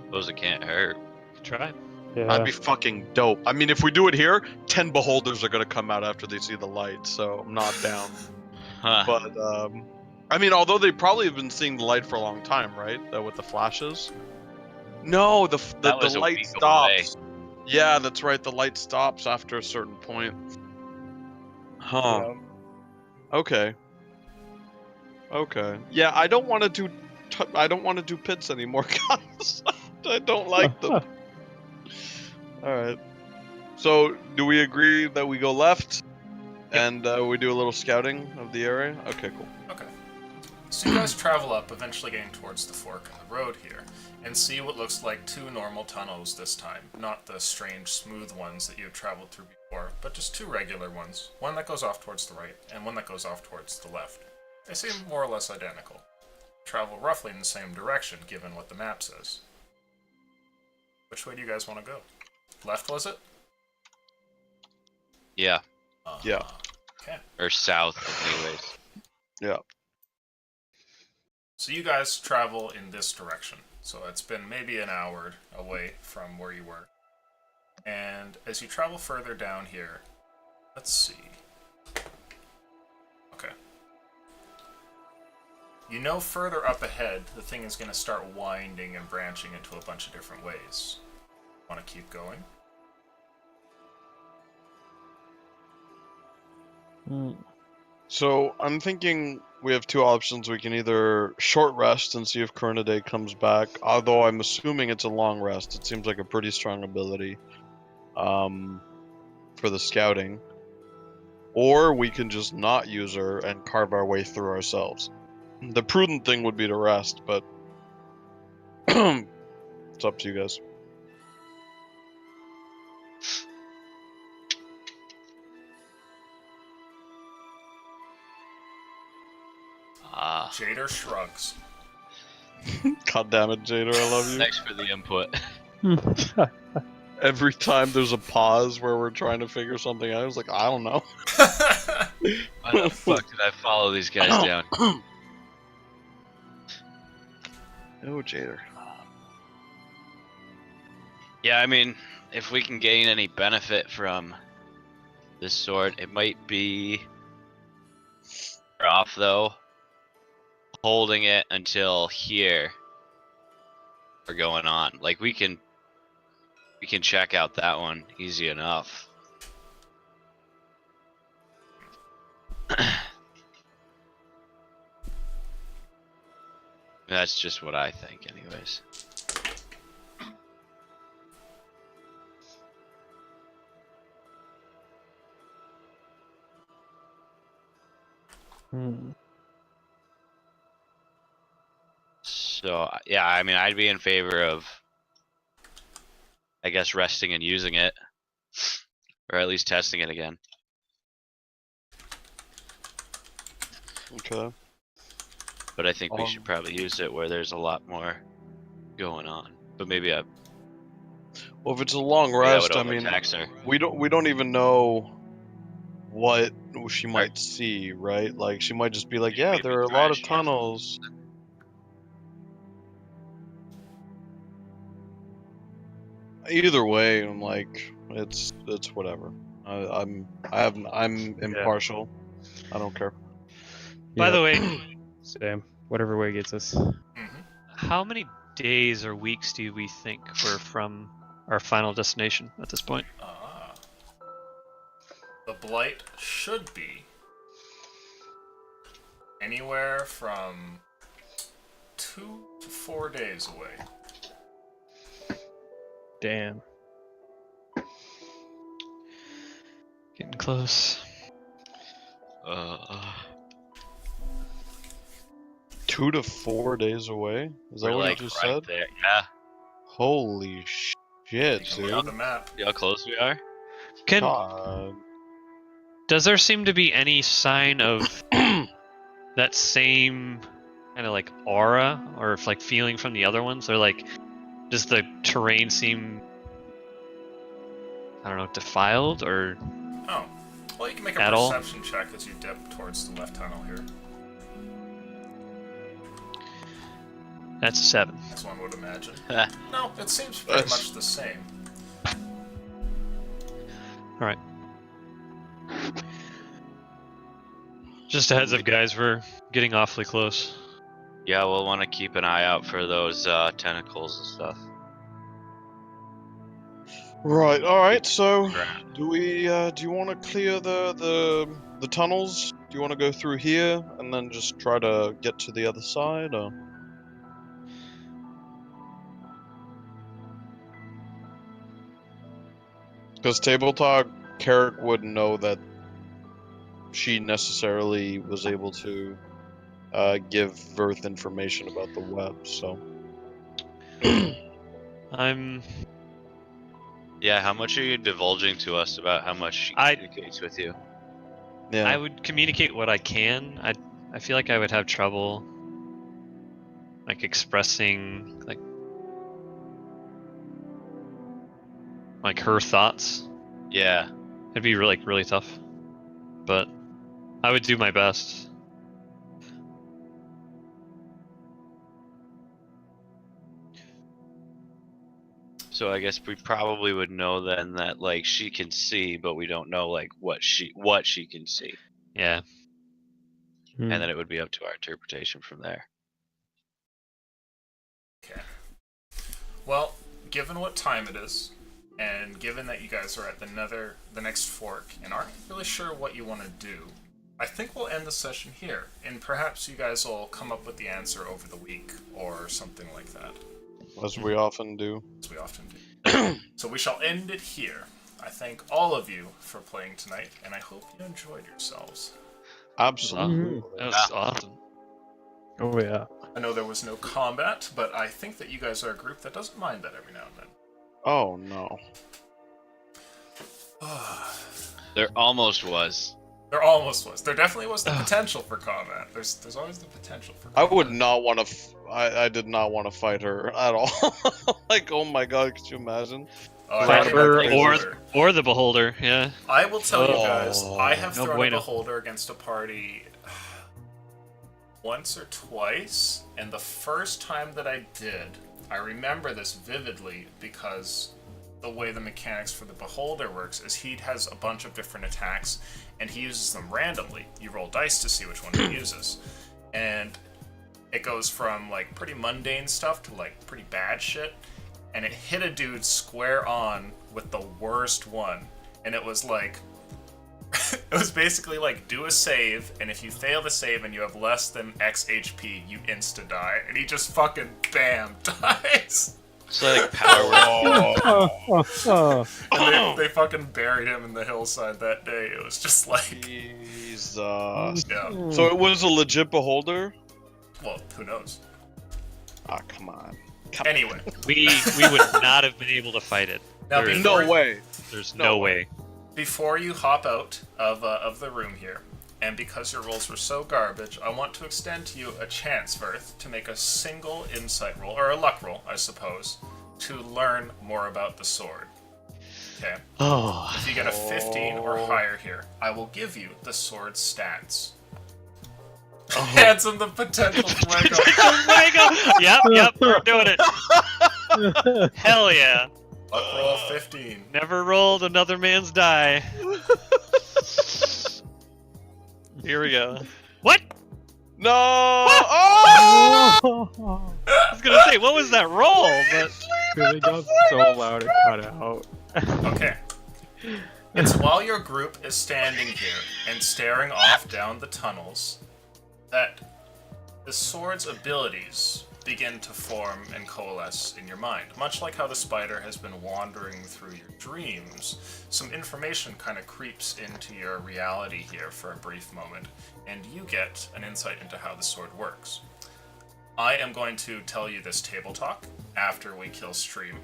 S1: Suppose it can't hurt.
S4: Try.
S3: That'd be fucking dope. I mean, if we do it here, 10 beholders are gonna come out after they see the light, so I'm not down.
S1: Huh.
S3: But I mean, although they probably have been seeing the light for a long time, right? With the flashes. No, the
S1: That was a
S3: light
S1: week
S3: stops. Yeah, that's right. The light stops after a certain point. Huh. Okay. Okay. Yeah, I don't want to do. I don't want to do pits anymore, guys. I don't like them. All right. So, do we agree that we go left, and we do a little scouting of the area? Okay, cool.
S5: Okay. So you guys travel up, eventually getting towards the fork in the road here, and see what looks like two normal tunnels this time. Not the strange, smooth ones that you have traveled through before, but just two regular ones. One that goes off towards the right, and one that goes off towards the left. They seem more or less identical. Travel roughly in the same direction, given what the map says. Which way do you guys want to go? Left, was it?
S1: Yeah.
S3: Yeah.
S5: Okay.
S1: Or south, anyways.
S3: Yeah.
S5: So you guys travel in this direction. So it's been maybe an hour away from where you were. And as you travel further down here, let's see. Okay. You know further up ahead, the thing is going to start winding and branching into a bunch of different ways. Want to keep going?
S3: So I'm thinking we have two options. We can either short rest and see if Corinidae comes back, although I'm assuming it's a long rest. It seems like a pretty strong ability for the scouting. Or we can just not use her and carve our way through ourselves. The prudent thing would be to rest, but it's up to you guys.
S1: Ah.
S5: Jader shrugs.
S3: God damn it, Jader, I love you.
S1: Thanks for the input.
S3: Every time there's a pause where we're trying to figure something out, I was like, I don't know.
S1: Why the fuck did I follow these guys down?
S3: Oh, Jader.
S1: Yeah, I mean, if we can gain any benefit from this sword, it might be off though. Holding it until here or going on. Like we can check out that one easy enough. That's just what I think anyways. So yeah, I mean, I'd be in favor of, I guess, resting and using it, or at least testing it again.
S3: Okay.
S1: But I think we should probably use it where there's a lot more going on. But maybe I
S3: Well, if it's a long
S1: would
S3: rest, I mean,
S1: overtax her.
S3: we don't even know what she might see, right? Like she might just be like, yeah,
S1: Maybe
S3: there are a lot of
S1: trash, yeah.
S3: tunnels. Either way, I'm like, it's whatever. I'm impartial. I don't care.
S4: By the way,
S2: Same. whatever way gets us.
S5: Mm-hmm.
S4: How many days or weeks do we think we're from our final destination at this point?
S5: The Blight should be anywhere from 2 to 4 days away.
S2: Damn.
S4: Getting close.
S3: 2 to 4 days away? Is that
S1: We're
S3: what
S1: like
S3: you just
S1: right
S3: said?
S1: there. Yeah.
S3: Holy shit,
S5: Look at
S3: dude.
S5: the map.
S1: See how close we are?
S4: Can
S3: God.
S4: Does there seem to be any sign of that same kind of like aura or if like feeling from the other ones? Or like, does the terrain seem, I don't know, defiled or?
S5: Oh. Well, you can make a
S4: At all?
S5: perception check as you dip towards the left tunnel here.
S4: That's a 7.
S5: As one would imagine.
S1: Heh.
S5: No, it seems pretty
S3: That's-
S5: much the same.
S4: All right. Just a heads up, guys. We're getting awfully close.
S1: Yeah, we'll want to keep an eye out for those tentacles and stuff.
S3: Right, alright, so
S1: Grand.
S3: do you want to clear the tunnels? Do you want to go through here and then just try to get to the other side, or? Because Tabletop, Carrick would know that she necessarily was able to give Verth information about the web, so.
S4: I'm.
S1: Yeah, how much are you divulging to us about how much she
S4: I-
S1: communicates with you?
S3: Yeah.
S4: I would communicate what I can. I feel like I would have trouble, like expressing like her thoughts.
S1: Yeah.
S4: It'd be really tough, but I would do my best.
S1: So I guess we probably would know then that like she can see, but we don't know like what she can see,
S4: Yeah.
S2: Hmm.
S1: and then it would be up to our interpretation from there.
S5: Okay. Well, given what time it is, and given that you guys are at the next fork, and aren't really sure what you want to do, I think we'll end the session here, and perhaps you guys will come up with the answer over the week, or something like that,
S3: As we often do.
S5: as we often do. So we shall end it here. I thank all of you for playing tonight, and I hope you enjoyed yourselves.
S3: Absolutely.
S4: That was awesome.
S2: Oh yeah.
S5: I know there was no combat, but I think that you guys are a group that doesn't mind that every now and then.
S3: Oh no.
S1: There almost was.
S5: There almost was. There definitely was the potential for combat. There's always the potential for
S3: I
S5: combat.
S3: would not want to. I did not want to fight her at all. Like, oh my god, could you imagine?
S5: Oh, I
S2: Fight
S5: really
S2: her
S5: like the
S4: or
S5: beholder.
S4: or the beholder. Yeah.
S5: I will tell you
S3: Oh,
S5: guys, I have
S4: no
S5: thrown
S4: bueno.
S5: a beholder against a party once or twice, and the first time that I did, I remember this vividly because the way the mechanics for the beholder works is he has a bunch of different attacks, and he uses them randomly. You roll dice to see which one he uses, and it goes from like pretty mundane stuff to like pretty bad shit, and it hit a dude square on with the worst one, and it was like it was basically like do a save, and if you fail the save and you have less than X HP, you insta die, and he just fucking bam dies.
S1: It's like power.
S5: And they fucking buried him in the hillside that day. It was just like,
S3: Jesus.
S5: yeah.
S3: So it was a legit beholder?
S5: Well, who knows?
S3: Ah, come on.
S5: Anyway,
S4: We would not have been able to fight it.
S5: now
S4: There is-
S5: before,
S3: No way.
S4: There's
S3: No
S4: no way.
S5: before you hop out of the room here, and because your rolls were so garbage, I want to extend to you a chance, Verth, to make a single insight roll, or a luck roll, I suppose, to learn more about the sword. Okay?
S4: Oh.
S5: If you get a 15 or higher here, I will give you the sword stats. Handsome the potential fuego.
S4: Yep, we're doing it. Hell yeah.
S5: Luck roll 15.
S4: Never rolled another man's die. Here we go. What?
S3: No! Oh!
S2: Oh!
S4: I was gonna say, what was that roll? But
S2: Billy got so loud it cut out.
S5: Okay. It's while your group is standing here and staring off down the tunnels that the sword's abilities begin to form and coalesce in your mind. Much like how the spider has been wandering through your dreams, some information kind of creeps into your reality here for a brief moment, and you get an insight into how the sword works. I am going to tell you this table talk after we kill stream.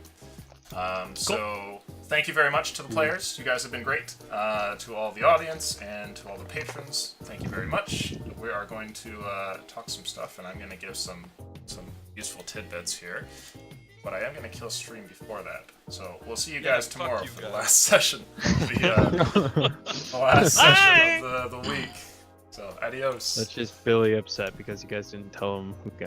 S5: So thank you very much to the players. You guys have been great. To all the audience and to all the patrons, thank you very much. We are going to talk some stuff, and I'm going to give some useful tidbits here. But I am going to kill stream before that. So we'll see you guys tomorrow
S3: you
S5: for
S3: guys.
S5: the last session of the last session of the week. So adios.
S2: That's just Billy upset because you guys didn't tell him who got